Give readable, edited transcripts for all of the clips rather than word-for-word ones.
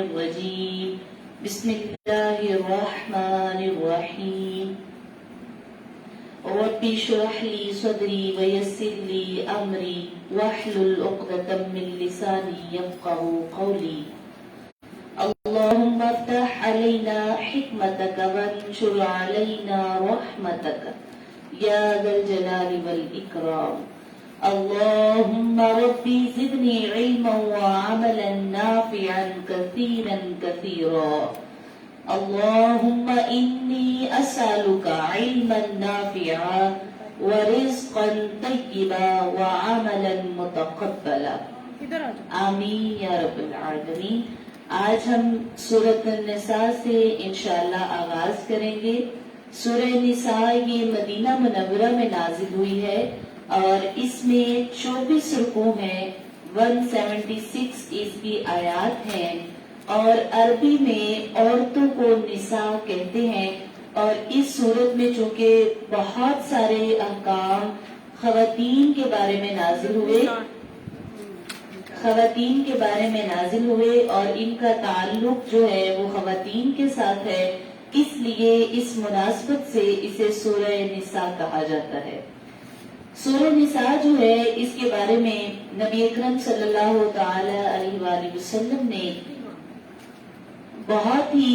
الرجيم بسم الله الرحمن الرحيم رب اشرح لي صدري ويسر لي أمري واحلل عقدة من لساني يفقهوا قولي اللهم افتح علينا حكمتك وانشر علينا رحمتك يا ذا الجلال والإكرام اللهم ربي زدني علما وعملا نافعا كثيرا كثيرا اللهم إني أسألك علما نافعا ورزقا طيبا وعملا متقبلا آمین یا رب العالمین۔ آج ہم سورۃ النساء سے انشاءاللہ آغاز کریں گے۔ سورہ نساء یہ مدینہ منورہ میں نازل ہوئی ہے اور اس میں 24 رکوع ہیں، 176 اس کی آیات ہیں اور عربی میں عورتوں کو نساء کہتے ہیں۔ اور اس سورت میں چونکہ بہت سارے احکام خواتین کے بارے میں نازل ہوئے اور ان کا تعلق جو ہے وہ خواتین کے ساتھ ہے، اس لیے اس مناسبت سے اسے سورہ نساء کہا جاتا ہے۔ سورہ نساء جو ہے اس کے بارے میں نبی اکرم صلی اللہ تعالی علیہ وآلہ وسلم نے بہت ہی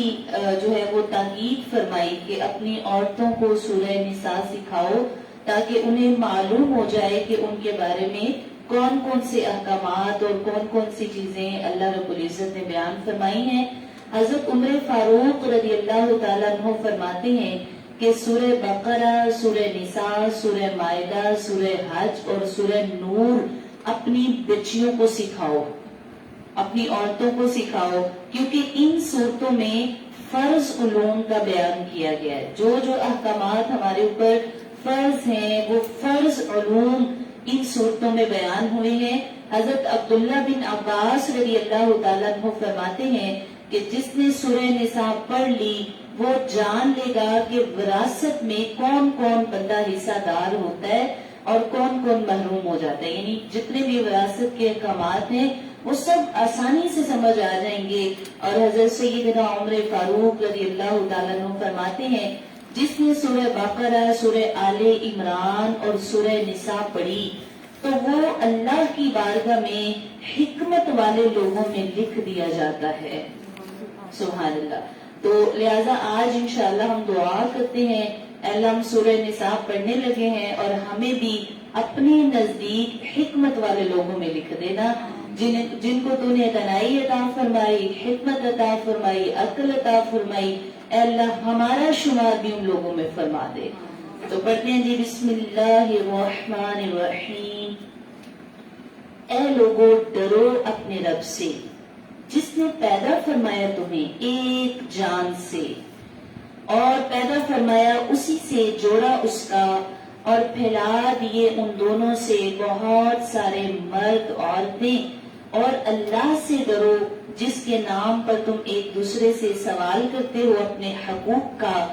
جو ہے وہ تاکید فرمائی کہ اپنی عورتوں کو سورہ نساء سکھاؤ تاکہ انہیں معلوم ہو جائے کہ ان کے بارے میں کون کون سے احکامات اور کون کون سی چیزیں اللہ رب العزت نے بیان فرمائی ہیں۔ حضرت عمر فاروق رضی اللہ تعالیٰ عنہ فرماتے ہیں کہ سورہ بقرہ، سورہ نساء، سورہ مائدہ، سورہ حج اور سورہ نور اپنی بچیوں کو سکھاؤ، اپنی عورتوں کو سکھاؤ، کیونکہ ان صورتوں میں فرض علوم کا بیان کیا گیا ہے۔ جو احکامات ہمارے اوپر فرض ہیں وہ فرض علوم ان صورتوں میں بیان ہوئے ہیں۔ حضرت عبداللہ بن عباس رضی اللہ تعالیٰ عنہ فرماتے ہیں کہ جس نے سورہ نساء پڑھ لی وہ جان لے گا کہ وراثت میں کون کون بندہ حصہ دار ہوتا ہے اور کون کون محروم ہو جاتا ہے، یعنی جتنے بھی وراثت کے احکامات ہیں وہ سب آسانی سے سمجھ آ جائیں گے۔ اور حضرت سیدنا عمر فاروق رضی اللہ تعالیٰ عنہ فرماتے ہیں جس نے سورہ بقرہ، سورہ آل عمران اور سورہ نساء پڑھی تو وہ اللہ کی بارگاہ میں حکمت والے لوگوں میں لکھ دیا جاتا ہے۔ سبحان اللہ۔ تو لہٰذا آج انشاءاللہ ہم دعا کرتے ہیں، اے اللہ ہم سورہ نساء پڑھنے لگے ہیں اور ہمیں بھی اپنے نزدیک حکمت والے لوگوں میں لکھ دینا، جن کو تو نے دانائی عطا فرمائی، حکمت عطا فرمائی، عقل عطا فرمائی، اے اللہ ہمارا شمار بھی ان لوگوں میں فرما دے۔ تو پڑھتے ہیں جی، بسم اللہ الرحمن الرحیم۔ اے لوگو ڈرو اپنے رب سے جس نے پیدا فرمایا تمہیں ایک جان سے اور پیدا فرمایا اسی سے جوڑا اس کا اور پھیلا دیے ان دونوں سے بہت سارے مرد عورتیں، اور اللہ سے ڈرو جس کے نام پر تم ایک دوسرے سے سوال کرتے ہو اپنے حقوق کا،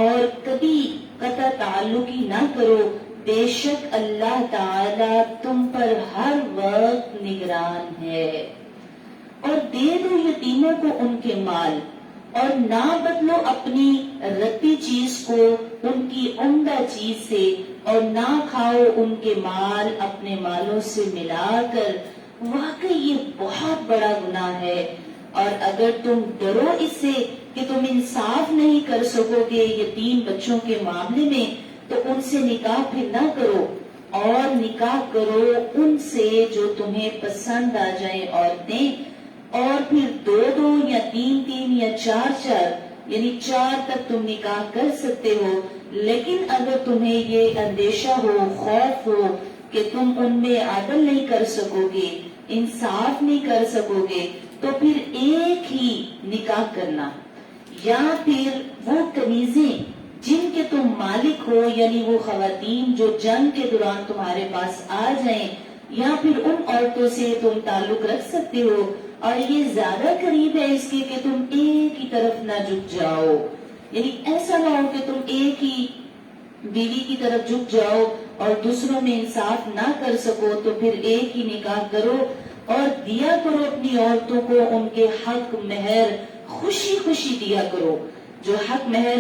اور کبھی قطع تعلقی نہ کرو، بے شک اللہ تعالی تم پر ہر وقت نگران ہے۔ اور دے دو یتیموں کو ان کے مال، اور نہ بدلو اپنی رتی چیز کو ان کی عمدہ چیز سے، اور نہ کھاؤ ان کے مال اپنے مالوں سے ملا کر، واقعی یہ بہت بڑا گناہ ہے۔ اور اگر تم ڈرو اس سے کہ تم انصاف نہیں کر سکو گے یتیم بچوں کے معاملے میں تو ان سے نکاح پھر نہ کرو، اور نکاح کرو ان سے جو تمہیں پسند آ جائیں عورتیں، اور پھر 2 یا 3 یا 4 یعنی 4 تک تم نکاح کر سکتے ہو۔ لیکن اگر تمہیں یہ اندیشہ ہو، خوف ہو کہ تم ان میں عدل نہیں کر سکو گے، انصاف نہیں کر سکو گے، تو پھر ایک ہی نکاح کرنا، یا پھر وہ کنیزیں جن کے تم مالک ہو، یعنی وہ خواتین جو جنگ کے دوران تمہارے پاس آ جائیں، یا پھر ان عورتوں سے تم تعلق رکھ سکتے ہو، اور یہ زیادہ قریب ہے اس کے کہ تم ایک ہی طرف نہ جھک جاؤ، یعنی ایسا نہ ہو کہ تم ایک ہی بیوی کی طرف جھک جاؤ اور دوسروں میں انصاف نہ کر سکو، تو پھر ایک ہی نکاح کرو۔ اور دیا کرو اپنی عورتوں کو ان کے حق مہر خوشی خوشی دیا کرو. جو حق مہر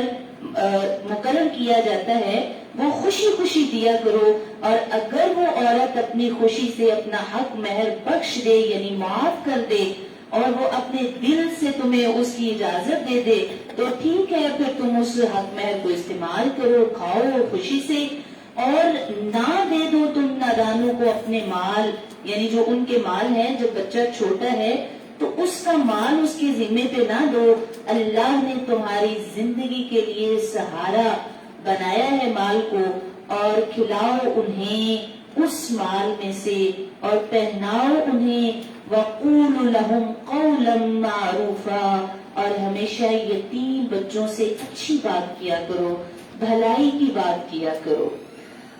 مقرر کیا جاتا ہے وہ خوشی خوشی دیا کرو، اور اگر وہ عورت اپنی خوشی سے اپنا حق مہر بخش دے یعنی معاف کر دے اور وہ اپنے دل سے تمہیں اس کی اجازت دے دے تو ٹھیک ہے، پھر تم اس حق مہر کو استعمال کرو، کھاؤ خوشی سے. اور نہ دے دو تم نادانوں کو اپنے مال، یعنی جو ان کے مال ہیں جب بچہ چھوٹا ہے تو اس کا مال اس کے ذمے پہ نہ دو. اللہ نے تمہاری زندگی کے لیے سہارا بنایا ہے مال کو، اور کھلاؤ انہیں اس مال میں سے اور پہناؤ انہیں. وَقُولُ لَهُمْ قَوْلًا مَعْرُوفًا، اور ہمیشہ یتیم بچوں سے اچھی بات کیا کرو، بھلائی کی بات کیا کرو.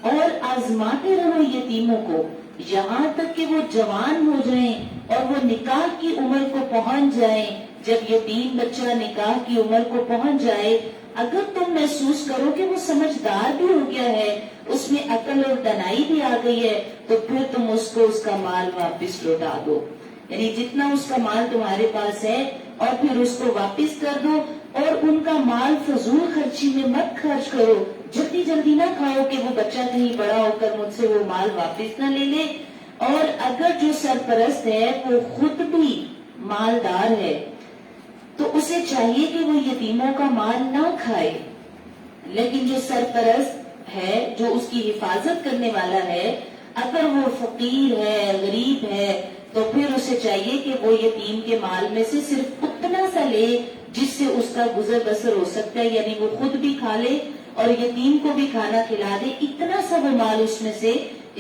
اور آزماتے رہو یتیموں کو یہاں تک کہ وہ جوان ہو جائیں اور وہ نکاح کی عمر کو پہنچ جائیں. جب یتیم بچہ نکاح کی عمر کو پہنچ جائے، اگر تم محسوس کرو کہ وہ سمجھدار بھی ہو گیا ہے، اس میں عقل اور دانائی بھی آ گئی ہے، تو پھر تم اس کو اس کا مال واپس لوٹا دو. یعنی جتنا اس کا مال تمہارے پاس ہے اور پھر اس کو واپس کر دو. اور ان کا مال فضول خرچی میں مت خرچ کرو، جلدی جلدی نہ کھاؤ کہ وہ بچہ کہیں بڑا ہو کر مجھ سے وہ مال واپس نہ لے لے. اور اگر جو سرپرست ہے وہ خود بھی مالدار ہے تو اسے چاہیے کہ وہ یتیموں کا مال نہ کھائے. لیکن جو سرپرست ہے، جو اس کی حفاظت کرنے والا ہے، اگر وہ فقیر ہے، غریب ہے، تو پھر اسے چاہیے کہ وہ یتیم کے مال میں سے صرف اتنا سا لے جس سے اس کا گزر بسر ہو سکتا ہے. یعنی وہ خود بھی کھا لے اور یتیم کو بھی کھانا کھلا دے، اتنا سا وہ مال اس میں سے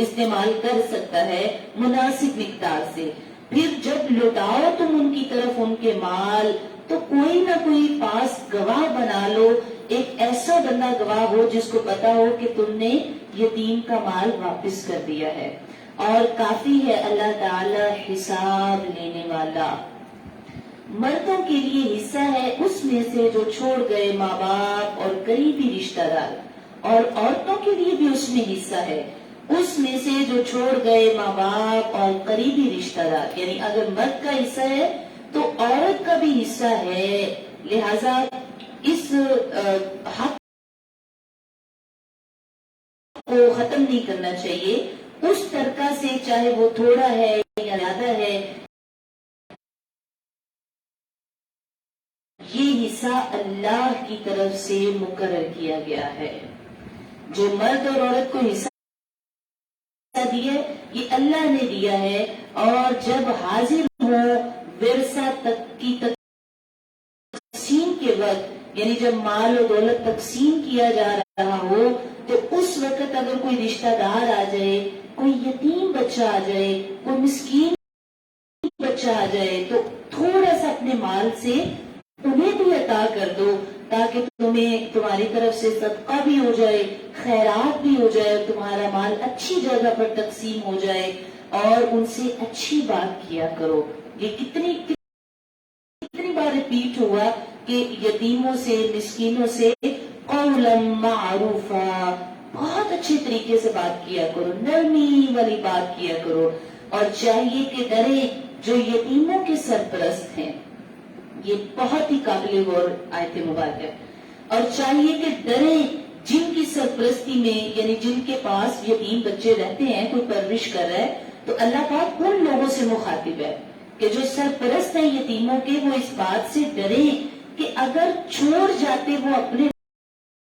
استعمال کر سکتا ہے مناسب مقدار سے. پھر جب لوٹاؤ تم ان کی طرف ان کے مال تو کوئی نہ کوئی پاس گواہ بنا لو، ایک ایسا بندہ گواہ ہو جس کو پتا ہو کہ تم نے یتیم کا مال واپس کر دیا ہے. اور کافی ہے اللہ تعالی حساب لینے والا. مردوں کے لیے حصہ ہے اس میں سے جو چھوڑ گئے ماں باپ اور قریبی رشتہ دار، اور عورتوں کے لیے بھی اس میں حصہ ہے اس میں سے جو چھوڑ گئے ماں باپ اور قریبی رشتہ دار. یعنی اگر مرد کا حصہ ہے تو عورت کا بھی حصہ ہے. لہذا اس حق کو ختم نہیں کرنا چاہیے. اس ترکہ سے چاہے وہ تھوڑا ہے یا زیادہ ہے، یہ حصہ اللہ کی طرف سے مقرر کیا گیا ہے. جو مرد اور عورت کو حصہ دیا یہ اللہ نے دیا ہے. اور جب حاضر ہو ورثہ کی تقسیم کے وقت، یعنی جب مال و دولت تقسیم کیا جا رہا ہو، تو اس وقت اگر کوئی رشتہ دار آ جائے، کوئی یتیم بچہ آ جائے، کوئی مسکین بچہ آ جائے، تو تھوڑا سا اپنے مال سے انہیں بھی عطا کر دو تاکہ تمہاری طرف سے صدقہ بھی ہو جائے، خیرات بھی ہو جائے، اور تمہارا مال اچھی جگہ پر تقسیم ہو جائے. اور ان سے اچھی بات کیا کرو. یہ کتنی بار ریپیٹ ہوا کہ یتیموں سے، مسکینوں سے قولا معروفا، بہت اچھے طریقے سے بات کیا کرو، نرمی والی بات کیا کرو. اور چاہیے کہ ڈرے جو یتیموں کے سرپرست ہیں، یہ بہت ہی قابل غور آیت مبارک ہے. اور چاہیے کہ ڈرے جن کی سرپرستی میں، یعنی جن کے پاس یتیم بچے رہتے ہیں، کوئی پرورش کر رہا ہے، تو اللہ پاک ان لوگوں سے مخاطب ہے کہ جو سرپرست ہیں یتیموں کے، وہ اس بات سے ڈرے کہ اگر چھوڑ جاتے وہ اپنے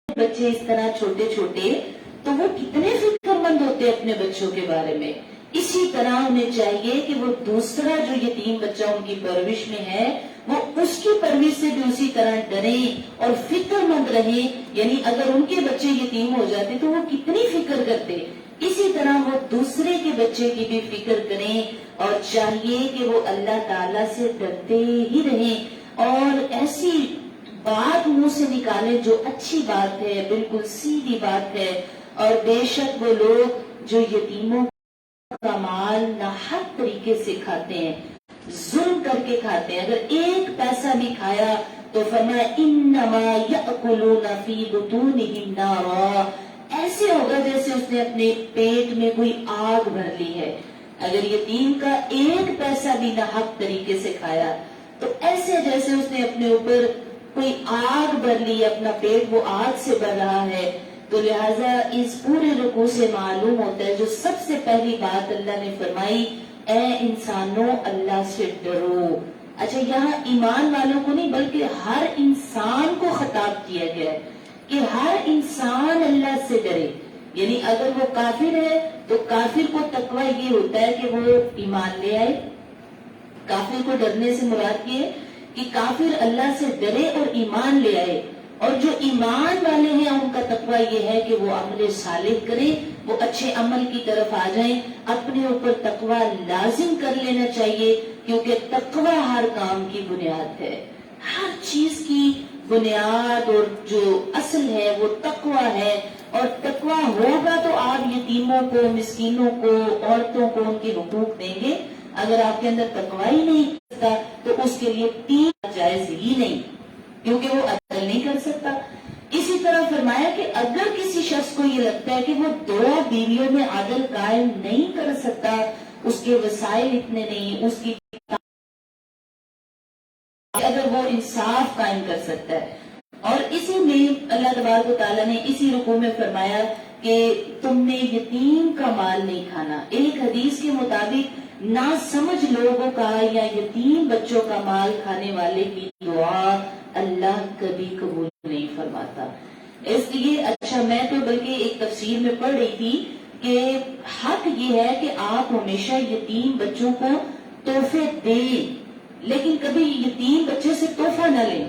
بچے اس طرح چھوٹے چھوٹے تو وہ کتنے فکر مند ہوتے اپنے بچوں کے بارے میں. اسی طرح انہیں چاہیے کہ وہ دوسرا جو یتیم بچہ ان کی پرورش میں ہے، وہ اس کی پرورش سے بھی اسی طرح ڈریں اور فکر مند رہیں. یعنی اگر ان کے بچے یتیم ہو جاتے تو وہ کتنی فکر کرتے، اسی طرح وہ دوسرے کے بچے کی بھی فکر کریں. اور چاہیے کہ وہ اللہ تعالیٰ سے ڈرتے ہی رہیں اور ایسی بات منہ سے نکالیں جو اچھی بات ہے، بالکل سیدھی بات ہے. اور بے شک وہ لوگ جو یتیموں کا مال ناحق طریقے سے کھاتے ہیں، ظلم کر کے کھاتے ہیں، اگر ایک پیسہ بھی کھایا تو فرمایا انما یأکلون فی بطونہم نارا، ایسے ہوگا جیسے اس نے اپنے پیٹ میں کوئی آگ بھر لی ہے. اگر یتیم کا ایک پیسہ بھی ناحق طریقے سے کھایا تو ایسے جیسے اس نے اپنے اوپر کوئی آگ بھر لی، اپنا پیٹ وہ آگ سے بھر رہا ہے. تو لہٰذا اس پورے رکوع سے معلوم ہوتا ہے جو سب سے پہلی بات اللہ نے فرمائی، اے انسانوں اللہ سے ڈرو. اچھا یہاں ایمان والوں کو نہیں بلکہ ہر انسان کو خطاب کیا گیا ہے کہ ہر انسان اللہ سے ڈرے. یعنی اگر وہ کافر ہے تو کافر کو تقوی یہ ہوتا ہے کہ وہ ایمان لے آئے. کافر کو ڈرنے سے مراد یہ ہے کہ کافر اللہ سے ڈرے اور ایمان لے آئے، اور جو ایمان والے ہیں ان کا تقوی یہ ہے کہ وہ عمل صالح کریں، وہ اچھے عمل کی طرف آ جائیں. اپنے اوپر تقوی لازم کر لینا چاہیے کیونکہ تقوی ہر کام کی بنیاد ہے. ہر چیز کی بنیاد اور جو اصل ہے وہ تقوی ہے، اور تقوی ہوگا تو آپ یتیموں کو، مسکینوں کو، عورتوں کو ان کے حقوق دیں گے. اگر آپ کے اندر تقوی ہی نہیں کرتا تو اس کے لیے تین جائز ہی نہیں، کیونکہ وہ عدل نہیں کر سکتا. اسی طرح فرمایا کہ اگر کسی شخص کو یہ لگتا ہے کہ وہ 2 بیویوں میں عدل قائم نہیں کر سکتا، اس کے وسائل اتنے نہیں، اس کی اگر وہ انصاف قائم کر سکتا ہے. اور اسی میں اللہ تبارک و تعالیٰ نے اسی رکوع میں فرمایا کہ تم نے یتیم کا مال نہیں کھانا. ایک حدیث کے مطابق ناسمجھ لوگوں کا یا یتیم بچوں کا مال کھانے والے کی دعا اللہ کبھی قبول نہیں فرماتا. اس لیے اچھا میں تو بلکہ ایک تفسیر میں پڑھ رہی تھی کہ حق یہ ہے کہ آپ ہمیشہ یتیم بچوں کو تحفے دیں، لیکن کبھی یتیم بچے سے تحفہ نہ لیں.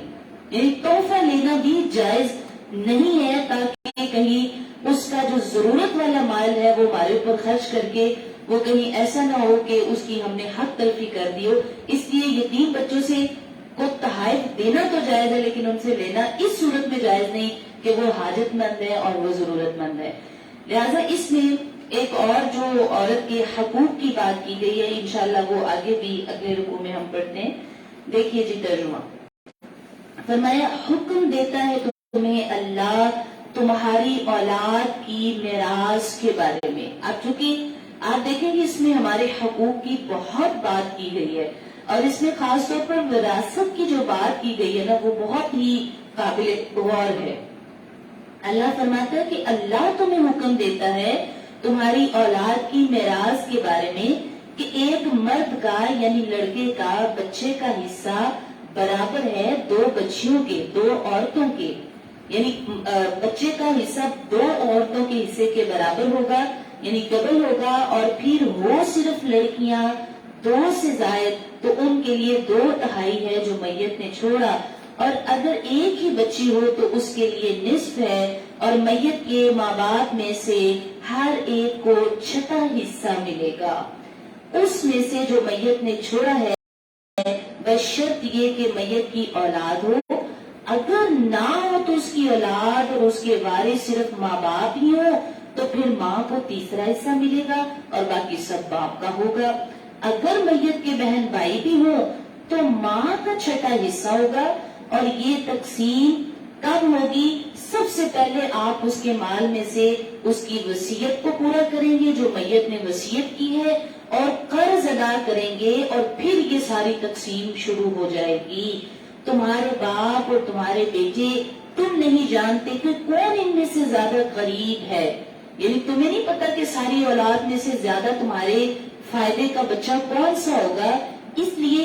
یعنی تحفہ لینا بھی جائز نہیں ہے تاکہ کہیں اس کا جو ضرورت والا مال ہے وہ ہمارے اوپر خرچ کر کے وہ کہیں ایسا نہ ہو کہ اس کی ہم نے حق تلفی کر دی ہو. اس لیے یتیم بچوں سے کو تحائف دینا تو جائز ہے لیکن ان سے لینا اس صورت میں جائز نہیں کہ وہ حاجت مند ہے اور وہ ضرورت مند ہے. لہٰذا اس میں ایک اور جو عورت کے حقوق کی بات کی گئی ہے انشاءاللہ وہ آگے بھی اگلے رکوع میں ہم پڑھتے ہیں. دیکھیے جی ترجمہ فرمایا، حکم دیتا ہے تمہیں اللہ تمہاری اولاد کی میراث کے بارے میں. اب چونکہ آپ دیکھیں گے اس میں ہمارے حقوق کی بہت بات کی گئی ہے، اور اس میں خاص طور پر وراثت کی جو بات کی گئی ہے نا وہ بہت ہی قابل غور ہے. اللہ فرماتا ہے کہ اللہ تمہیں حکم دیتا ہے تمہاری اولاد کی میراث کے بارے میں کہ ایک مرد کا یعنی لڑکے کا بچے کا حصہ برابر ہے 2 بچیوں کے، 2 عورتوں کے. یعنی بچے کا حصہ 2 عورتوں کے حصے کے برابر ہوگا، یعنی ڈبل ہوگا. اور پھر وہ صرف لڑکیاں 2 سے زائد تو ان کے لیے 2/3 ہے جو میت نے چھوڑا. اور اگر ایک ہی بچی ہو تو اس کے لیے نصف ہے، اور میت کے ماں باپ میں سے ہر ایک کو 6واں حصہ ملے گا اس میں سے جو میت نے چھوڑا ہے، بشرط یہ کہ میت کی اولاد ہو. اگر نہ ہو تو اس کی اولاد اور اس کے وارث صرف ماں باپ ہی ہو تو پھر ماں کو 3واں حصہ ملے گا اور باقی سب باپ کا ہوگا. اگر میت کے بہن بھائی بھی ہو تو ماں کا 6واں حصہ ہوگا. اور یہ تقسیم کب ہوگی؟ سب سے پہلے آپ اس کے مال میں سے اس کی وصیت کو پورا کریں گے جو میت نے وصیت کی ہے، اور قرض ادا کریں گے، اور پھر یہ ساری تقسیم شروع ہو جائے گی. تمہارے باپ اور تمہارے بیٹے تم نہیں جانتے کہ کون ان میں سے زیادہ قریب ہے. یعنی تمہیں نہیں پتا کہ ساری اولاد میں سے زیادہ تمہارے فائدے کا بچہ کون سا ہوگا. اس لیے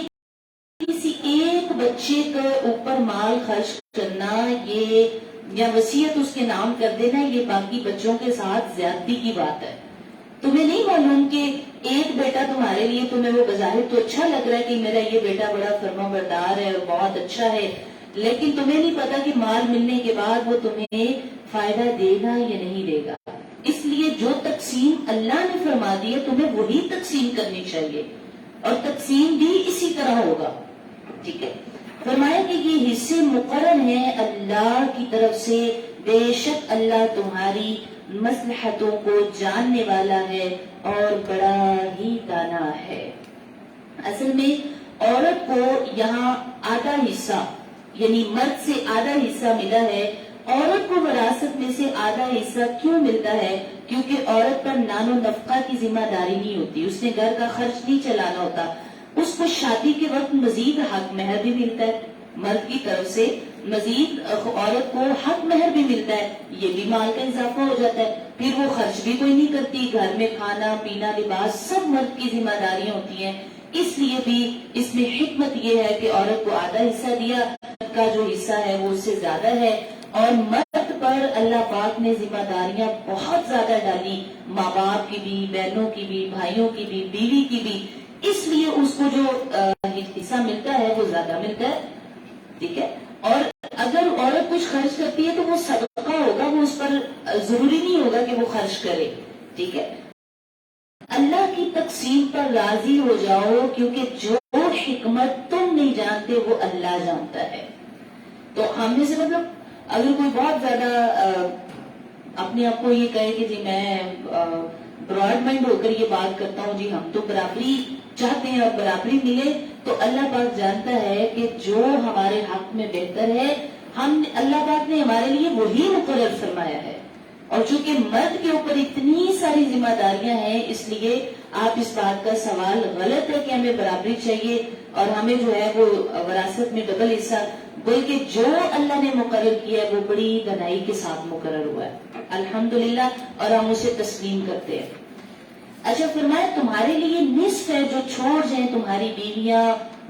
کسی ایک بچے کے اوپر مال خرچ کرنا یہ یا وصیت اس کے نام کر دینا یہ باقی بچوں کے ساتھ زیادتی کی بات ہے. تمہیں نہیں معلوم کہ ایک بیٹا تمہارے لیے تمہیں وہ بظاہر تو اچھا لگ رہا ہے کہ میرا یہ بیٹا بڑا فرما بردار ہے اور بہت اچھا ہے، لیکن تمہیں نہیں پتا کہ مال ملنے کے بعد وہ تمہیں فائدہ دے گا یا نہیں دے گا. اس لیے جو تقسیم اللہ نے فرما دی ہے تمہیں وہی تقسیم کرنی چاہیے، اور تقسیم بھی اسی طرح ہوگا. ٹھیک ہے، فرمایا کہ یہ حصے مقرر ہیں اللہ کی طرف سے، بے شک اللہ تمہاری مصلحتوں کو جاننے والا ہے اور بڑا ہی دانا ہے. اصل میں عورت کو یہاں آدھا حصہ یعنی مرد سے آدھا حصہ ملا ہے. عورت کو وراثت میں سے آدھا حصہ کیوں ملتا ہے؟ کیونکہ عورت پر نان و نفقہ کی ذمہ داری نہیں ہوتی، اس نے گھر کا خرچ نہیں چلانا ہوتا، اس کو شادی کے وقت مزید حق مہر بھی ملتا ہے، مرد کی طرف سے مزید عورت کو حق مہر بھی ملتا ہے، یہ بھی مال کا اضافہ ہو جاتا ہے، پھر وہ خرچ بھی کوئی نہیں کرتی، گھر میں کھانا پینا لباس سب مرد کی ذمہ داریاں ہوتی ہیں، اس لیے بھی اس میں حکمت یہ ہے کہ عورت کو آدھا حصہ دیا، مرد کا جو حصہ ہے وہ اس سے زیادہ ہے، اور مرد پر اللہ پاک نے ذمہ داریاں بہت زیادہ ڈالی، ماں باپ کی بھی، بہنوں کی بھی، بھائیوں کی بھی، بیوی کی بھی، اس لیے اس کو جو حصہ ملتا ہے وہ زیادہ ملتا ہے، ٹھیک ہے۔ اور اگر عورت کچھ خرچ کرتی ہے تو وہ صدقہ ہوگا، وہ اس پر ضروری نہیں ہوگا کہ وہ خرچ کرے، ٹھیک ہے۔ اللہ کی تقسیم پر راضی ہو جاؤ، کیونکہ جو حکمت تم نہیں جانتے وہ اللہ جانتا ہے۔ تو ہم میں سے مطلب اگر کوئی بہت زیادہ اپنے آپ کو یہ کہے کہ جی میں براڈ مائنڈ ہو کر یہ بات کرتا ہوں، جی ہم تو برابری چاہتے ہیں اور برابری ملے، تو اللہ پاک جانتا ہے کہ جو ہمارے حق میں بہتر ہے، اللہ پاک نے ہمارے لیے وہی مقرر فرمایا ہے، اور چونکہ مرد کے اوپر اتنی ساری ذمہ داریاں ہیں، اس لیے آپ اس بات کا سوال غلط ہے کہ ہمیں برابری چاہیے اور ہمیں جو ہے وہ وراثت میں ڈبل حصہ، بلکہ جو اللہ نے مقرر کیا ہے وہ بڑی گہرائی کے ساتھ مقرر ہوا ہے، الحمدللہ، اور ہم اسے تسلیم کرتے ہیں۔ اچھا فرمایا تمہارے لیے نصف ہے جو چھوڑ جائیں تمہاری بیویاں،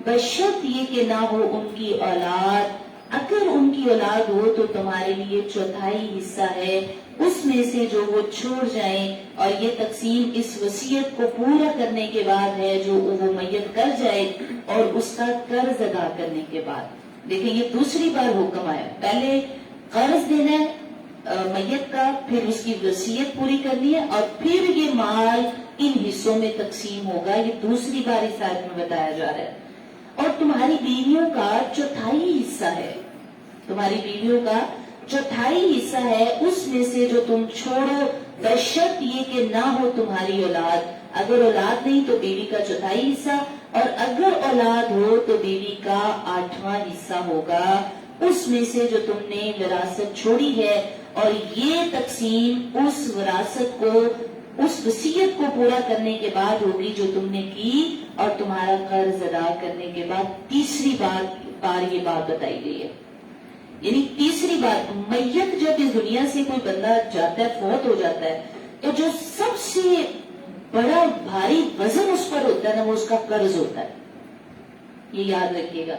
بشرط یہ کہ نہ ہو ان کی اولاد، اگر ان کی اولاد ہو تو تمہارے لیے چوتھائی حصہ ہے اس میں سے جو وہ چھوڑ جائیں، اور یہ تقسیم اس وصیت کو پورا کرنے کے بعد ہے جو وہ میت کر جائے اور اس کا قرض ادا کرنے کے بعد۔ دیکھیں یہ دوسری بار حکم آیا، پہلے قرض دینا ہے میت کا، پھر اس کی وصیت پوری کرنی ہے، اور پھر یہ مال ان حصوں میں تقسیم ہوگا، یہ دوسری بار اس آیت میں بتایا جا رہا ہے۔ اور تمہاری بیویوں کا چوتھائی حصہ ہے، تمہاری بیویوں کا چوتھائی حصہ ہے اس میں سے جو تم چھوڑو، بشرط یہ کہ نہ ہو تمہاری اولاد، اگر اولاد نہیں تو بیوی کا چوتھائی حصہ، اور اگر اولاد ہو تو بیوی کا 8واں حصہ ہوگا اس میں سے جو تم نے وراثت چھوڑی ہے، اور یہ تقسیم اس وراثت کو، اس وصیت کو پورا کرنے کے بعد ہوگی جو تم نے کی، اور تمہارا قرض ادا کرنے کے بعد تیسری بار یہ بات بتائی گئی ہے۔ یعنی تیسری بار میت جب اس دنیا سے کوئی بندہ جاتا ہے، فوت ہو جاتا ہے، تو جو سب سے بڑا بھاری وزن اس پر ہوتا ہے نا، وہ اس کا قرض ہوتا ہے، یہ یاد رکھیے گا۔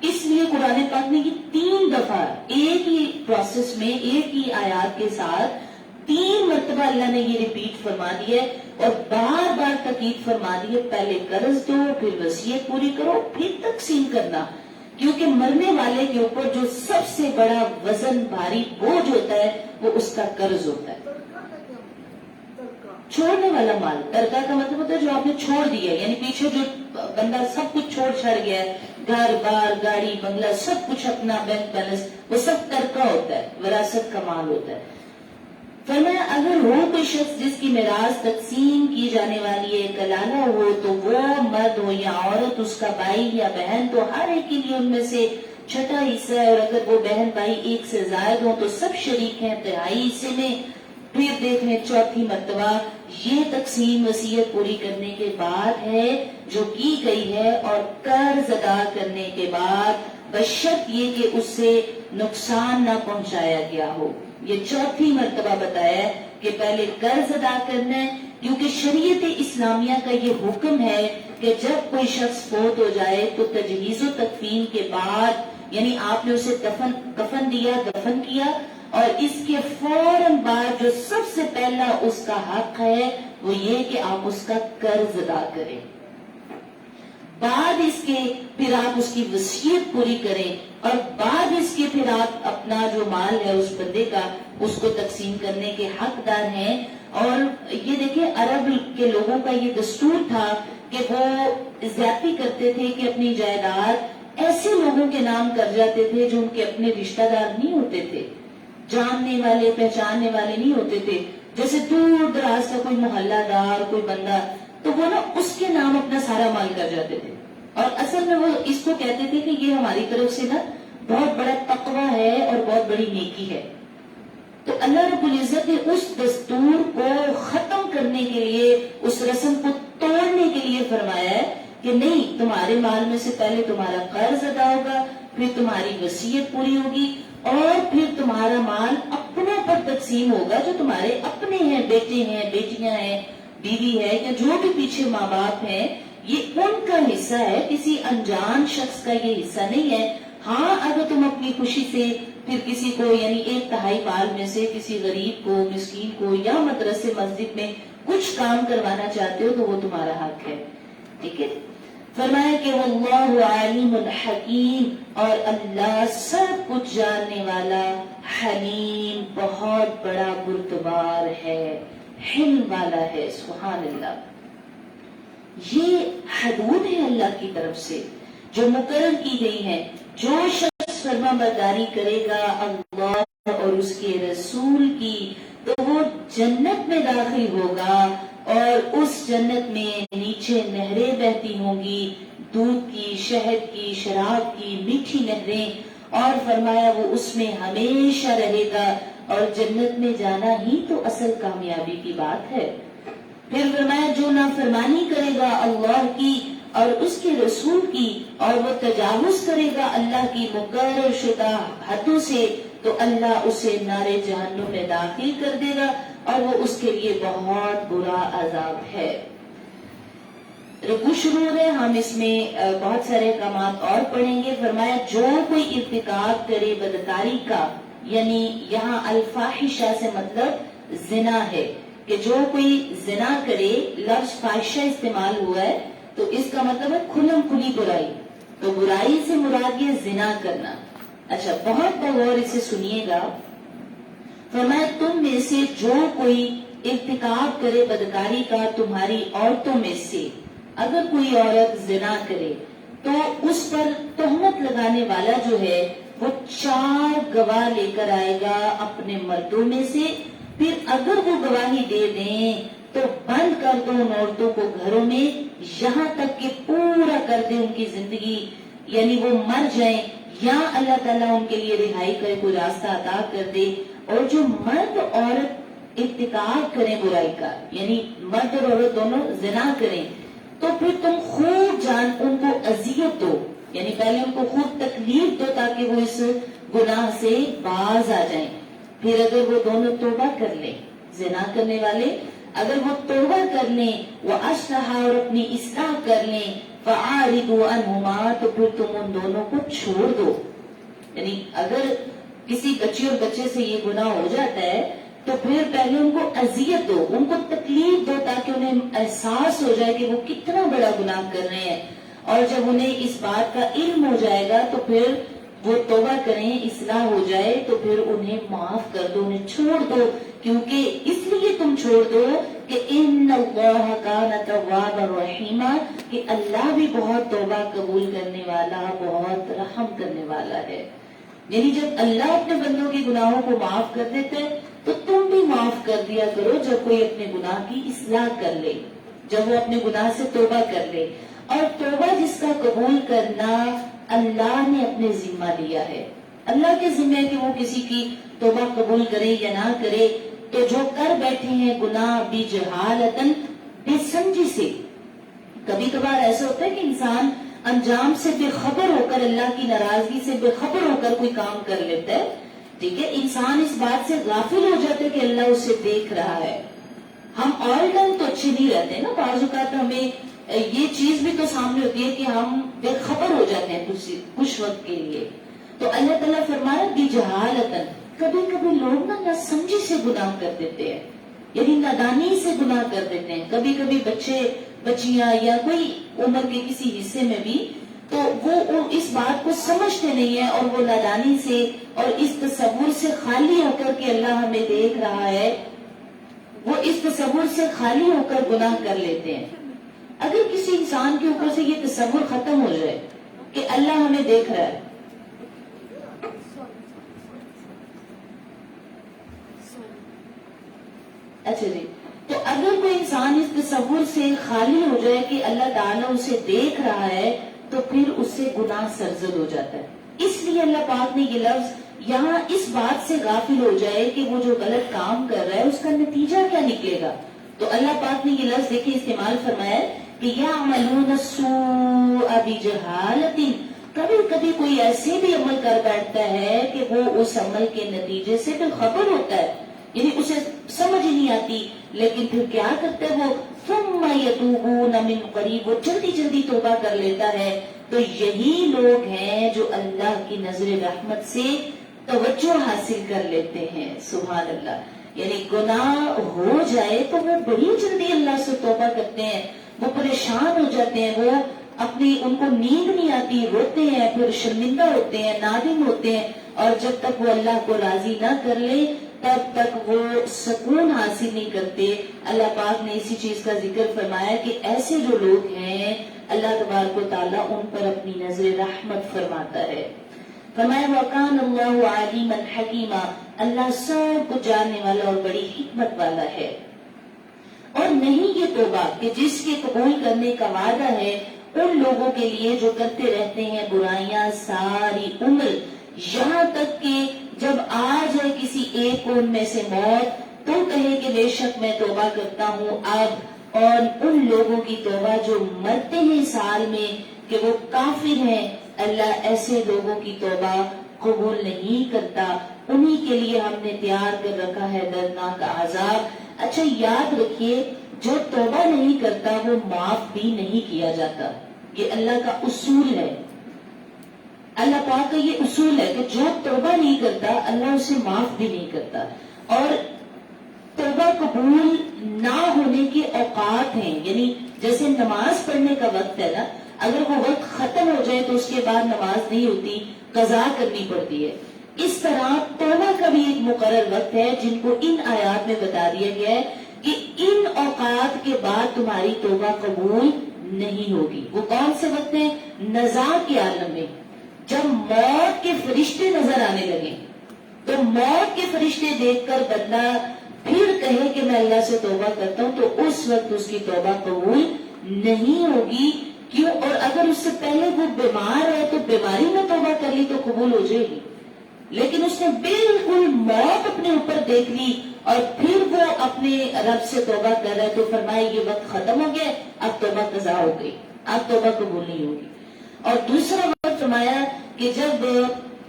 اس لیے قرآن پاک نے یہ 3 دفعہ ایک ہی پروسیس میں، ایک ہی آیات کے ساتھ 3 مرتبہ اللہ نے یہ ریپیٹ فرما دیا ہے، اور بار بار تاکید فرما دی ہے، پہلے قرض دو، پھر وصیت پوری کرو، پھر تقسیم کرنا، کیونکہ مرنے والے کے اوپر جو سب سے بڑا وزن بھاری بوجھ ہوتا ہے وہ اس کا قرض ہوتا ہے۔ چھوڑنے والا مال، ترکہ کا مطلب ہوتا ہے جو آپ نے چھوڑ دیا، یعنی پیچھے جو بندہ سب کچھ چھوڑ چھڑ گیا ہے، گھر بار گاڑی بنگلہ سب کچھ، اپنا بینک بیلنس، وہ سب ترکہ ہوتا ہے، وراثت کا مال ہوتا ہے۔ فرمایا اگر ہو کوئی شخص جس کی میراث تقسیم کی جانے والی ہے، کلالہ ہو تو وہ مرد ہو یا عورت، اس کا بھائی یا بہن، تو ہر ایک کے لیے ان میں سے چھٹا حصہ ہے، اور اگر وہ بہن بھائی ایک سے زائد ہوں تو سب شریک ہیں تہائی حصے میں۔ پھر دیکھ لیں چوتھی مرتبہ یہ تقسیم وصیت پوری کرنے کے بعد ہے جو کی گئی ہے، اور قرض ادا کرنے کے بعد، بشرط یہ کہ اس سے نقصان نہ پہنچایا گیا ہو۔ یہ چوتھی مرتبہ بتایا ہے کہ پہلے قرض ادا کرنا ہے، کیونکہ شریعت اسلامیہ کا یہ حکم ہے کہ جب کوئی شخص فوت ہو جائے تو تجہیز و تکفین کے بعد، یعنی آپ نے اسے کفن دیا، دفن کیا، اور اس کے فوراً بعد جو سب سے پہلا اس کا حق ہے وہ یہ کہ آپ اس کا قرض ادا کریں، بعد اس کے پھر آپ اس کی وصیت پوری کریں، اور بعد اس کے پھر آپ اپنا جو مال ہے اس بندے کا اس کو تقسیم کرنے کے حقدار ہیں۔ اور یہ دیکھیں عرب کے لوگوں کا یہ دستور تھا کہ وہ زیادتی کرتے تھے کہ اپنی جائیداد ایسے لوگوں کے نام کر جاتے تھے جو ان کے اپنے رشتہ دار نہیں ہوتے تھے، جاننے والے پہچاننے والے نہیں ہوتے تھے، جیسے دور دراز کا کوئی محلہ دار کوئی بندہ، تو وہ نا اس کے نام اپنا سارا مال کر جاتے تھے، اور اصل میں وہ اس کو کہتے تھے کہ یہ ہماری طرف سے نا بہت بڑا تقویٰ ہے اور بہت بڑی نیکی ہے۔ تو اللہ رب العزت نے اس دستور کو ختم کرنے کے لیے، اس رسم کو توڑنے کے لیے فرمایا ہے کہ نہیں، تمہارے مال میں سے پہلے تمہارا قرض ادا ہوگا، پھر تمہاری وصیت پوری ہوگی، اور پھر تمہارا مال اپنوں پر تقسیم ہوگا جو تمہارے اپنے ہیں، بیٹے ہیں، بیٹیاں ہیں، بیوی ہے، یا جو بھی پیچھے ماں باپ ہیں، یہ ان کا حصہ ہے، کسی انجان شخص کا یہ حصہ نہیں ہے۔ ہاں اگر تم اپنی خوشی سے پھر کسی کو، یعنی 1/3 مال میں سے کسی غریب کو، مسکین کو، یا مدرسے مسجد میں کچھ کام کروانا چاہتے ہو تو وہ تمہارا حق ہے، ٹھیک ہے۔ فرمایا کہ واللہ علیم الحکیم، اور اللہ سب کچھ جاننے والا، حلیم بہت بڑا بردبار ہے، حلم والا ہے، سبحان اللہ۔ یہ حدود ہے اللہ کی طرف سے جو مقرر کی گئی ہیں۔ جو شخص فرما برداری کرے گا اللہ اور اس کے رسول کی تو وہ جنت میں داخل ہوگا، اور اس جنت میں نیچے نہریں بہتی ہوں گی، دودھ کی، شہد کی، شراب کی میٹھی نہریں، اور فرمایا وہ اس میں ہمیشہ رہے گا، اور جنت میں جانا ہی تو اصل کامیابی کی بات ہے۔ پھر فرمایا جو نافرمانی کرے گا اللہ کی اور اس کے رسول کی، اور وہ تجاوز کرے گا اللہ کی مقرر شدہ حدوں سے، تو اللہ اسے نار جہنم میں داخل کر دے گا، اور وہ اس کے لیے بہت برا عذاب ہے۔ رکوع شروع ہے، ہم اس میں بہت سارے احکامات اور پڑھیں گے۔ فرمایا جو کوئی ارتکاب کرے بدکاری کا، یعنی یہاں الفاحشہ سے مطلب زنا ہے، کہ جو کوئی زنا کرے، لفظ فاحشہ استعمال ہوا ہے تو اس کا مطلب ہے کھلم کھلی برائی، تو برائی سے مراد یہ زنا کرنا۔ اچھا بہت بغور اسے سنیے گا۔ فرمایا تم میں سے جو کوئی ارتکاب کرے بدکاری کا تمہاری عورتوں میں سے، اگر کوئی عورت زنا کرے تو اس پر تہمت لگانے والا جو ہے وہ 4 گواہ لے کر آئے گا اپنے مردوں میں سے، پھر اگر وہ گواہی دے دیں تو بند کر دو ان عورتوں کو گھروں میں یہاں تک کہ پورا کر دے ان کی زندگی، یعنی وہ مر جائیں، یا اللہ تعالیٰ ان کے لیے رہائی کا کوئی راستہ عطا کر دے۔ اور جو مرد عورت ارتکاب کریں برائی کا، یعنی مرد اور عورت دونوں زنا کریں، تو پھر تم خوب جان ان کو اذیت دو، یعنی پہلے ان کو خوب تکلیف دو تاکہ وہ اس گناہ سے باز آ جائیں۔ پھر اگر وہ دونوں توبہ کر لیں، زنا کرنے والے اگر وہ توبہ کر لیں، وَأَصْلَحَ اور اپنی اصلاح کر لیں، فَعَارِضُوا عَنْهُمَا تو پھر تم ان دونوں کو چھوڑ دو۔ یعنی اگر کسی بچی اور بچے سے یہ گناہ ہو جاتا ہے تو پھر پہلے ان کو اذیت دو، ان کو تکلیف دو تاکہ انہیں احساس ہو جائے کہ وہ کتنا بڑا گناہ کر رہے ہیں، اور جب انہیں اس بات کا علم ہو جائے گا تو پھر وہ توبہ کریں، اصلاح ہو جائے تو پھر انہیں معاف کر دو، انہیں چھوڑ دو، کیونکہ اس لیے تم چھوڑ دو کہ ان اللہ کان توابا رحیما، کہ اللہ بھی بہت توبہ قبول کرنے والا، بہت رحم کرنے والا ہے۔ یعنی جب اللہ اپنے بندوں کے گناہوں کو معاف کر دیتے تو تم بھی معاف کر دیا کرو جب کوئی اپنے گناہ کی اصلاح کر لے، جب وہ اپنے گناہ سے توبہ کر لے۔ اور توبہ جس کا قبول کرنا اللہ نے اپنے ذمہ لیا ہے، اللہ کے ذمہ ہے کہ وہ کسی کی توبہ قبول کرے یا نہ کرے۔ تو جو کر بیٹھے ہیں گناہ بی جہالتن، بے سمجھی سے، کبھی کبھار ایسا ہوتا ہے کہ انسان انجام سے بے خبر ہو کر، اللہ کی ناراضگی سے بے خبر ہو کر کوئی کام کر لیتا ہے، ٹھیک ہے، انسان اس بات سے غافل ہو جاتا ہے کہ اللہ اسے دیکھ رہا ہے۔ ہم آل ٹائم تو اچھے نہیں رہتے نا، بعض اوقات ہمیں یہ چیز بھی تو سامنے ہوتی ہے کہ ہم بے خبر ہو جاتے ہیں کچھ وقت کے لیے۔ تو اللہ تعالیٰ فرمایا بی جہالتن، کبھی کبھی لوگ نہ سمجھی سے گناہ کر دیتے ہیں، یعنی نادانی سے گناہ کر دیتے ہیں، کبھی کبھی بچے بچیاں یا کوئی عمر کے کسی حصے میں بھی، تو وہ اس بات کو سمجھتے نہیں ہیں، اور وہ نادانی سے اور اس تصور سے خالی ہو کر کہ اللہ ہمیں دیکھ رہا ہے، وہ اس تصور سے خالی ہو کر گناہ کر لیتے ہیں۔ اگر کسی انسان کے اوپر سے یہ تصور ختم ہو جائے کہ اللہ ہمیں دیکھ رہا ہے، اچھا جی، تو اگر کوئی انسان اس تصور سے خالی ہو جائے کہ اللہ تعالیٰ اسے دیکھ رہا ہے تو پھر اس سے گناہ سرزد ہو جاتا ہے۔ اس لیے اللہ پاک نے یہ لفظ یہاں اس بات سے غافل ہو جائے کہ وہ جو غلط کام کر رہا ہے اس کا نتیجہ کیا نکلے گا. تو اللہ پاک نے یہ لفظ دیکھیں استعمال فرمایا کہ یعملون السوء بجہالۃ. کبھی کبھی کوئی ایسے بھی عمل کر بیٹھتا ہے کہ وہ اس عمل کے نتیجے سے بالخبر ہوتا ہے، یعنی اسے سمجھ ہی نہیں آتی، لیکن پھر کیا کرتے وہ ثم یتوبون من قریب، وہ جلدی جلدی توبہ کر لیتا ہے. تو یہی لوگ ہیں جو اللہ کی نظر رحمت سے توجہ حاصل کر لیتے ہیں. سبحان اللہ. یعنی گناہ ہو جائے تو وہ بڑی جلدی اللہ سے توبہ کرتے ہیں، وہ پریشان ہو جاتے ہیں، وہ ان کو نیند نہیں آتی، روتے ہیں، پھر شرمندہ ہوتے ہیں، نادم ہوتے ہیں، اور جب تک وہ اللہ کو راضی نہ کر لے تب تک وہ سکون حاصل نہیں کرتے. اللہ پاک نے اسی چیز کا ذکر فرمایا کہ ایسے جو لوگ ہیں اللہ تبارک و تعالیٰ ان پر اپنی نظر رحمت فرماتا ہے. فرمایا وَكَانَ اللَّهُ عَلِيمًا حَكِيمًا، اللہ سب کو جاننے والا اور بڑی حکمت والا ہے. اور نہیں یہ توبہ کہ جس کے قبول کرنے کا وعدہ ہے ان لوگوں کے لیے جو کرتے رہتے ہیں برائیاں ساری عمر، یہاں تک کہ جب آ جائے کسی ایک کو ان میں سے موت تو کہے کہ بے شک میں توبہ کرتا ہوں اب. اور ان لوگوں کی توبہ جو مرتے ہیں سال میں کہ وہ کافر ہیں، اللہ ایسے لوگوں کی توبہ قبول نہیں کرتا. انہی کے لیے ہم نے تیار کر رکھا ہے دردناک عذاب. اچھا یاد رکھیے جو توبہ نہیں کرتا وہ معاف بھی نہیں کیا جاتا. یہ اللہ کا اصول ہے، اللہ پاک کا یہ اصول ہے کہ جو توبہ نہیں کرتا اللہ اسے معاف بھی نہیں کرتا. اور توبہ قبول نہ ہونے کے اوقات ہیں، یعنی جیسے نماز پڑھنے کا وقت ہے نا، اگر وہ وقت ختم ہو جائے تو اس کے بعد نماز نہیں ہوتی، قضا کرنی پڑتی ہے. اس طرح توبہ کا بھی ایک مقرر وقت ہے جن کو ان آیات میں بتا دیا گیا ہے کہ ان اوقات کے بعد تمہاری توبہ قبول نہیں ہوگی. وہ کون سے وقت ہیں؟ نزاع کے عالم میں جب موت کے فرشتے نظر آنے لگے تو موت کے فرشتے دیکھ کر بندہ پھر کہے کہ میں اللہ سے توبہ کرتا ہوں تو اس وقت اس کی توبہ قبول نہیں ہوگی. کیوں؟ اور اگر اس سے پہلے وہ بیمار ہے تو بیماری میں توبہ کر لی تو قبول ہو جائے گی، لیکن اس نے بالکل موت اپنے اوپر دیکھ لی اور پھر وہ اپنے رب سے توبہ کر رہا ہے تو فرمایا یہ وقت ختم ہو گیا، اب توبہ قضا ہو گئی، اب توبہ قبول نہیں ہوگی. اور دوسرا وقت فرمایا کہ جب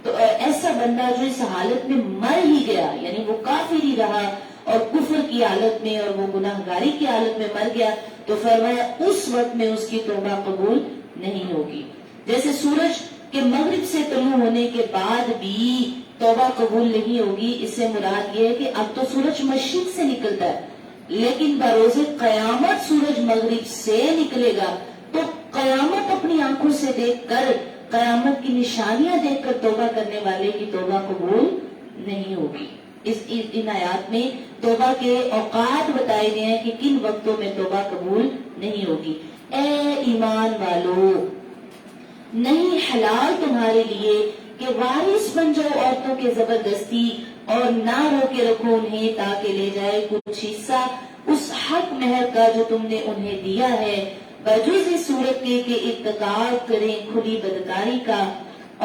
ایسا بندہ جو اس حالت میں مر ہی گیا، یعنی وہ کافر ہی رہا اور کفر کی حالت میں اور وہ گناہگاری کی حالت میں مر گیا تو فرمایا اس وقت میں اس کی توبہ قبول نہیں ہوگی. جیسے سورج کے مغرب سے طلوع ہونے کے بعد بھی توبہ قبول نہیں ہوگی، اس سے مراد یہ ہے کہ اب تو سورج مشرق سے نکلتا ہے لیکن بروز قیامت سورج مغرب سے نکلے گا تو قیامت اپنی آنکھوں سے دیکھ کر، قیامت کی نشانیاں دیکھ کر توبہ کرنے والے کی توبہ قبول نہیں ہوگی. ان آیات میں توبہ کے اوقات بتائے گئے ہیں کہ کن وقتوں میں توبہ قبول نہیں ہوگی. اے ایمان والو، نہیں حلال تمہارے لیے کہ وارث بن جاؤ عورتوں کے زبردستی اور نہ رو کے رکھو انہیں تاکہ لے جائے کچھ حصہ اس حق مہر کا جو تم نے انہیں دیا ہے، بجز اس صورت کے کہ ارتکاب کریں کھلی بدکاری کا،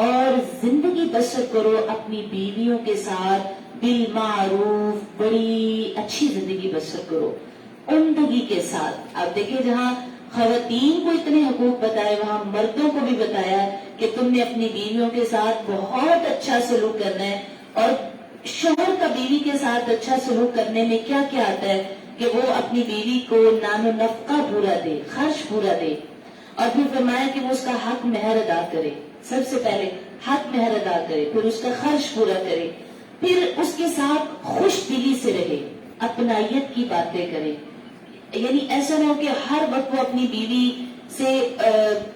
اور زندگی بسر کرو اپنی بیویوں کے ساتھ بالمعروف، بڑی اچھی زندگی بسر کرو عمدگی کے ساتھ. اب دیکھیں جہاں خواتین کو اتنے حقوق بتائے وہاں مردوں کو بھی بتایا کہ تم نے اپنی بیویوں کے ساتھ بہت اچھا سلوک کرنا ہے. اور شوہر کا بیوی کے ساتھ اچھا سلوک کرنے میں کیا کیا آتا ہے کہ وہ اپنی بیوی کو نان و نفقہ پورا دے، خرچ پورا دے، اور پھر فرمایا کہ وہ اس کا حق مہر ادا کرے. سب سے پہلے حق مہر ادا کرے، پھر اس کا خرچ پورا کرے، پھر اس کے ساتھ خوش دلی سے رہے، اپنائیت کی باتیں کرے. یعنی ایسا نہ ہو کہ ہر وقت وہ اپنی بیوی سے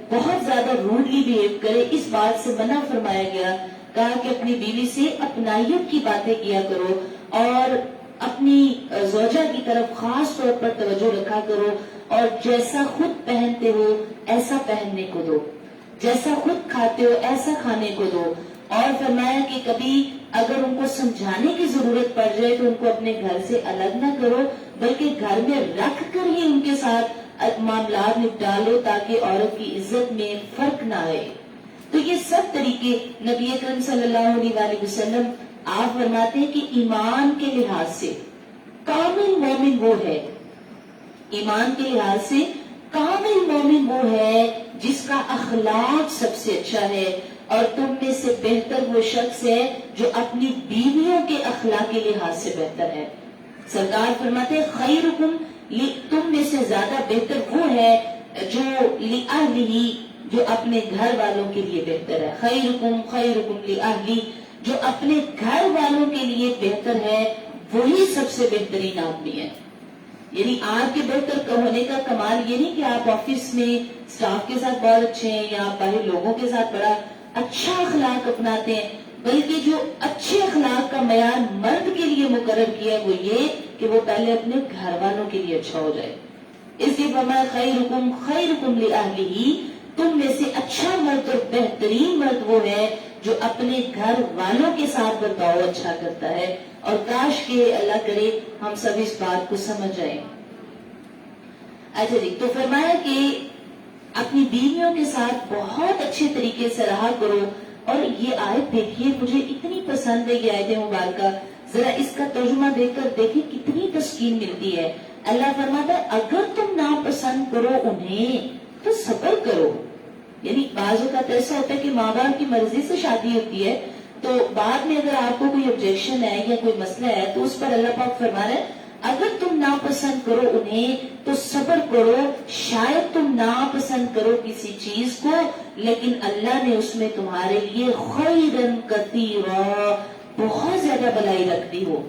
بہت زیادہ روڈلی بہیو کرے. اس بات سے منع فرمایا گیا، کہا کہ اپنی بیوی سے اپنائیت کی باتیں کیا کرو اور اپنی زوجہ کی طرف خاص طور پر توجہ رکھا کرو، اور جیسا خود پہنتے ہو ایسا پہننے کو دو، جیسا خود کھاتے ہو ایسا کھانے کو دو. اور فرمایا کہ کبھی اگر ان کو سمجھانے کی ضرورت پڑ جائے تو ان کو اپنے گھر سے الگ نہ کرو بلکہ گھر میں رکھ کر ہی ان کے ساتھ معاملات نپٹا لو تاکہ عورت کی عزت میں فرق نہ آئے. تو یہ سب طریقے نبی اکرم صلی اللہ علیہ وآلہ وسلم آپ فرماتے ہیں کہ ایمان کے لحاظ سے کامل مومن وہ ہے، ایمان کے لحاظ سے کامل مومن وہ ہے جس کا اخلاق سب سے اچھا ہے، اور تم میں سے بہتر وہ شخص ہے جو اپنی بیویوں کے اخلاق کے لحاظ سے بہتر ہے۔ سرکار فرماتے ہیں خیرکم، تم میں سے زیادہ بہتر وہ ہے جو لأہلہ، جو اپنے گھر والوں کے لیے بہتر ہے۔ خیرکم خیرکم لأہلہ، جو اپنے گھر والوں کے لیے بہتر ہے وہی سب سے بہترین آدمی ہے۔ یعنی آپ کے بہتر ہونے کا کمال یہ نہیں کہ آپ آفس میں سٹاف کے ساتھ بہت اچھے ہیں یا آپ باہر لوگوں کے ساتھ بڑا اچھا اخلاق اپناتے ہیں، بلکہ جو اچھے اخلاق کا معیار مرد کے لیے مقرر کیا ہے وہ یہ کہ وہ پہلے اپنے گھر والوں کے لیے اچھا ہو جائے۔ اس لیے فرمایا خیرکم خیرکم لأہلہ، تم میں سے اچھا مرد اور بہترین مرد وہ ہے جو اپنے گھر والوں کے ساتھ برتاؤ اچھا کرتا ہے، اور کاش کہ اللہ کرے ہم سب اس بات کو سمجھ جائیں۔ اچھا جی، تو فرمایا کہ اپنی بیویوں کے ساتھ بہت اچھے طریقے سے رہا کرو، اور یہ آیت دیکھیے مجھے اتنی پسند ہے یہ آیت مبارکہ، ذرا اس کا ترجمہ دیکھ کر دیکھیں کتنی تسکین ملتی ہے۔ اللہ فرماتا ہے اگر تم ناپسند کرو انہیں تو صبر کرو۔ یعنی بعض اوقات ایسا ہوتا ہے کہ ماں باپ کی مرضی سے شادی ہوتی ہے، تو بعد میں اگر آپ کو کوئی آبجیکشن ہے یا کوئی مسئلہ ہے تو اس پر اللہ پاک فرما رہا ہے اگر تم ناپسند کرو انہیں تو صبر کرو، شاید تم ناپسند کرو کسی چیز کو لیکن اللہ نے اس میں تمہارے لیے خیرن کثیرا، بہت زیادہ بھلائی رکھ دی ہو۔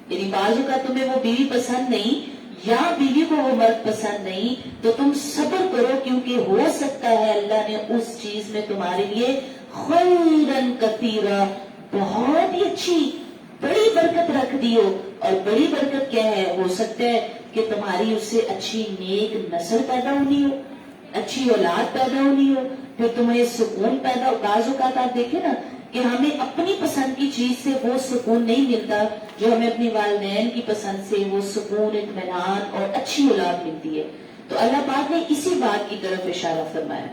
یعنی بعض اوقات تمہیں وہ بیوی پسند نہیں یا بیوی کو وہ مرد پسند نہیں تو تم صبر کرو، کیونکہ ہو سکتا ہے اللہ نے اس چیز میں تمہارے لیے خیرن کثیرا، بہت ہی اچھی بڑی برکت رکھ دی ہو۔ اور بڑی برکت کیا ہے؟ ہو سکتا ہے کہ تمہاری اس سے اچھی نیک نسل پیدا ہونی ہو، اچھی اولاد پیدا ہونی ہو، پھر تمہیں سکون پیدا ہو۔ بعض اوقات آپ دیکھیں نا کہ ہمیں اپنی پسند کی چیز سے وہ سکون نہیں ملتا جو ہمیں اپنی والدین کی پسند سے وہ سکون، اطمینان اور اچھی اولاد ملتی ہے۔ تو اللہ پاک نے اسی بات کی طرف اشارہ فرمایا،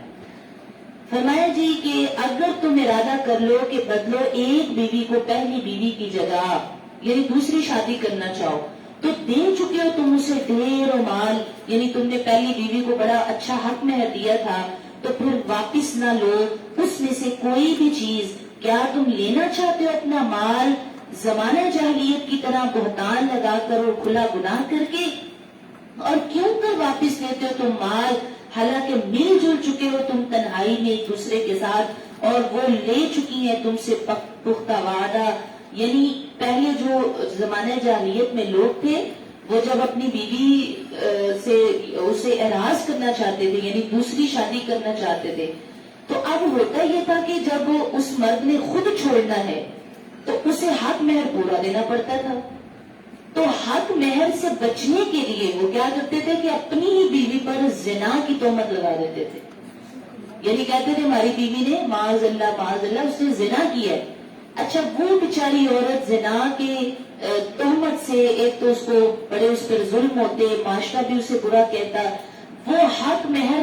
فرمایا جی کہ اگر تم ارادہ کر لو کہ بدلو ایک بیوی کو پہلی بیوی کی جگہ، یعنی دوسری شادی کرنا چاہو، تو دے چکے ہو تم اسے ڈھیر و مال، یعنی تم نے پہلی بیوی کو بڑا اچھا حق مہر دیا تھا تو پھر واپس نہ لو اس میں سے کوئی بھی چیز۔ کیا تم لینا چاہتے ہو اپنا مال زمانہ جاہلیت کی طرح بہتان لگا کر اور کھلا گناہ کر کے؟ اور کیوں کر واپس لیتے ہو تم مال، حالانکہ مل جل چکے ہو تم تنہائی میں ایک دوسرے کے ساتھ، اور وہ لے چکی ہیں تم سے پختہ وعدہ۔ یعنی پہلے جو زمانہ جاہلیت میں لوگ تھے وہ جب اپنی بیوی سے اسے اعراض کرنا چاہتے تھے، یعنی دوسری شادی کرنا چاہتے تھے، تو اب ہوتا یہ تھا کہ جب اس مرد نے خود چھوڑنا ہے تو اسے حق مہر پورا دینا پڑتا تھا۔ تو حق مہر سے بچنے کے لیے وہ کیا کرتے تھے کہ اپنی ہی بیوی پر زنا کی تہمت لگا دیتے تھے، یعنی کہتے تھے ہماری بیوی نے معاذ اللہ اس نے زنا کیا ہے۔ اچھا، وہ بیچاری عورت زنا کے تہمت سے، ایک تو اس کو بڑے اس پر ظلم ہوتے، معاشرہ بھی اسے برا کہتا، وہ حق مہر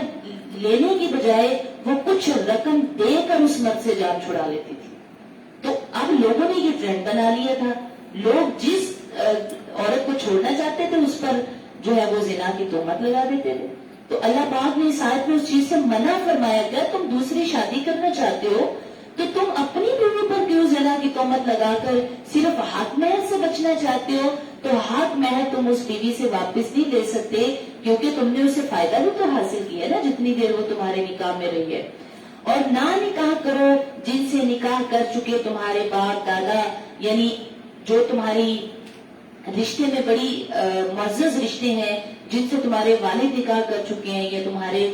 لینے کی بجائے وہ کچھ رقم دے کر اس مرد سے جان چھڑا لیتی تھی۔ تو اب لوگوں نے یہ ٹرینڈ بنا لیا تھا، لوگ جس عورت کو چھوڑنا چاہتے تھے اس پر جو ہے وہ زنا کی تہمت لگا دیتے تھے۔ تو اللہ پاک نے اس آیت میں اس چیز سے منع فرمایا کہ تم دوسری شادی کرنا چاہتے ہو تو تم اپنی بیوی پر کیوں زنا کی تہمت لگا کر صرف حق مہر سے بچنا چاہتے ہو؟ تو حق مہر تم اس بیوی سے واپس نہیں لے سکتے، کیونکہ تم نے اسے فائدہ بھی تو حاصل کیا نا جتنی دیر وہ تمہارے نکاح میں رہی ہے۔ اور نہ نکاح کرو جن سے نکاح کر چکے تمہارے باپ دادا، یعنی جو تمہاری رشتے میں بڑی معزز رشتے ہیں، جن سے تمہارے والد نکاح کر چکے ہیں یا تمہارے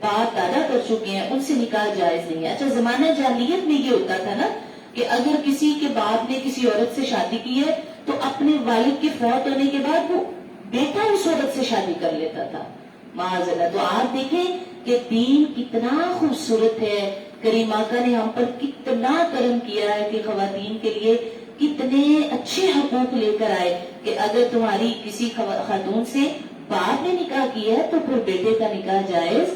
باپ دادا کر چکے ہیں، ان سے نکاح جائز نہیں ہے۔ اچھا، زمانہ جاہلیت میں یہ ہوتا تھا نا کہ اگر کسی کے باپ نے کسی عورت سے شادی کی ہے تو اپنے والد کے فوت ہونے کے بعد وہ بیٹا اس عورت سے شادی کر لیتا تھا، معاذ اللہ۔ تو آپ دیکھیں کہ دین کتنا خوبصورت ہے، کریم آقا نے ہم پر کتنا کرم کیا ہے کہ خواتین کے لیے کتنے اچھے حقوق لے کر آئے کہ اگر تمہاری کسی خاتون سے باپ نے نکاح کیا ہے تو پھر بیٹے کا نکاح جائز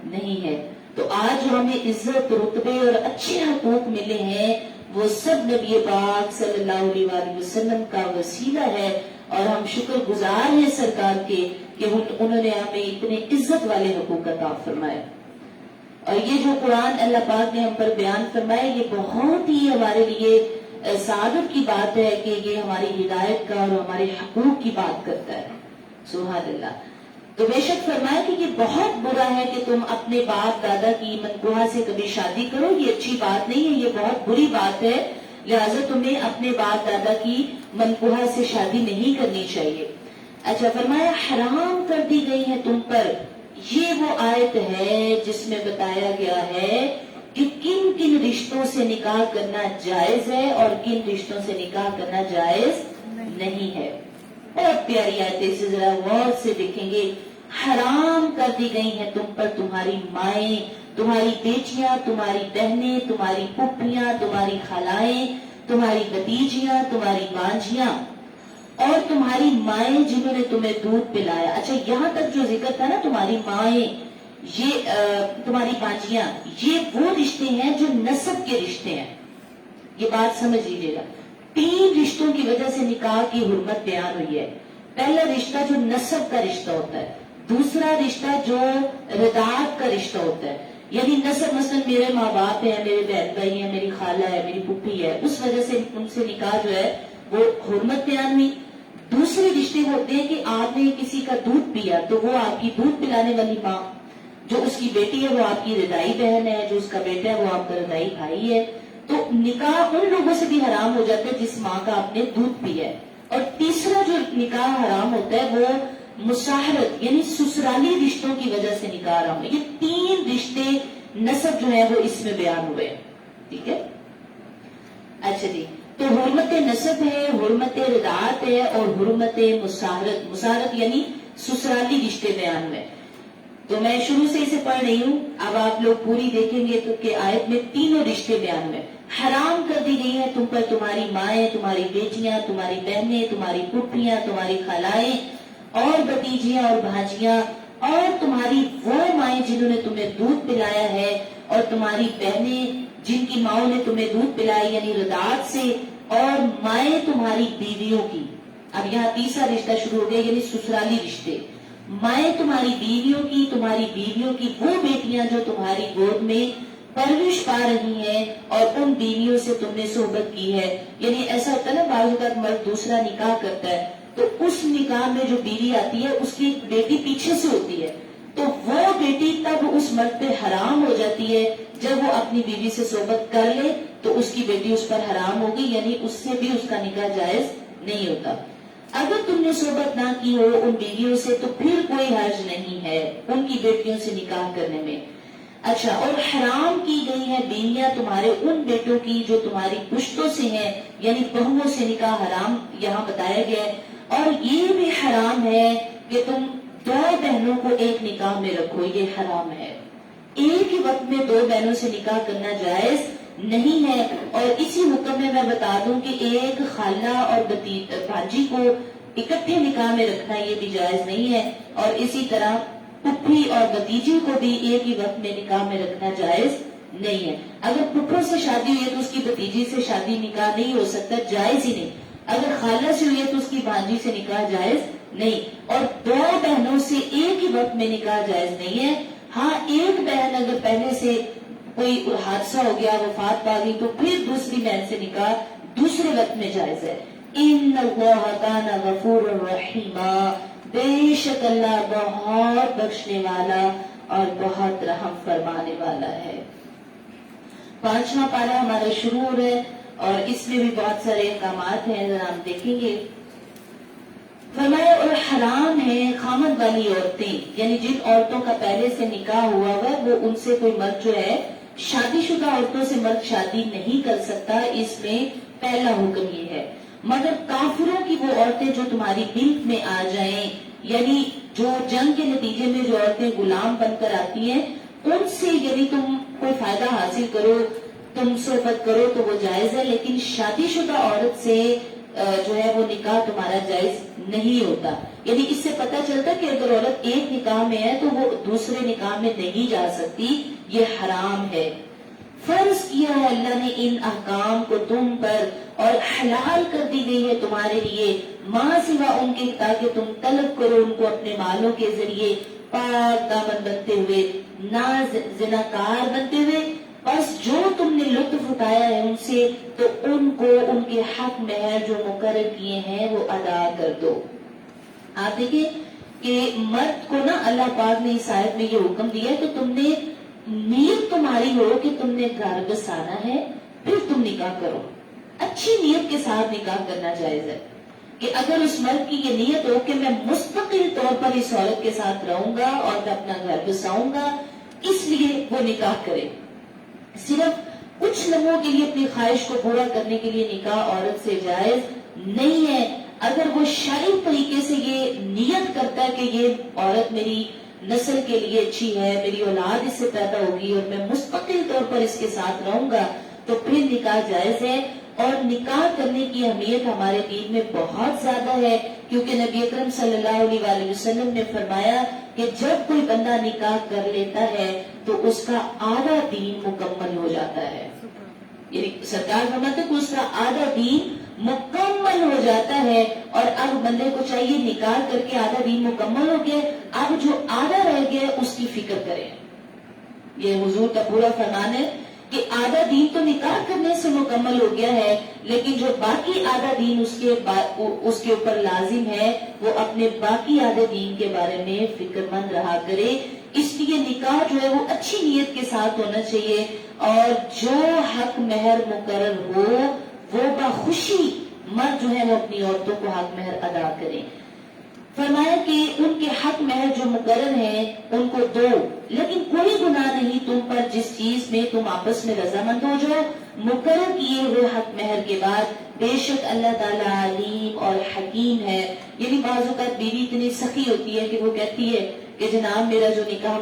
نہیں ہے۔ تو آج جو ہمیں عزت، رتبے اور اچھے حقوق ملے ہیں وہ سب نبی پاک صلی اللہ علیہ وآلہ وسلم کا وسیلہ ہے، اور ہم شکر گزار ہیں سرکار کے کہ انہوں نے ہمیں اتنے عزت والے حقوق عطا فرمائے۔ اور یہ جو قرآن اللہ پاک نے ہم پر بیان فرمائے، یہ بہت ہی ہمارے لیے سعادت کی بات ہے کہ یہ ہماری ہدایت کا اور ہمارے حقوق کی بات کرتا ہے۔ سبحان اللہ۔ تو بے شک فرمایا کہ یہ بہت برا ہے کہ تم اپنے باپ دادا کی منکوحہ سے کبھی شادی کرو، یہ اچھی بات نہیں ہے، یہ بہت بری بات ہے، لہٰذا تمہیں اپنے باپ دادا کی منکوحہ سے شادی نہیں کرنی چاہیے۔ اچھا، فرمایا حرام کر دی گئی ہے تم پر، یہ وہ آیت ہے جس میں بتایا گیا ہے کہ کن کن رشتوں سے نکاح کرنا جائز ہے اور کن رشتوں سے نکاح کرنا جائز نہیں ہے۔ بہت پیاری آیت ہے، اسے ذرا غور سے دیکھیں گے۔ حرام کر دی گئی ہیں تم پر تمہاری مائیں، تمہاری بیٹیاں، تمہاری بہنیں، تمہاری پھپھیاں، تمہاری خالائیں، تمہاری بھتیجیاں، تمہاری بانجیاں، اور تمہاری مائیں جنہوں نے تمہیں دودھ پلایا۔ اچھا، یہاں تک جو ذکر تھا نا، تمہاری مائیں، یہ تمہاری بانجیاں، یہ وہ رشتے ہیں جو نسب کے رشتے ہیں۔ یہ بات سمجھ لیجیے گا، 3 رشتوں کی وجہ سے نکاح کی حرمت بیان ہوئی ہے۔ پہلا رشتہ جو نسب کا رشتہ ہوتا ہے، دوسرا رشتہ جو رضاعت کا رشتہ ہوتا ہے، یعنی نسب، مثلا میرے ماں باپ ہیں، میرے بہن بھائی ہیں، میری خالہ ہے، میری پھوپھی ہے، اس وجہ سے ان سے نکاح جو ہے وہ حرمت بیان ہوئی۔ دوسرے رشتے ہوتے ہیں کہ آپ نے کسی کا دودھ پیا تو وہ آپ کی دودھ پلانے والی ماں، جو اس کی بیٹی ہے وہ آپ کی رضائی بہن ہے، جو اس کا بیٹا ہے وہ آپ کا رضائی بھائی ہے۔ تو نکاح ان لوگوں سے بھی حرام ہو جاتا ہے جس ماں کا آپ نے دودھ پیا ہے۔ اور تیسرا جو نکاح حرام ہوتا ہے وہ مصاہرت، یعنی سسرالی رشتوں کی وجہ سے نکاح حرام ہے۔ یہ 3 رشتے نسب جو ہے وہ اس میں بیان ہوئے، ٹھیک ہے۔ اچھا جی، تو حرمت نسب ہے، حرمت رضاعت ہے اور حرمت مصاہرت۔ مصاہرت یعنی سسرالی رشتے بیان ہوئے۔ تو میں شروع سے اسے پڑھ رہی ہوں، اب آپ لوگ پوری دیکھیں گے تو کہ آیت میں تینوں رشتے بیان ہوئے۔ حرام کر دی گئی ہے تم پر تمہاری مائیں، تمہاری بیٹیاں، تمہاری بہنیں، تمہاری پھوپھیاں، تمہاری خالائیں اور بھتیجیاں اور بھانجیاں، اور تمہاری وہ مائیں جنہوں نے تمہیں دودھ پلایا ہے، اور تمہاری بہنیں جن کی ماؤں نے تمہیں دودھ پلایا یعنی رضاعت سے، اور مائیں تمہاری بیویوں کی۔ اب یہاں تیسرا رشتہ شروع ہو گیا، یعنی سسرالی رشتے۔ مائیں تمہاری بیویوں کی، تمہاری بیویوں کی وہ بیٹیاں جو تمہاری گود میں پرورش پا رہی ہیں، اور ان بیویوں سے تم نے صحبت کی ہے۔ یعنی ایسا ہوتا ہے نا، بعض اوقات مرد دوسرا نکاح کرتا ہے تو اس نکاح میں جو بیوی آتی ہے اس کی بیٹی پیچھے سے ہوتی ہے، تو وہ بیٹی تب اس مرد پہ حرام ہو جاتی ہے جب وہ اپنی بیوی سے صحبت کر لے تو اس کی بیٹی اس پر حرام ہوگی، یعنی اس سے بھی اس کا نکاح جائز نہیں ہوتا۔ اگر تم نے صحبت نہ کی ہو ان بیویوں سے تو پھر کوئی حرج نہیں ہے ان کی بیٹیوں سے نکاح کرنے میں۔ اچھا، اور حرام کی گئی ہے بیویاں تمہارے ان بیٹوں کی جو تمہاری پشتوں سے ہیں، یعنی بہوؤں سے نکاح حرام یہاں بتایا گیا ہے۔ اور یہ بھی حرام ہے کہ تم 2 بہنوں کو ایک نکاح میں رکھو، یہ حرام ہے۔ ایک ہی وقت میں 2 بہنوں سے نکاح کرنا جائز نہیں ہے۔ اور اسی حکم میں بتا دوں کہ ایک خالہ اور بھانجی کو اکٹھے نکاح میں رکھنا یہ بھی جائز نہیں ہے، اور اسی طرح پھوپھی اور بھتیجی کو بھی ایک ہی وقت میں نکاح میں رکھنا جائز نہیں ہے۔ اگر پھوپھوں سے شادی ہوئی ہے تو اس کی بھتیجی سے شادی نکاح نہیں ہو سکتا، جائز ہی نہیں۔ اگر خالہ سے ہوئی ہے تو اس کی بھانجی سے نکاح جائز نہیں، اور 2 بہنوں سے ایک ہی وقت میں نکاح جائز نہیں ہے۔ ہاں، ایک بہن اگر پہلے سے کوئی حادثہ ہو گیا، وفات پا گئی، تو پھر دوسری بہن سے نکاح دوسرے وقت میں جائز ہے۔ ان اللہ کان غفورا رحیما، بے شک اللہ بہت بخشنے والا اور بہت رحم فرمانے والا ہے۔ 5واں پارہ ہمارا شروع ہو رہا ہے اور اس میں بھی بہت سارے احکامات ہیں، ذرا ہم دیکھیں گے۔ فرمایا، اور حرام ہے خامد والی عورتیں، یعنی جن عورتوں کا پہلے سے نکاح ہوا ہوا ہے وہ ان سے کوئی مرد جو ہے شادی شدہ عورتوں سے مرد شادی نہیں کر سکتا، اس میں پہلا حکم یہ ہے۔ مگر کافروں کی وہ عورتیں جو تمہاری ملک میں آ جائیں، یعنی جو جنگ کے نتیجے میں جو عورتیں غلام بن کر آتی ہیں، ان سے یعنی تم کوئی فائدہ حاصل کرو، تم صحبت کرو تو وہ جائز ہے، لیکن شادی شدہ عورت سے جو ہے وہ نکاح تمہارا جائز نہیں ہوتا. یعنی اس سے پتہ چلتا کہ اگر عورت ایک نکاح میں ہے تو وہ دوسرے نکاح میں نہیں جا سکتی، یہ حرام ہے. فرض کیا ہے اللہ نے ان احکام کو تم پر اور حلال کر دی گئی ہے تمہارے لیے ماں سوا ان کے، تاکہ تم طلب کرو ان کو اپنے مالوں کے ذریعے پاک دامن بنتے ہوئے، نہ زناکار بنتے ہوئے. بس جو تم نے لطف اٹھایا ہے ان سے تو ان کو ان کے حق مہر جو مقرر کیے ہیں وہ ادا کر دو. آپ دیکھیں کہ مرد کو نا اللہ پاک نے اس آیت میں یہ حکم دیا کہ تم نے نیت تمہاری ہو کہ تم نے گھر بسانا ہے، پھر تم نکاح کرو. اچھی نیت کے ساتھ نکاح کرنا جائز ہے کہ اگر اس مرد کی یہ نیت ہو کہ میں مستقل طور پر اس عورت کے ساتھ رہوں گا اور میں اپنا گھر بساؤں گا، اس لیے وہ نکاح کرے. صرف کچھ لمحوں کے لیے اپنی خواہش کو پورا کرنے کے لیے نکاح عورت سے جائز نہیں ہے. اگر وہ شرعی طریقے سے یہ نیت کرتا ہے کہ یہ عورت میری نسل کے لیے اچھی ہے، میری اولاد اس سے پیدا ہوگی اور میں مستقل طور پر اس کے ساتھ رہوں گا، تو پھر نکاح جائز ہے. اور نکاح کرنے کی اہمیت ہمارے دین میں بہت زیادہ ہے، کیونکہ نبی اکرم صلی اللہ علیہ وآلہ وسلم نے فرمایا کہ جب کوئی بندہ نکاح کر لیتا ہے تو اس کا آدھا دین مکمل ہو جاتا ہے. یعنی سرکار فرماتے کہ اس کا آدھا دین مکمل ہو جاتا ہے. اور اب بندے کو چاہیے نکاح کر کے آدھا دین مکمل ہو گیا، اب جو آدھا رہ گیا اس کی فکر کریں. یہ حضور کا پورا فرمان ہے کہ آدھا دین تو نکاح کرنے سے مکمل ہو گیا ہے، لیکن جو باقی آدھا دین اس کے اوپر لازم ہے وہ اپنے باقی آدھے دین کے بارے میں فکر مند رہا کرے. اس لیے نکاح جو ہے وہ اچھی نیت کے ساتھ ہونا چاہیے، اور جو حق مہر مقرر ہو وہ بخوشی مرد جو ہے وہ اپنی عورتوں کو حق مہر ادا کرے. فرمایا کہ ان کے حق مہر جو مقرر ہیں ان کو دو، لیکن کوئی گناہ نہیں تم پر جس چیز میں تم آپس میں رضامند ہو جاؤ مقرر کیے ہوئے حق مہر کے بعد. بے شک اللہ تعالیٰ علیم اور حکیم ہے. یعنی بعض اوقات بیوی اتنی سخی ہوتی ہے کہ وہ کہتی ہے کہ جناب میرا جو نکاح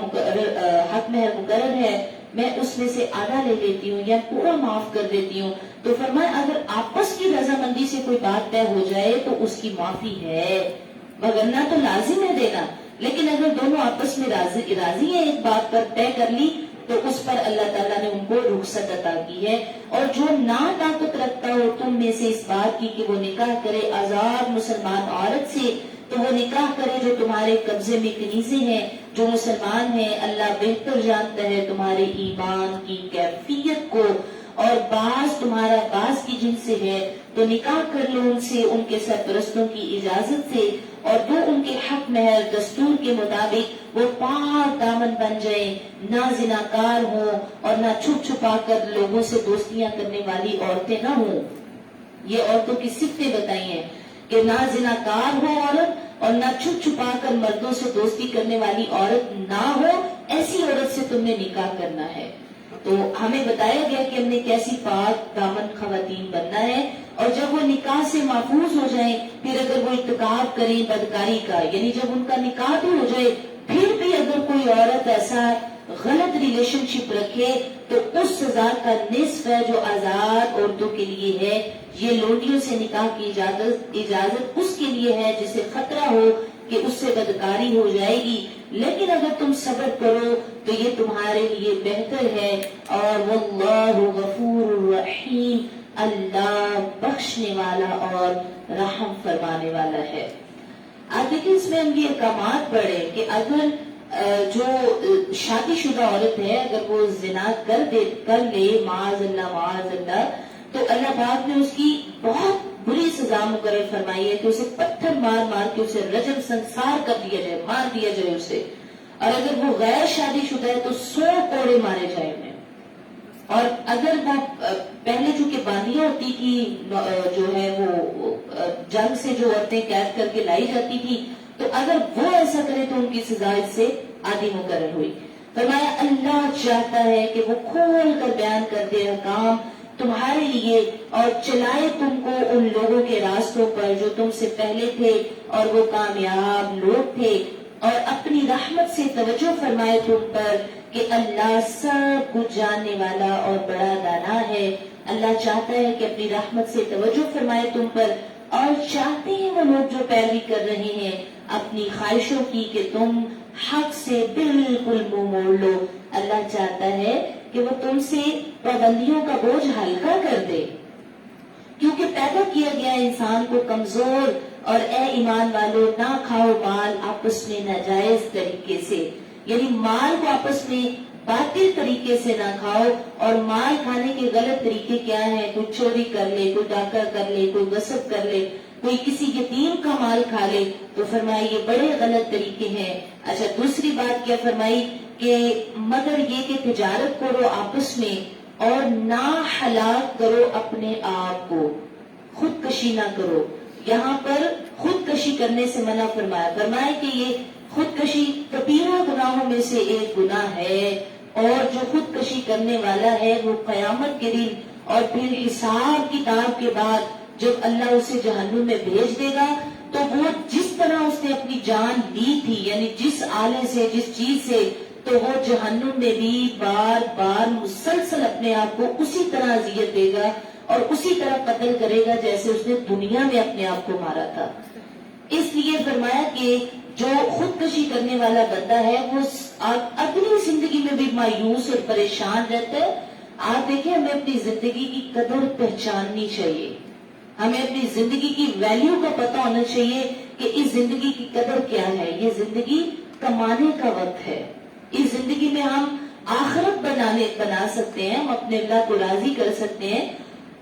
حق مہر مقرر ہے میں اس میں سے آدھا لے لیتی ہوں یا پورا معاف کر دیتی ہوں. تو فرمایا اگر آپس کی رضامندی سے کوئی بات طے ہو جائے تو اس کی معافی ہے، وگرنہ تو لازم ہے دینا. لیکن اگر دونوں آپس میں راضی ہیں ایک بات پر طے کر لی تو اس پر اللہ تعالیٰ نے ان کو رخصت عطا کی ہے. اور جو نا طاقت رکھتا ہو تم میں سے اس بات کی کہ وہ نکاح کرے آزاد مسلمان عورت سے، تو وہ نکاح کرے جو تمہارے قبضے میں کنیزیں ہیں، جو مسلمان ہیں. اللہ بہتر جانتا ہے تمہارے ایمان کی کیفیت کو، اور بعض تمہارا بعض کی جن سے ہے تو نکاح کر لو ان سے ان کے سرپرستوں کی اجازت سے، اور دو ان کے حق مہر دستور کے مطابق وہ پاک دامن بن جائے، نہ زناکار ہوں اور نہ چھپ چھپا کر لوگوں سے دوستیاں کرنے والی عورتیں نہ ہوں. یہ عورتوں کی صفتیں بتائی ہیں کہ نہ زناکار ہو عورت اور نہ چھپ چھپا کر مردوں سے دوستی کرنے والی عورت نہ ہو. ایسی عورت سے تم نے نکاح کرنا ہے. تو ہمیں بتایا گیا کہ ہم نے کیسی پاک دامن خواتین بننا ہے. اور جب وہ نکاح سے محفوظ ہو جائیں پھر اگر وہ ارتکاب کریں بدکاری کا، یعنی جب ان کا نکاح بھی ہو جائے پھر بھی اگر کوئی عورت ایسا غلط ریلیشن شپ رکھے تو اس سزا کا نصف ہے جو آزاد عورتوں کے لیے ہے. یہ لونڈیوں سے نکاح کی اجازت اس کے لیے ہے جسے خطرہ ہو کہ اس سے بدکاری ہو جائے گی. لیکن اگر تم صبر کرو تو یہ تمہارے لیے بہتر ہے. اور واللہ غفور رحیم، اللہ بخشنے والا اور رحم فرمانے والا ہے. آپ دیکھیں اس میں ہم یہ احکامات پڑھے کہ اگر جو شادی شدہ عورت ہے اگر وہ زنا کر لے معاذ اللہ، تو اللہ پاک نے اس کی بہت بری سزا مقرر فرمائی ہے کہ اسے پتھر مار مار کے اسے رجم سنسار کر دیا جائے، مار دیا جائے اسے. اور اگر وہ غیر شادی شدہ ہے تو 100 کوڑے مارے جائیں انہیں. اور اگر وہ پہلے چونکہ باندیاں ہوتی تھی جو ہے وہ جنگ سے جو عورتیں قید کر کے لائی جاتی تھی، تو اگر وہ ایسا کرے تو ان کی سزا اس سے آدھی مقرر ہوئی. فرمایا اللہ چاہتا ہے کہ وہ کھول کر بیان کر دے احکام تمہارے لیے اور چلائے تم کو ان لوگوں کے راستوں پر جو تم سے پہلے تھے اور وہ کامیاب لوگ تھے، اور اپنی رحمت سے توجہ فرمائے تم پر کہ اللہ سب کچھ جاننے والا اور بڑا دانا ہے. اللہ چاہتا ہے کہ اپنی رحمت سے توجہ فرمائے تم پر اور چاہتے ہیں وہ لوگ جو پیروی کر رہے ہیں اپنی خواہشوں کی کہ تم حق سے بالکل منہ موڑ لو. اللہ چاہتا ہے کہ وہ تم سے پابندیوں کا بوجھ ہلکا کر دے، کیونکہ پیدا کیا گیا انسان کو کمزور. اور اے ایمان والو، نہ کھاؤ مال آپس میں ناجائز طریقے سے، یعنی مال کو آپس میں باطل طریقے سے نہ کھاؤ. اور مال کھانے کے غلط طریقے کیا ہیں؟ کوئی چوری کر لے، کوئی ڈاکہ کر لے، کوئی غصب کر لے، کوئی کسی یتیم کا مال کھا لے، تو فرمائی یہ بڑے غلط طریقے ہیں. اچھا، دوسری بات کیا فرمائی کہ مگر یہ کہ تجارت کرو آپس میں اور نہ ہلاک کرو اپنے آپ کو، خودکشی نہ کرو. یہاں پر خودکشی کرنے سے منع فرمایا کہ یہ خودکشی کبیرہ گناہوں میں سے ایک گناہ ہے، اور جو خودکشی کرنے والا ہے وہ قیامت کے دن اور پھر حساب کتاب کے بعد جب اللہ اسے جہنم میں بھیج دے گا تو وہ جس طرح اس نے اپنی جان لی تھی، یعنی جس آلے سے، جس چیز سے، تو وہ جہنم میں بھی بار بار مسلسل اپنے آپ کو اسی طرح اذیت دے گا اور اسی طرح قتل کرے گا جیسے اس نے دنیا میں اپنے آپ کو مارا تھا. اس لیے فرمایا کہ جو خودکشی کرنے والا بندہ ہے وہ اگلی زندگی میں بھی مایوس اور پریشان رہتا ہے. آپ دیکھیں، ہمیں اپنی زندگی کی قدر پہچاننی چاہیے، ہمیں اپنی زندگی کی ویلیو کا پتہ ہونا چاہیے کہ اس زندگی کی قدر کیا ہے. یہ زندگی کمانے کا وقت ہے. اس زندگی میں ہم آخرت بنا سکتے ہیں، ہم اپنے اللہ کو راضی کر سکتے ہیں.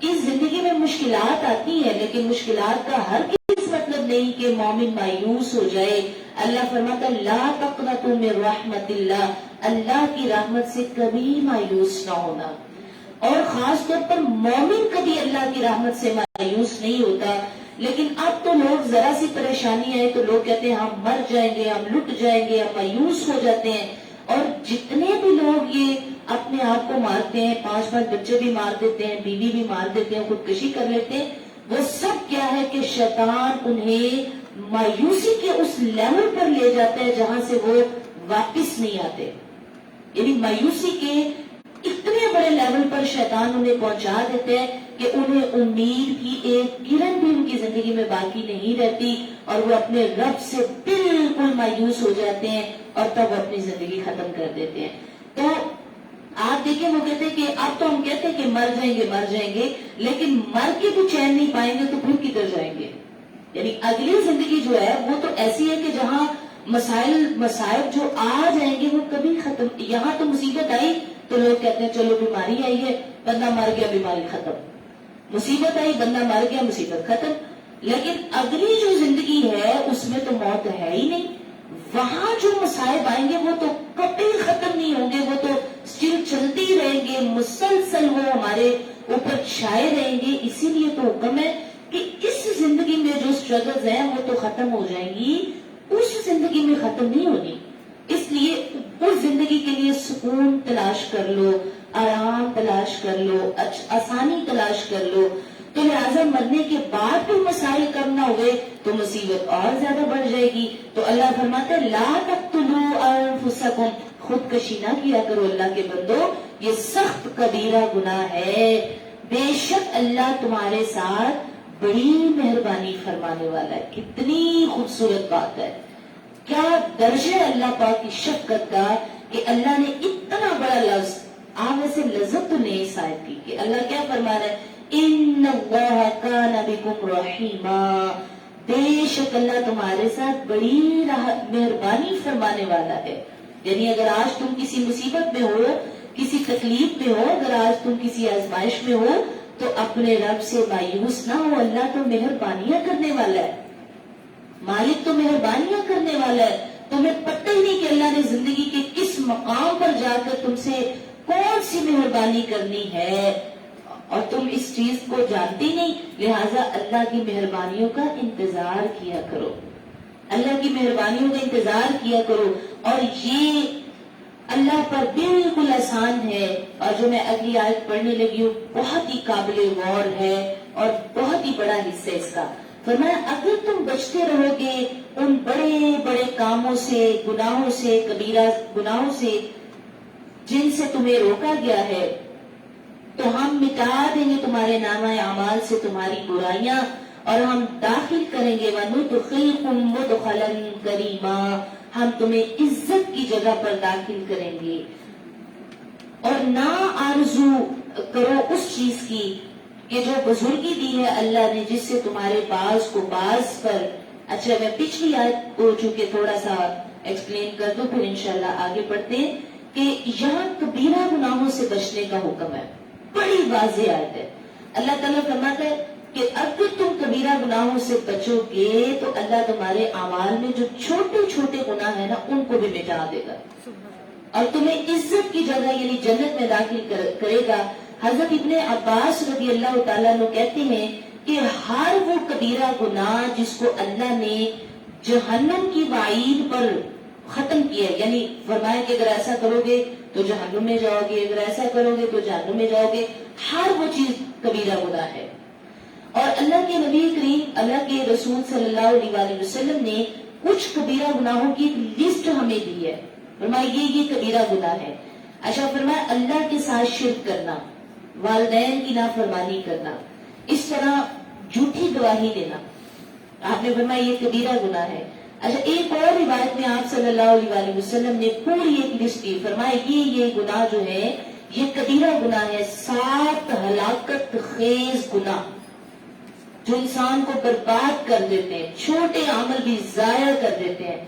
اس زندگی میں مشکلات آتی ہیں، لیکن مشکلات کا ہر کس مطلب نہیں کہ مومن مایوس ہو جائے. اللہ فرماتا لا تقنطوا من رحمت اللہ، اللہ کی رحمت سے کبھی مایوس نہ ہونا. اور خاص طور پر مومن کبھی اللہ کی رحمت سے مایوس نہیں ہوتا. لیکن اب تو لوگ ذرا سی پریشانی آئے تو لوگ کہتے ہیں ہم مر جائیں گے، ہم لٹ جائیں گے، ہم مایوس ہو جاتے ہیں. اور جتنے بھی لوگ یہ اپنے آپ کو مارتے ہیں، 5 بچے بھی مار دیتے ہیں، بیوی بھی مار دیتے ہیں، خودکشی کر لیتے ہیں، وہ سب کیا ہے کہ شیطان انہیں مایوسی کے اس لیول پر لے جاتا ہے جہاں سے وہ واپس نہیں آتے. یعنی مایوسی کے اتنے بڑے لیول پر شیطان انہیں پہنچا دیتے ہیں کہ انہیں امید کی ایک کرن بھی ان کی زندگی میں باقی نہیں رہتی اور وہ اپنے رب سے بالکل مایوس ہو جاتے ہیں اور تب اپنی زندگی ختم کر دیتے ہیں. تو آپ دیکھیں، وہ کہتے ہیں کہ اب تو ہم کہتے ہیں کہ مر جائیں گے، لیکن مر کے بھی چین نہیں پائیں گے تو پھر کدھر جائیں گے؟ یعنی اگلی زندگی جو ہے وہ تو ایسی ہے کہ جہاں مسائل جو آ جائیں گے وہ کبھی ختم. یہاں تو مصیبت آئی تو لوگ کہتے ہیں چلو بیماری آئی ہے، بندہ مر گیا، بیماری ختم. مصیبت آئی، بندہ مر گیا، مصیبت ختم. لیکن اگلی جو زندگی ہے اس میں تو موت ہے ہی نہیں. وہاں جو مصائب آئیں گے وہ تو کبھی ختم نہیں ہوں گے، وہ تو اسٹل چلتے ہی رہیں گے، مسلسل وہ ہمارے اوپر چھائے رہیں گے. اسی لیے تو حکم ہے کہ اس زندگی میں جو سٹرگلز ہیں وہ تو ختم ہو جائیں گی، اس زندگی میں ختم نہیں ہونی. اس لیے اس زندگی کے لیے سکون تلاش کر لو، آرام تلاش کر لو، آسانی تلاش کر لو. تو لہٰذا مرنے کے بعد بھی مسائل کم نہ ہوئے تو مصیبت اور زیادہ بڑھ جائے گی. تو اللہ فرماتا ہے لا تقتلوا انفسکم، خودکشی نہ کیا کرو اللہ کے بندو، یہ سخت کبیرہ گناہ ہے. بے شک اللہ تمہارے ساتھ بڑی مہربانی فرمانے والا ہے. کتنی خوبصورت بات ہے، کیا درجہ اللہ پاک کی شفقت کا کہ اللہ نے اتنا بڑا لفظ. آپ ویسے لذت تو نہیں اس آیت کی کہ اللہ کیا فرما رہا ہے، ان اللہ کان بکم رحیما، بے شک اللہ تمہارے ساتھ بڑی مہربانی فرمانے والا ہے. یعنی اگر آج تم کسی مصیبت میں ہو، کسی تکلیف میں ہو، اگر آج تم کسی آزمائش میں ہو تو اپنے رب سے مایوس نہ ہو. اللہ تو مہربانیاں کرنے والا ہے، مالک تو مہربانیاں کرنے والا ہے. تمہیں پتہ ہی نہیں کہ اللہ نے زندگی کے کس مقام پر جا کر تم سے کون سی مہربانی کرنی ہے اور تم اس چیز کو جانتے نہیں. لہٰذا اللہ کی مہربانیوں کا انتظار کیا کرو، اللہ کی مہربانیوں کا انتظار کیا کرو. اور یہ اللہ پر بالکل آسان ہے. اور جو میں اگلی آیت پڑھنے لگی ہوں بہت ہی قابل غور ہے اور بہت ہی بڑا حصہ اس کا. فرمایا اگر تم بچتے رہو گے ان بڑے بڑے کاموں سے، گناہوں سے، کبیرہ گناہوں سے جن سے تمہیں روکا گیا ہے، تو ہم مٹا دیں گے تمہارے نامہ اعمال سے تمہاری برائیاں اور ہم داخل کریں گے وَنُدْخِلْكُمْ مُدْخَلًا كَرِيمًا، ہم تمہیں عزت کی جگہ پر داخل کریں گے. اور نہ آرزو کرو اس چیز کی کہ جو بزرگی دی ہے اللہ نے جس سے تمہارے باز کو باز پر. اچھا میں پچھلی آیت کو چونکہ تھوڑا سا ایکسپلین کر دوں پھر انشاءاللہ آگے پڑھتے ہیں کہ یہاں کبیرہ گناہوں سے بچنے کا حکم ہے. بڑی واضح آیت ہے. اللہ تعالیٰ فرماتا ہے کہ اگر تم کبیرہ گناہوں سے بچو گے تو اللہ تمہارے اعمال میں جو چھوٹے چھوٹے گناہ ہیں نا ان کو بھی مٹا دے گا اور تمہیں عزت کی جگہ یعنی جنت میں داخل کرے گا. حضرت ابن عباس رضی اللہ تعالیٰ عنہ کہتے ہیں کہ ہر وہ کبیرہ گناہ جس کو اللہ نے جہنم کی وعید پر ختم کیا ہے، یعنی فرمایا کہ اگر ایسا کرو گے تو جہنم میں جاؤ گے، اگر ایسا کرو گے تو جہنم میں جاؤ گے، ہر وہ چیز کبیرہ گناہ ہے. اور اللہ کے نبی کریم اللہ کے رسول صلی اللہ علیہ وآلہ وسلم نے کچھ کبیرہ گناہوں کی ایک لسٹ ہمیں دی ہے. فرمایا یہ کبیرہ گناہ ہے. اچھا فرمایا اللہ کے ساتھ شرک کرنا، والدین کی نافرمانی کرنا، اس طرح جھوٹی گواہی دینا، آپ نے فرمایا یہ کبیرہ گناہ ہے. اچھا ایک اور روایت میں آپ صلی اللہ علیہ وآلہ وسلم نے پوری ایک لسٹ دی. فرمایا یہ گناہ جو ہے یہ کبیرہ گناہ ہے، 7 ہلاکت خیز گناہ جو انسان کو برباد کر دیتے ہیں، چھوٹے عمل بھی ضائع کر دیتے ہیں.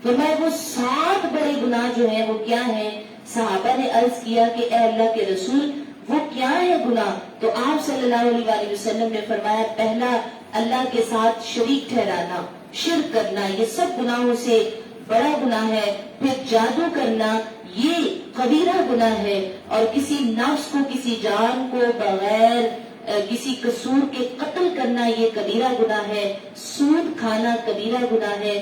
فرمایا وہ 7 بڑے گناہ جو ہیں وہ کیا ہیں؟ صحابہ نے عرض کیا کہ اے اللہ کے رسول وہ کیا ہے گناہ؟ تو آپ صلی اللہ علیہ وآلہ وسلم نے فرمایا پہلا اللہ کے ساتھ شریک ٹھہرانا، شرک کرنا، یہ سب گناہوں سے بڑا گناہ ہے. پھر جادو کرنا یہ کبیرہ گناہ ہے، اور کسی نفس کو کسی جان کو بغیر کسی قصور کے قتل کرنا یہ کبیرہ گناہ ہے. سود کھانا کبیرہ گناہ ہے.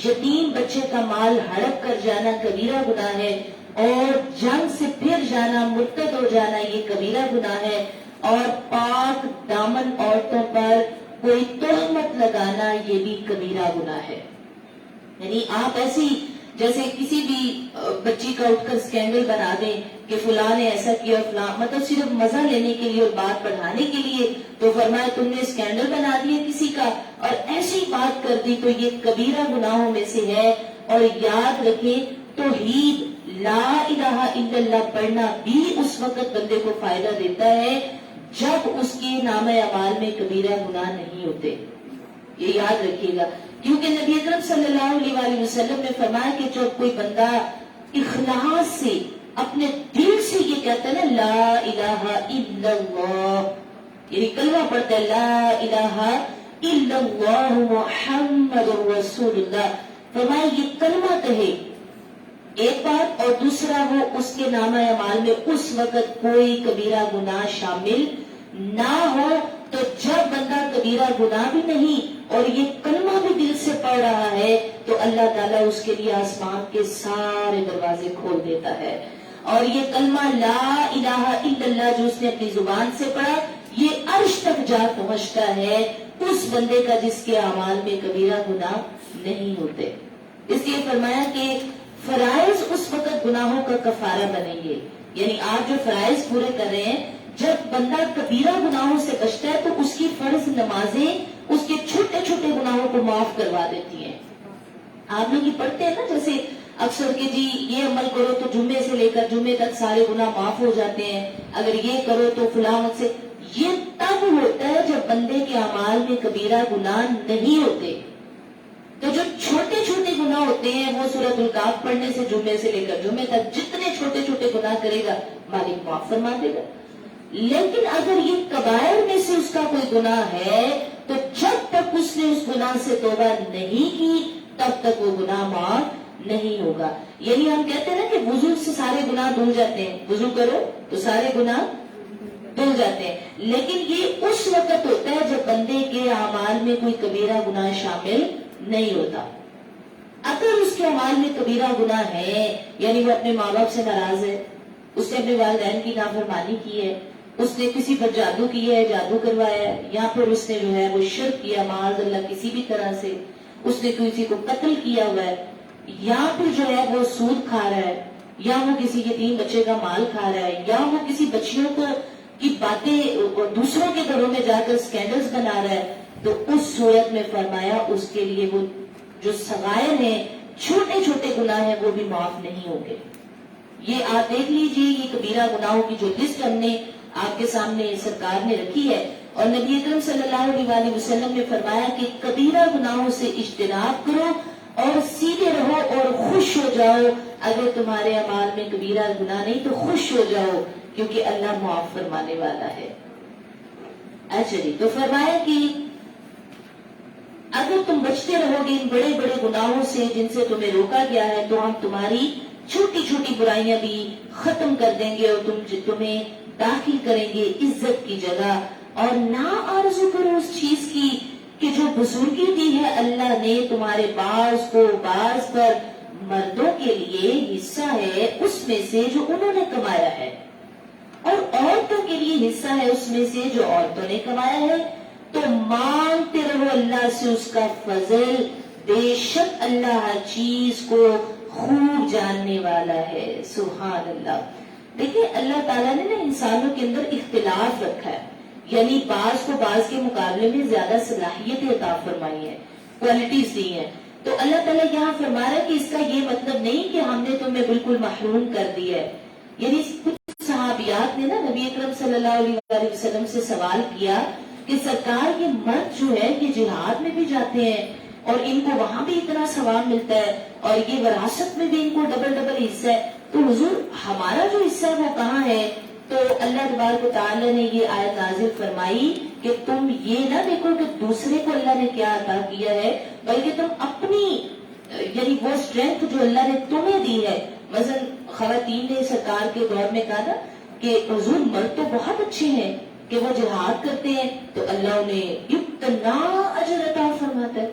یتیم بچے کا مال ہڑپ کر جانا کبیرہ گناہ ہے. اور جنگ سے پھر جانا، مرتد ہو جانا یہ کبیرہ گناہ ہے. اور پاک دامن عورتوں پر کوئی تہمت لگانا یہ بھی کبیرہ گناہ ہے. یعنی آپ ایسی جیسے کسی بھی بچی کا اٹھ کر اسکینڈل بنا دیں کہ فلاں نے ایسا کیا، فلاں مطلب صرف مزہ لینے کے لیے اور بات بڑھانے کے لیے، تو فرمایا تم نے اسکینڈل بنا دیا کسی کا اور ایسی بات کر دی تو یہ کبیرہ گناہوں میں سے ہے. اور یاد رکھیں توحید لا الہ الا اللہ پڑھنا بھی اس وقت بندے کو فائدہ دیتا ہے جب اس کے نام اعمال میں کبیرہ گناہ نہیں ہوتے. یہ یاد رکھیے گا، کیونکہ نبی اکرم صلی اللہ علیہ وآلہ وسلم نے فرمایا کہ جب کوئی بندہ اخلاص سے اپنے دل سے یہ کہتا ہے نا لا الہ الا اللہ، یعنی کلمہ پڑھتا ہے لا الہ الا اللہ محمد رسول اللہ، فرمایا یہ کلمہ کہے ایک بات، اور دوسرا وہ اس کے نامہ اعمال میں اس وقت کوئی کبیرہ گناہ شامل نہ ہو، تو جب بندہ کبیرہ گناہ بھی نہیں اور یہ کلمہ بھی دل سے پڑھ رہا ہے تو اللہ تعالیٰ اس کے لیے آسمان کے سارے دروازے کھول دیتا ہے. اور یہ کلمہ لا الہ الا اللہ جو اس نے اپنی زبان سے پڑھا یہ عرش تک جا پہنچتا ہے اس بندے کا جس کے اعمال میں کبیرہ گناہ نہیں ہوتے. اس لیے فرمایا کہ فرائض اس وقت گناہوں کا کفارہ بنیں گے. یعنی آپ جو فرائض پورے کر رہے ہیں، جب بندہ کبیرہ گناہوں سے بچتا ہے تو اس کی فرض نمازیں اس کے چھوٹے چھوٹے گناہوں کو معاف کروا دیتی ہیں. آپ لوگ یہ پڑھتے ہیں نا جیسے اکثر کہ جی یہ عمل کرو تو جمعے سے لے کر جمعے تک سارے گناہ معاف ہو جاتے ہیں، اگر یہ کرو تو فلاں وقت سے. یہ تب ہوتا ہے جب بندے کے اعمال میں کبیرہ گناہ نہیں ہوتے. تو جو چھوٹے چھوٹے گناہ ہوتے ہیں وہ سورۃ الکاف پڑھنے سے جمعے سے لے کر جمعے تک جتنے چھوٹے چھوٹے گناہ کرے گا مالک معاف فرما دے گا. لیکن اگر یہ کبائر میں سے اس کا کوئی گناہ ہے تو جب تک اس نے اس گناہ سے توبہ نہیں کی تب تک وہ گناہ معاف نہیں ہوگا. یعنی ہم کہتے ہیں نا کہ وضو سے سارے گناہ دھل جاتے ہیں، وضو کرو تو سارے گناہ دھل جاتے ہیں، لیکن یہ اس وقت ہوتا ہے جب بندے کے اعمال میں کوئی کبیرہ گناہ شامل نہیں ہوتا. اگر اس کے اعمال میں کبیرہ گناہ ہے یعنی وہ اپنے ماں باپ سے ناراض ہے، اس نے اپنے والدین کی نافرمانی کی ہے، اس نے کسی پر جادو کیا ہے، جادو کروایا ہے، یا پھر اس نے جو ہے وہ شرک کیا معاذ اللہ کسی بھی طرح سے، اس نے کسی کو قتل کیا ہوا ہے، یا پھر جو ہے وہ سود کھا رہا ہے، یا وہ کسی یتیم بچے کا مال کھا رہا ہے، یا وہ کسی بچیوں کو کی باتیں دوسروں کے گھروں میں جا کر سکینڈلز بنا رہا ہے، تو اس صورت میں فرمایا اس کے لیے وہ جو صغائر ہیں، چھوٹے چھوٹے گناہ ہیں، وہ بھی معاف نہیں ہوں گے. یہ آپ دیکھ لیجئے، یہ کبیرہ گناہوں کی جو لسٹ ہم نے آپ کے سامنے سرکار نے رکھی ہے، اور نبی اکرم صلی اللہ علیہ وآلہ وسلم نے فرمایا کہ کبیرہ گناہوں سے اجتناب کرو اور سیدھے رہو اور خوش ہو جاؤ. اگر تمہارے اعمال میں کبیرہ گناہ نہیں تو خوش ہو جاؤ، کیونکہ اللہ معاف فرمانے والا ہے. اچھا جی، تو فرمایا کہ اگر تم بچتے رہو گے ان بڑے بڑے گناہوں سے جن سے تمہیں روکا گیا ہے، تو ہم تمہاری چھوٹی چھوٹی برائیاں بھی ختم کر دیں گے اور تمہیں داخل کریں گے عزت کی جگہ. اور نہ آرزو کرو اس چیز کی کہ جو بزرگی دی ہے اللہ نے تمہارے باز کو باز پر، مردوں کے لیے حصہ ہے اس میں سے جو انہوں نے کمایا ہے، اور عورتوں کے لیے حصہ ہے اس میں سے جو عورتوں نے کمایا ہے. تو مانگتے رہو اللہ سے اس کا فضل، بے شک اللہ ہر چیز کو خوب جاننے والا ہے. سبحان اللہ. دیکھیں اللہ تعالیٰ نے نا انسانوں کے اندر اختلاف رکھا ہے، یعنی بعض کو بعض کے مقابلے میں زیادہ صلاحیتیں عطا فرمائی ہیں، کوالٹیز دی ہیں. تو اللہ تعالیٰ یہاں فرما رہا ہے کہ اس کا یہ مطلب نہیں کہ ہم نے تمہیں بالکل محروم کر دیا ہے. یعنی کچھ صحابیات نے نا نبی اکرم صلی اللہ علیہ وسلم سے سوال کیا کہ سرکار یہ مرد جو ہے یہ جہاد میں بھی جاتے ہیں اور ان کو وہاں بھی اتنا ثواب ملتا ہے اور یہ وراثت میں بھی ان کو ڈبل ڈبل حصہ ہے، تو حضور ہمارا جو حصہ ہے وہ کہاں ہے؟ تو اللہ تبارک و تعالیٰ نے یہ آیت نازل فرمائی کہ تم یہ نہ دیکھو کہ دوسرے کو اللہ نے کیا عطا کیا ہے، بلکہ تم اپنی یعنی وہ اسٹرینتھ جو اللہ نے تمہیں دی ہے. مثلا خواتین نے سرکار کے دور میں کہا تھا کہ حضور مرد تو بہت اچھے ہیں کہ وہ جہاد کرتے ہیں تو اللہ انہیں اتنا اجر عطا فرماتا ہے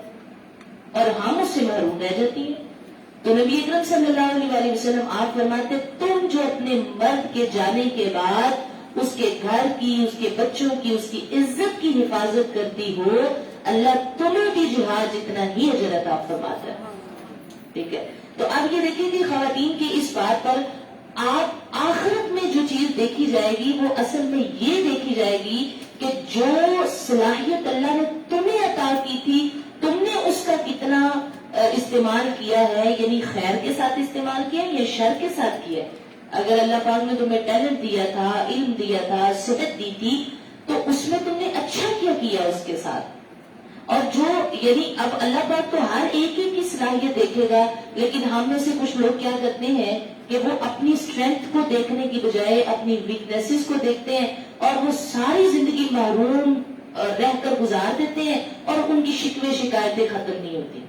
اور ہم اس سے محروم رہ جاتی ہیں. تو نبی اکرم صلی اللہ علیہ وآلہ وسلم آپ فرماتے تم جو اپنے مرد کے جانے کے بعد اس کے گھر کی، اس کے بچوں کی، اس کی عزت کی حفاظت کرتی ہو، اللہ تمہیں بھی جہاد جتنا ہی اجر عطا فرماتا ہے. ٹھیک ہے. تو اب یہ دیکھیں کہ خواتین کی اس بات پر آپ آخرت میں جو چیز دیکھی جائے گی وہ اصل میں یہ دیکھی جائے گی کہ جو صلاحیت اللہ نے تمہیں عطا کی تھی تم نے اس کا کتنا استعمال کیا ہے، یعنی خیر کے ساتھ استعمال کیا یا شر کے ساتھ کیا. اگر اللہ پاک نے تمہیں ٹیلنٹ دیا تھا، علم دیا تھا، صحت دی تھی، تو اس میں تم نے اچھا کیا کیا اس کے ساتھ. اور جو یعنی اب اللہ پاک تو ہر ایک کی صلاحیت دیکھے گا، لیکن ہم میں سے کچھ لوگ کیا کرتے ہیں کہ وہ اپنی اسٹرینتھ کو دیکھنے کی بجائے اپنی ویکنیسز کو دیکھتے ہیں اور وہ ساری زندگی محروم رہ کر گزار دیتے ہیں اور ان کی شکوے شکایتیں ختم نہیں ہوتی.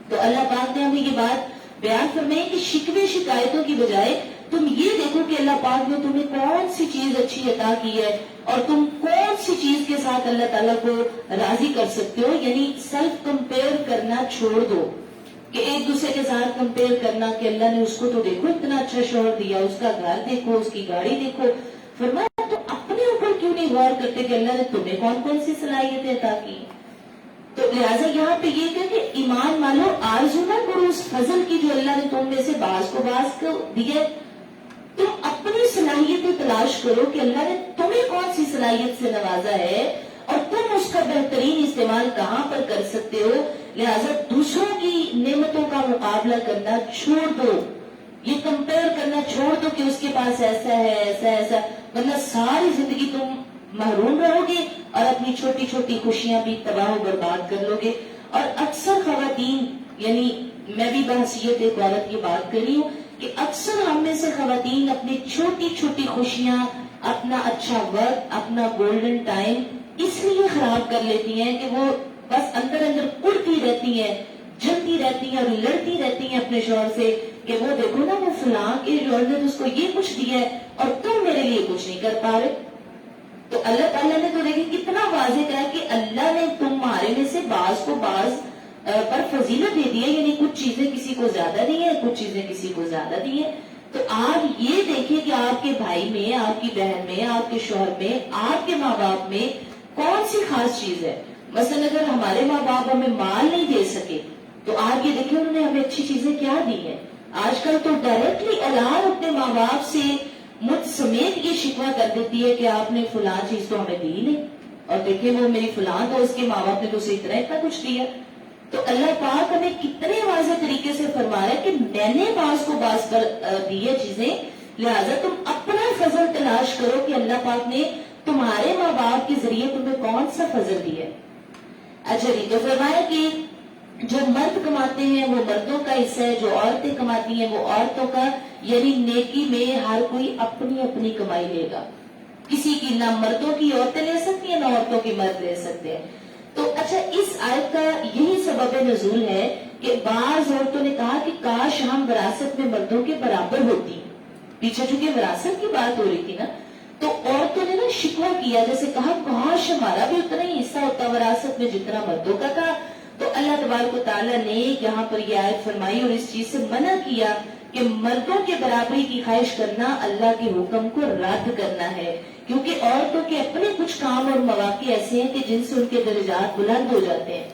تو اللہ پاک نے ہمیں یہ بات بیان فرمائی کہ شکوے شکایتوں کی بجائے تم یہ دیکھو کہ اللہ پاک نے تمہیں کون سی چیز اچھی عطا کی ہے اور تم کون سی چیز کے ساتھ اللہ تعالیٰ کو راضی کر سکتے ہو. یعنی سیلف کمپیئر کرنا چھوڑ دو کہ ایک دوسرے کے ساتھ کمپیئر کرنا کہ اللہ نے اس کو تو دیکھو اتنا اچھا شوہر دیا، اس کا گھر دیکھو، اس کی گاڑی دیکھو. فرمایا تو اپنے اوپر کیوں نہیں غور کرتے کہ اللہ نے تمہیں کون کون سی صلاحیتیں عطا کی. تو لہٰذا یہاں پہ یہ کہ ایمان مانو، آرزو نہ کرو اس فضل کی جو اللہ نے تم میں سے بعض کو دیا. تم اپنی صلاحیتیں تلاش کرو کہ اللہ نے تمہیں کون سی صلاحیت سے نوازا ہے اور تم اس کا بہترین استعمال کہاں پر کر سکتے ہو. لہٰذا دوسروں کی نعمتوں کا مقابلہ کرنا چھوڑ دو، یہ کمپیئر کرنا چھوڑ دو کہ اس کے پاس ایسا ہے ایسا ایسا، ورنہ ساری زندگی تم محروم رہو گے اور اپنی چھوٹی چھوٹی خوشیاں بھی تباہ و برباد کر لو گے. اور اکثر خواتین، یعنی میں بھی بحثیت ایک عورت کی بات کر رہی ہوں کہ اکثر ہم میں سے خواتین اپنی چھوٹی چھوٹی خوشیاں، اپنا اچھا وقت، اپنا گولڈن ٹائم اس لیے خراب کر لیتی ہیں کہ وہ بس اندر اندر اڑتی رہتی ہیں، جلتی رہتی ہیں اور لڑتی رہتی ہیں اپنے شوہر سے کہ وہ دیکھو نا وہ فلاں کے شوہر نے اس کو یہ کچھ دیا ہے اور تم میرے لیے کچھ نہیں کر پا رہے. تو اللہ تعالیٰ نے تو دیکھیں کتنا واضح کہا کہ اللہ نے تمہارے میں سے بعض کو بعض پر فضیلت دے دی ہے، یعنی کچھ چیزیں کسی کو زیادہ دی ہیں، کچھ چیزیں کسی کو زیادہ دی ہیں. تو آپ یہ دیکھیں کہ آپ کے بھائی میں، آپ کی بہن میں، آپ کے شوہر میں، آپ کے ماں باپ میں کون سی خاص چیز ہے. مثلا اگر ہمارے ماں باپ ہمیں مال نہیں دے سکے تو آپ یہ دیکھیں انہوں نے ہمیں اچھی چیزیں کیا دی ہیں. آج کل تو ڈائریکٹلی اولاد اپنے ماں باپ سے مجھ سمیت یہ شکوہ کر دیتی ہے کہ آپ نے فلاں چیز تو ہمیں دی نہیں. اور دیکھیں وہ میری فلاں دوست کے ماں باپ نے تو اسے اتنا کچھ دیا. تو اللہ پاک ہمیں کتنے واضح طریقے سے فرما رہا ہے کہ میں نے بعض کو بعض پر دی ہے چیزیں، لہٰذا تم اپنا فضل تلاش کرو کہ اللہ پاک نے تمہارے ماں باپ کے ذریعے تمہیں کون سا فضل دیا ہے. اچھا جی، تو فرمایا کہ جو مرد کماتے ہیں وہ مردوں کا حصہ ہے، جو عورتیں کماتی ہیں وہ عورتوں کا. یعنی نیکی میں ہر کوئی اپنی اپنی کمائی لے گا. کسی کی نہ مردوں کی عورتیں لے سکتی ہیں نہ عورتوں کی مرد لے سکتے ہیں. تو اچھا، اس آیت کا یہی سبب نزول ہے کہ بعض عورتوں نے کہا کہ کاش ہم وراثت میں مردوں کے برابر ہوتی. پیچھے چونکہ وراثت کی بات ہو رہی تھی نا، تو عورتوں نے نا شکوہ کیا، جیسے کہا کاش ہمارا بھی اتنا ہی حصہ ہوتا وراثت میں جتنا مردوں کا تھا. تو اللہ تبارک و تعالیٰ نے یہاں پر یہ آیت فرمائی اور اس چیز سے منع کیا کہ مردوں کے برابری کی خواہش کرنا اللہ کے حکم کو رد کرنا ہے، کیونکہ عورتوں کے اپنے کچھ کام اور مواقع ایسے ہیں کہ جن سے ان کے درجات بلند ہو جاتے ہیں.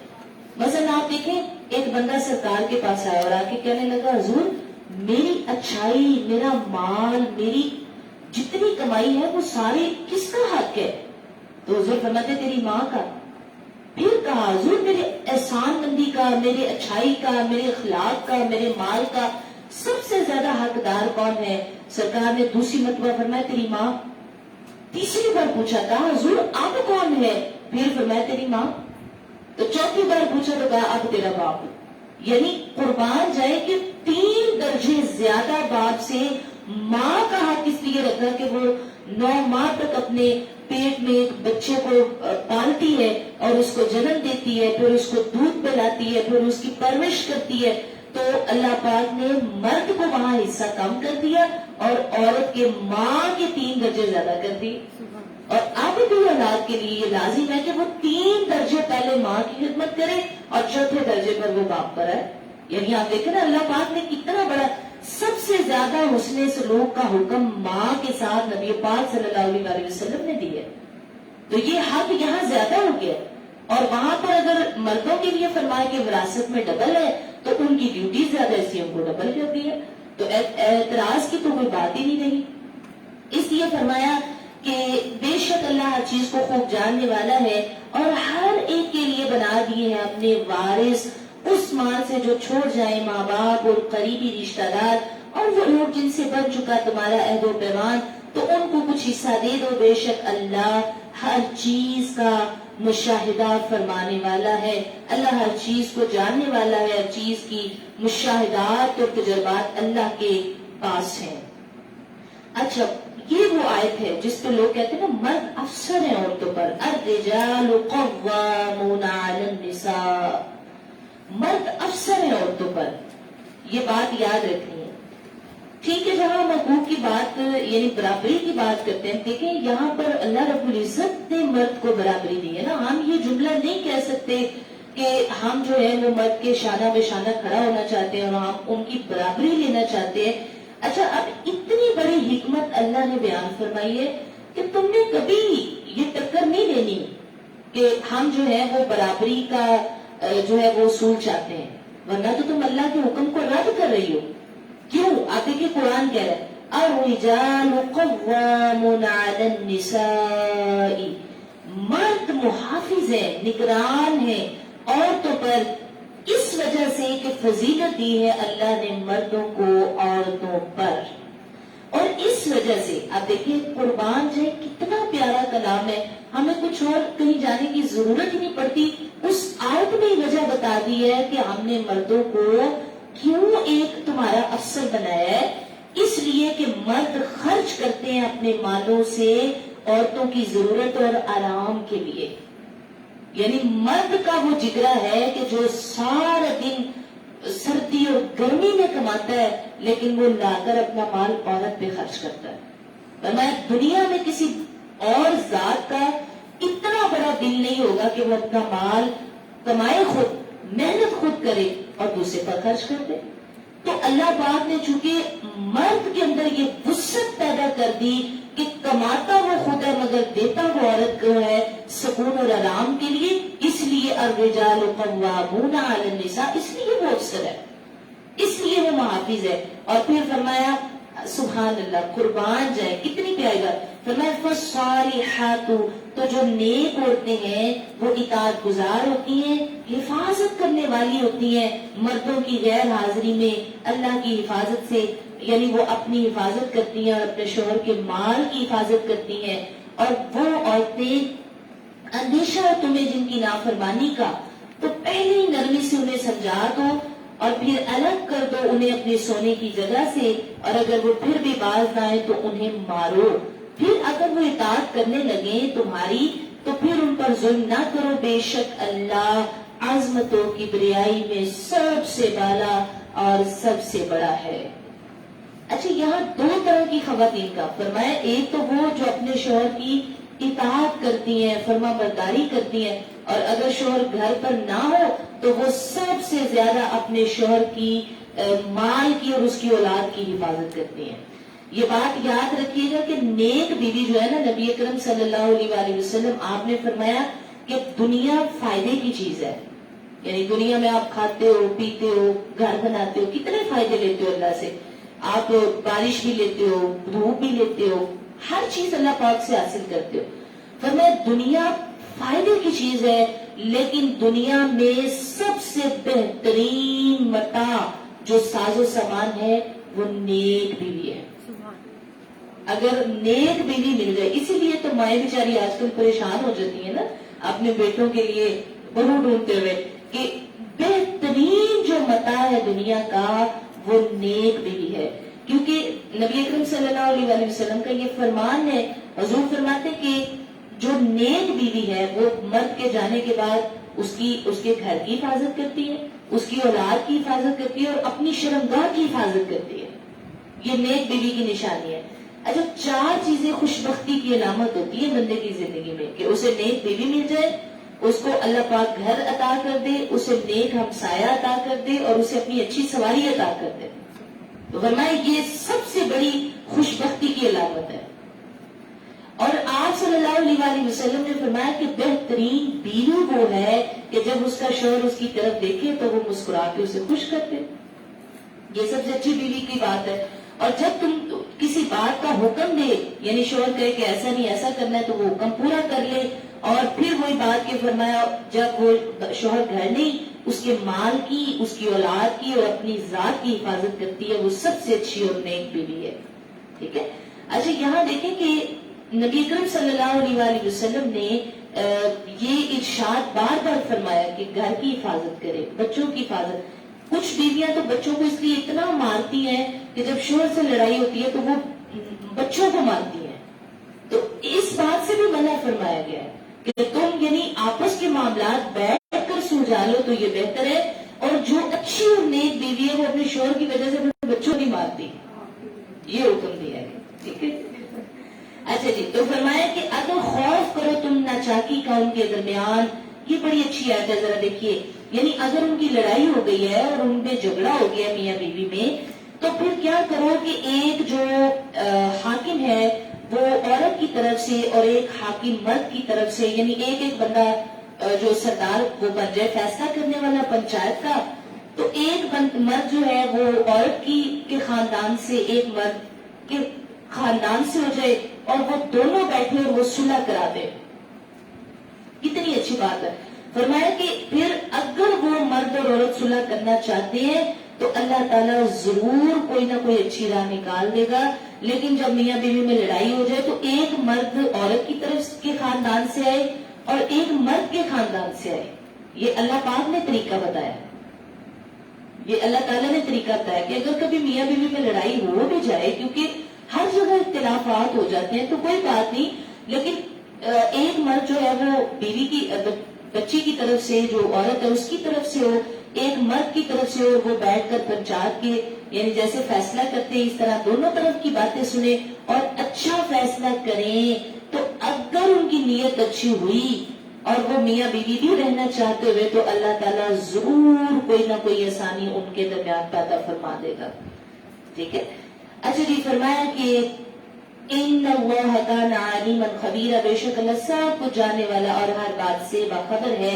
مثلا آپ دیکھیں، ایک بندہ سرکار کے پاس آیا اور آ کے کہنے لگا حضور میری اچھائی، میرا مال، میری جتنی کمائی ہے وہ ساری کس کا حق ہے؟ تو حضور فرماتے تیری ماں کا. پھر کہا حضور میرے احسان مندی کا، میرے اچھائی کا، میرے اخلاق کا، میرے مال کا سب سے زیادہ حقدار کون ہے؟ سرکار نے دوسری مرتبہ فرمایا تیری ماں. تیسری بار پوچھا تھا حضور اب کون ہے؟ پھر فرمایا تیری ماں. تو چوتھی بار پوچھا تو کہا اب تیرا باپ. یعنی قربان جائے کہ 3 درجے زیادہ باپ سے ماں کا حق اس لیے رکھا کہ وہ 9 ماہ تک اپنے پیٹ میں ایک بچے کو پالتی ہے اور اس کو جنم دیتی ہے، پھر اس کو دودھ پلاتی ہے، پھر اس کی پرورش کرتی ہے. تو اللہ پاک نے مرد کو وہاں حصہ کم کر دیا اور عورت کے ماں کے 3 درجے زیادہ کر دی. اور اب بھی اولاد کے لیے یہ لازم ہے کہ وہ 3 درجے پہلے ماں کی خدمت کرے اور چوتھے درجے پر وہ باپ پر ہے. یعنی آپ دیکھیں نا اللہ پاک نے کتنا بڑا، سب سے زیادہ حسن سلوک کا حکم ماں کے ساتھ نبی پاک صلی اللہ علیہ وسلم نے دی ہے. تو یہ حق یہاں زیادہ ہو گیا. اور وہاں پر اگر مردوں کے لیے فرمایا کہ وراثت میں ڈبل ہے تو ان کی ڈیوٹی زیادہ، اس لیے ان کو ڈبل کر دی ہے. تو اعتراض کی تو کوئی بات ہی نہیں رہی. اس لیے فرمایا کہ بے شک اللہ ہر چیز کو خوب جاننے والا ہے اور ہر ایک کے لیے بنا دیے ہیں اپنے وارث اس مال سے جو چھوڑ جائیں ماں باپ اور قریبی رشتہ دار اور وہ لوگ جن سے بن چکا تمہارا عہد و پیمان، تو ان کو کچھ حصہ دے دو. بے شک اللہ ہر چیز کا مشاہدہ فرمانے والا ہے، اللہ ہر چیز کو جاننے والا ہے، ہر چیز کی مشاہدات اور تجربات اللہ کے پاس ہیں. اچھا، یہ وہ آیت ہے جس پہ لوگ کہتے ہیں نا مرد افسر ہیں عورتوں پر. الرجال قوامون علی النساء، مرد افسر ہیں عورتوں پر. یہ بات یاد رکھنی ہے. ٹھیک ہے، جہاں ہم حقوق کی بات یعنی برابری کی بات کرتے ہیں، دیکھیں یہاں پر اللہ رب العزت نے مرد کو برابری دی ہے نا. ہم یہ جملہ نہیں کہہ سکتے کہ ہم جو ہے وہ مرد کے شانہ بے شانہ کھڑا ہونا چاہتے ہیں اور ہم ان کی برابری لینا چاہتے ہیں. اچھا، اب اتنی بڑی حکمت اللہ نے بیان فرمائی ہے کہ تم نے کبھی یہ ٹکر نہیں لینی کہ ہم جو ہے وہ برابری کا جو ہے وہ اصول چاہتے ہیں، ورنہ تو تم اللہ کے حکم کو رد کر رہی ہو. کیوں؟ آپ دیکھیں قرآن کہہ رہا ہے الرجال قوامون علی النساء، مرد محافظ ہیں، نگران ہیں عورتوں پر، اس وجہ سے کہ فضیلت دی ہے اللہ نے مردوں کو عورتوں پر. اور اس وجہ سے آپ دیکھیں قربان جو کتنا پیارا کلام ہے، ہمیں کچھ اور کہیں جانے کی ضرورت ہی نہیں پڑتی. اس آیت میں وجہ بتا دی ہے کہ ہم نے مردوں کو کیوں ایک تمہارا افسر بنایا ہے. اس لیے کہ مرد خرچ کرتے ہیں اپنے مالوں سے عورتوں کی ضرورت اور آرام کے لیے. یعنی مرد کا وہ جگرا ہے کہ جو سارا دن سردی اور گرمی میں کماتا ہے لیکن وہ لا کر اپنا مال عورت پہ خرچ کرتا ہے. ورنہ دنیا میں کسی اور ذات کا اتنا بڑا دل نہیں ہوگا کہ وہ اپنا مال کمائے خود، محنت خود کرے اور دوسرے پر خرچ کر دے. تو اللہ پاک نے چونکہ مرد کے اندر یہ وسعت پیدا کر دی کہ کماتا وہ خود ہے مگر دیتا وہ عورت کو ہے سکون اور آرام کے لیے، اس لیے الرجال قوامون علی النساء، اس لیے وہ افسر ہے، اس لیے وہ محافظ ہے. اور پھر فرمایا سبحان اللہ، قربان جائے کتنی پیاری بات فرمایا فالصالحات، تو جو نیک عورتیں ہیں وہ اطاعت گزار ہوتی ہیں، حفاظت کرنے والی ہوتی ہیں مردوں کی غیر حاضری میں اللہ کی حفاظت سے، یعنی وہ اپنی حفاظت کرتی ہیں اور اپنے شوہر کے مال کی حفاظت کرتی ہیں. اور وہ عورتیں اندیشہ ہے تمہیں جن کی نافرمانی کا، تو پہلے ہی نرمی سے انہیں سمجھا دو اور پھر الگ کر دو انہیں اپنے سونے کی جگہ سے، اور اگر وہ پھر بھی باز نہ آئے تو انہیں مارو. پھر اگر وہ اطاعت کرنے لگیں تمہاری تو پھر ان پر ظلم نہ کرو، بے شک اللہ عظمتوں کی بریائی میں سب سے بالا اور سب سے بڑا ہے. اچھا، یہاں دو طرح کی خواتین کا فرمایا، ایک تو وہ جو اپنے شوہر کی اطاعت کرتی ہیں، فرما برداری کرتی ہیں، اور اگر شوہر گھر پر نہ ہو تو وہ سب سے زیادہ اپنے شوہر کی مال کی اور اس کی اولاد کی حفاظت کرتی ہیں. یہ بات یاد رکھیے گا کہ نیک بیوی جو ہے نا، نبی اکرم صلی اللہ علیہ وآلہ وسلم آپ نے فرمایا کہ دنیا فائدے کی چیز ہے، یعنی دنیا میں آپ کھاتے ہو، پیتے ہو، گھر بناتے ہو، کتنے فائدے لیتے ہو اللہ سے، آپ بارش بھی لیتے ہو، دھوپ بھی لیتے ہو، ہر چیز اللہ پاک سے حاصل کرتے ہو. فرمایا دنیا فائدے کی چیز ہے، لیکن دنیا میں سب سے بہترین متاع جو ساز و سامان ہے وہ نیک بیوی ہے. اگر نیک بیوی مل جائے، اسی لیے تو مائیں بیچاری آج کل پریشان ہو جاتی ہیں نا اپنے بیٹوں کے لیے بہو ڈھونڈتے ہوئے، کہ بہترین جو متاع ہے دنیا کا وہ نیک بیوی ہے. کیونکہ نبی اکرم صلی اللہ علیہ وآلہ وسلم کا یہ فرمان ہے، حضور فرماتے کہ جو نیک بیوی ہے وہ مرد کے جانے کے بعد اس کے گھر کی حفاظت کرتی ہے، اس کی اولاد کی حفاظت کرتی ہے اور اپنی شرمگاہ کی حفاظت کرتی ہے. یہ نیک بیوی کی نشانی ہے. اچھا، چار چیزیں خوش بختی کی علامت ہوتی ہے بندے کی زندگی میں، کہ اسے نیک بیوی مل جائے، اس کو اللہ پاک گھر عطا کر دے، اسے نیک ہمسایہ عطا کر دے اور اسے اپنی اچھی سواری عطا کر دے. تو فرمایا یہ سب سے بڑی خوش بختی کی علامت ہے. اور آپ صلی اللہ علیہ وآلہ وسلم نے فرمایا کہ بہترین بیوی وہ ہے کہ جب اس کا شوہر اس کی طرف دیکھے تو وہ مسکرا کے اسے خوش کر دے. یہ سب سے اچھی بیوی کی بات ہے. اور جب تم کسی بات کا حکم دے، یعنی شوہر کہے کہ ایسا نہیں ایسا کرنا ہے، تو وہ حکم پورا کر لے. اور پھر وہی بات کے فرمایا جب وہ شوہر گھر نہیں، اس کے مال کی، اس کی اولاد کی اور اپنی ذات کی حفاظت کرتی ہے، وہ سب سے اچھی اور نیک بیوی ہے. ٹھیک ہے. اچھا، یہاں دیکھیں کہ نبی اکرم صلی اللہ علیہ وآلہ وسلم نے یہ ارشاد بار بار فرمایا کہ گھر کی حفاظت کرے، بچوں کی حفاظت. کچھ بیویاں تو بچوں کو اس لیے اتنا مارتی ہیں کہ جب شوہر سے لڑائی ہوتی ہے تو وہ بچوں کو مارتی ہیں. تو اس بات سے بھی منع فرمایا گیا ہے کہ تم یعنی آپس کے معاملات بیٹھ کر سلجھا لو تو یہ بہتر ہے. اور جو اچھی اور نیک بیوی ہے وہ اپنے شوہر کی وجہ سے اپنے بچوں نہیں مارتی، یہ حکم دیا ہے. ٹھیک ہے. اچھا جی، تو فرمایا کہ اگر خوف کرو تم ناچاکی کا ان کے درمیان. یہ بڑی اچھی آیت ہے، ذرا دیکھیے. یعنی اگر ان کی لڑائی ہو گئی ہے اور ان میں جھگڑا ہو گیا میاں بیوی میں، تو پھر کیا کرو کہ ایک جو حاکم ہے وہ عورت کی طرف سے اور ایک حاکم مرد کی طرف سے، یعنی ایک بندہ جو سردار وہ بن جائے فیصلہ کرنے والا پنچایت کا. تو ایک مرد جو ہے وہ عورت کے خاندان سے، ایک مرد کے خاندان سے ہو جائے اور وہ دونوں بیٹھے اور وہ صلح کرا دے. کتنی اچھی بات ہے. فرمایا کہ پھر اگر وہ مرد اور عورت صلح کرنا چاہتے ہیں تو اللہ تعالیٰ ضرور کوئی نہ کوئی اچھی راہ نکال دے گا. لیکن جب میاں بیوی میں لڑائی ہو جائے تو ایک مرد عورت کی طرف کے خاندان سے آئے اور ایک مرد کے خاندان سے آئے. یہ اللہ پاک نے طریقہ بتایا، یہ اللہ تعالیٰ نے طریقہ بتایا کہ اگر کبھی میاں بیوی میں لڑائی ہو بھی جائے، کیونکہ ہر جگہ اختلافات ہو جاتے ہیں تو کوئی بات نہیں، لیکن ایک مرد جو ہے وہ بیوی کی بچی کی طرف سے، جو عورت ہے اس کی طرف سے ہو، ایک مرد کی طرف سے ہو، وہ بیٹھ کر پنچایت کے یعنی جیسے فیصلہ کرتے ہیں اس طرح دونوں طرف کی باتیں سنیں اور اچھا فیصلہ کریں. تو اگر ان کی نیت اچھی ہوئی اور وہ میاں بیوی بھی رہنا چاہتے ہوئے تو اللہ تعالیٰ ضرور کوئی نہ کوئی آسانی ان کے درمیان پیدا فرما دے گا. ٹھیک ہے. اچھا جی، فرمایا کہ ان اللہ کان علیما خبیرا، بے شک اللہ سب کو جاننے والا اور ہر بات سے باخبر ہے.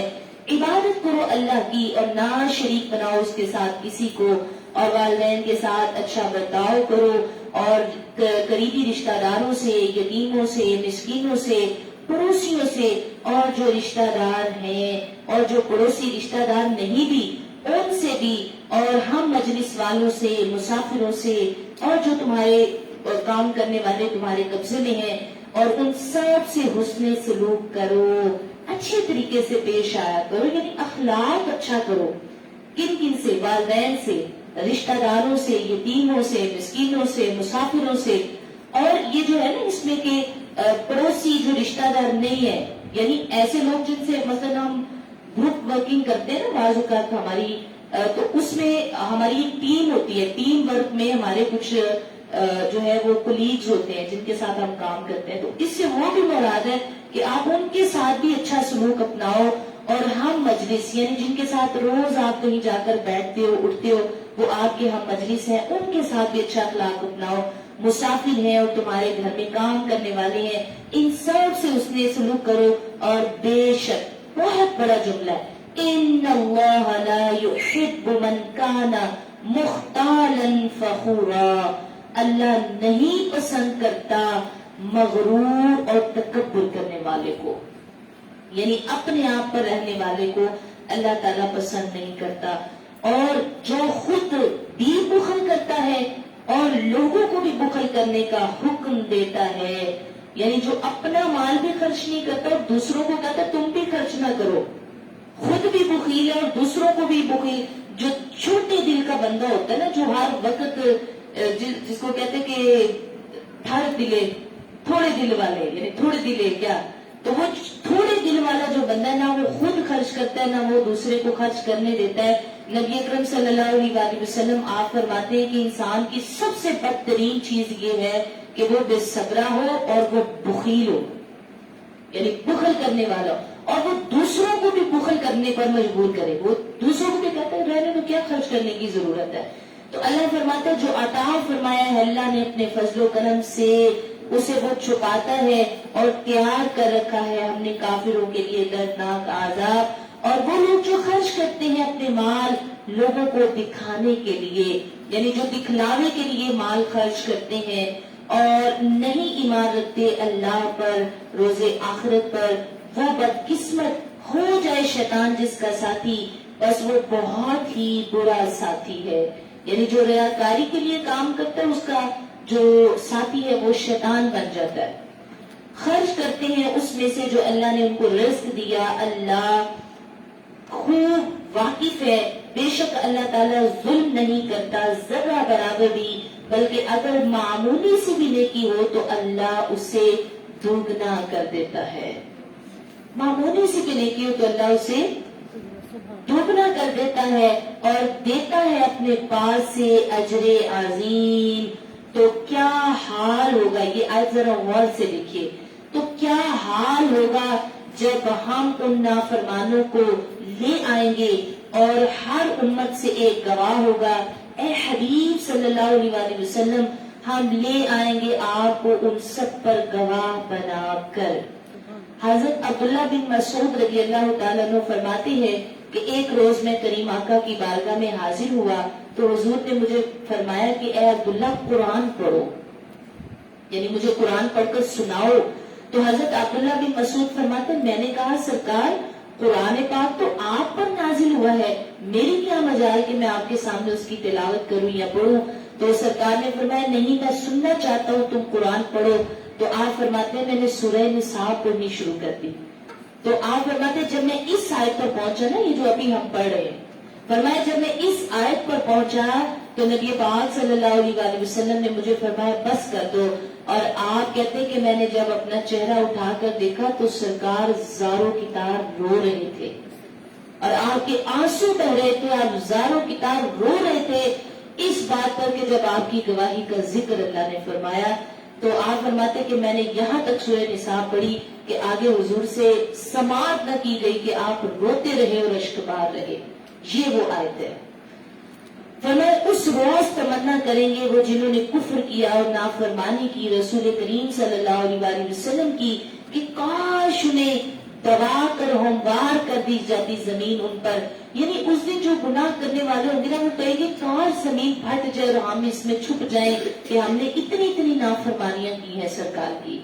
عبادت کرو اللہ کی اور نہ شریک بناؤ اس کے ساتھ کسی کو. اور والدین کے ساتھ اچھا برتاؤ کرو، اور قریبی رشتہ داروں سے، یتیموں سے، مسکینوں سے، پڑوسیوں سے، اور جو رشتہ دار ہیں اور جو پڑوسی رشتہ دار نہیں بھی ان سے بھی، اور ہم مجلس والوں سے، مسافروں سے، اور جو تمہارے کام کرنے والے تمہارے قبضے میں ہیں، اور ان سب سے حسن سلوک کرو، اچھے طریقے سے پیش آیا کرو، یعنی اخلاق اچھا کرو۔ کن کن سے؟ والدین سے، رشتہ داروں سے، یتیموں سے، مسکینوں سے، مسافروں سے، اور یہ جو ہے نا اس میں کہ پڑوسی جو رشتہ دار نہیں ہے، یعنی ایسے لوگ جن سے مثلا ہم گروپ ورکنگ کرتے ہیں نا بعض اوقات ہماری، تو اس میں ہماری ایک ٹیم ہوتی ہے، ٹیم ورک میں ہمارے کچھ جو ہے وہ کولیگز ہوتے ہیں جن کے ساتھ ہم کام کرتے ہیں، تو اس سے وہ بھی مراد ہے کہ آپ ان کے ساتھ بھی اچھا سلوک اپناؤ، اور ہم مجلس یعنی جن کے ساتھ روز آپ کہیں جا کر بیٹھتے ہو اٹھتے ہو وہ آپ کے ہم مجلس ہیں، ان کے ساتھ بھی اچھا اخلاق اپناؤ۔ مسافر ہیں اور تمہارے گھر میں کام کرنے والے ہیں، ان سب سے حسن سلوک کرو، اور بے شک بہت بڑا جملہ ہے، ان اللہ لا يحب من کان مختالا فخورا، اللہ نہیں پسند کرتا مغرور اور تکبر کرنے والے کو، یعنی اپنے آپ پر رہنے والے کو اللہ تعالیٰ پسند نہیں کرتا، اور جو خود بھی بخل کرتا ہے اور لوگوں کو بھی بخل کرنے کا حکم دیتا ہے، یعنی جو اپنا مال بھی خرچ نہیں کرتا اور دوسروں کو کہتا تم بھی خرچ نہ کرو، خود بھی بخیل ہے اور دوسروں کو بھی بخیل، جو چھوٹے دل کا بندہ ہوتا ہے نا، جو ہر وقت جس کو کہتے کہ تھوڑے دل والے، یعنی تھوڑے دل کیا، تو وہ تھوڑے دل والا جو بندہ ہے نا وہ خود خرچ کرتا ہے نہ وہ دوسرے کو خرچ کرنے دیتا ہے۔ نبی اکرم صلی اللہ علیہ وسلم آپ فرماتے ہیں کہ انسان کی سب سے بدترین چیز یہ ہے کہ وہ بے صبرا ہو اور وہ بخیل ہو، یعنی بخل کرنے والا ہو، اور وہ دوسروں کو بھی بخل کرنے پر مجبور کرے، وہ دوسروں کو بھی کہتا ہے رہنے تو کیا خرچ کرنے کی ضرورت ہے۔ تو اللہ فرماتا ہے جو عطا فرمایا ہے اللہ نے اپنے فضل و کرم سے اسے وہ چھپاتا ہے، اور تیار کر رکھا ہے ہم نے کافروں کے لیے دردناک عذاب، اور وہ لوگ جو خرچ کرتے ہیں اپنے مال لوگوں کو دکھانے کے لیے، یعنی جو دکھلاوے کے لیے مال خرچ کرتے ہیں اور نہیں ایمان رکھتے اللہ پر، روز آخرت پر، وہ بدقسمت ہو جائے شیطان جس کا ساتھی، بس وہ بہت ہی برا ساتھی ہے، یعنی جو ریاکاری کے لیے کام کرتا ہے اس کا جو ساتھی ہے وہ شیطان بن جاتا ہے۔ خرچ کرتے ہیں اس میں سے جو اللہ نے ان کو رزق دیا، اللہ خوب واقف ہے، بے شک اللہ تعالیٰ ظلم نہیں کرتا ذرہ برابر بھی، بلکہ اگر معمولی سی بھی نیکی ہو تو اللہ اسے دوگنا کر دیتا ہے، معمولی سی بھی نیکی ہو تو اللہ اسے دوگنا کر دیتا ہے اور دیتا ہے اپنے پاس سے اجر عظیم۔ تو کیا حال ہوگا، یہ آیت ذرا غور سے دیکھیے، تو کیا حال ہوگا جب ہم ان نافرمانوں کو لے آئیں گے اور ہر امت سے ایک گواہ ہوگا، اے حبیب صلی اللہ علیہ وسلم ہم لے آئیں گے آپ کو ان سب پر گواہ بنا کر۔ حضرت عبداللہ بن مسعود رضی اللہ تعالیٰ عنہ فرماتے ہیں کہ ایک روز میں کریم آقا کی بارگاہ میں حاضر ہوا تو حضور نے مجھے فرمایا کہ اے عبداللہ قرآن پڑھو، یعنی مجھے قرآن پڑھ کر سناؤ۔ تو حضرت عبداللہ بن مسعود فرماتے ہیں میں نے کہا سرکار قرآن پاک تو آپ پر نازل ہوا ہے، میری کیا مجال کہ میں آپ کے سامنے اس کی تلاوت کروں یا پڑھوں؟ تو سرکار نے فرمایا نہیں، میں سننا چاہتا ہوں تم قرآن پڑھو۔ تو آپ فرماتے ہیں میں نے سورہ نساء پڑھنی شروع کر دی۔ تو آپ فرماتے ہیں جب میں اس آیت پر پہنچا نا، یہ جو ابھی ہم پڑھ رہے ہیں، فرمایا جب میں اس آیت پر پہنچا تو نبی پاک صلی اللہ علیہ وسلم نے مجھے فرمایا بس کر دو، اور آپ کہتے کہ میں نے جب اپنا چہرہ اٹھا کر دیکھا تو سرکار زاروں کی طرح رو رہے تھے، اور آپ کے آنسو بہ رہے تھے، آپ زاروں کی طرح رو رہے تھے اس بات پر کہ جب آپ کی گواہی کا ذکر اللہ نے فرمایا۔ تو آپ فرماتے کہ میں نے یہاں تک سورہ نساء پڑھی کہ آگے حضور سے سماعت نہ کی گئی کہ آپ روتے رہے اور اشک بہا رہے، یہ وہ آیت ہے۔ فرمایا اس روز تمنا کریں گے وہ جنہوں نے کفر کیا اور نافرمانی کی رسول کریم صلی اللہ علیہ وسلم کی، کہ کاش انہیں دبا کر ہموار کر دی جاتی زمین ان پر. یعنی اس دن جو گناہ کرنے والے ہوں گے نا وہ کہیں گے کاش زمین پھٹ جائے اور ہم اس میں چھپ جائیں کہ ہم نے اتنی نافرمانیاں کی ہیں سرکار کی,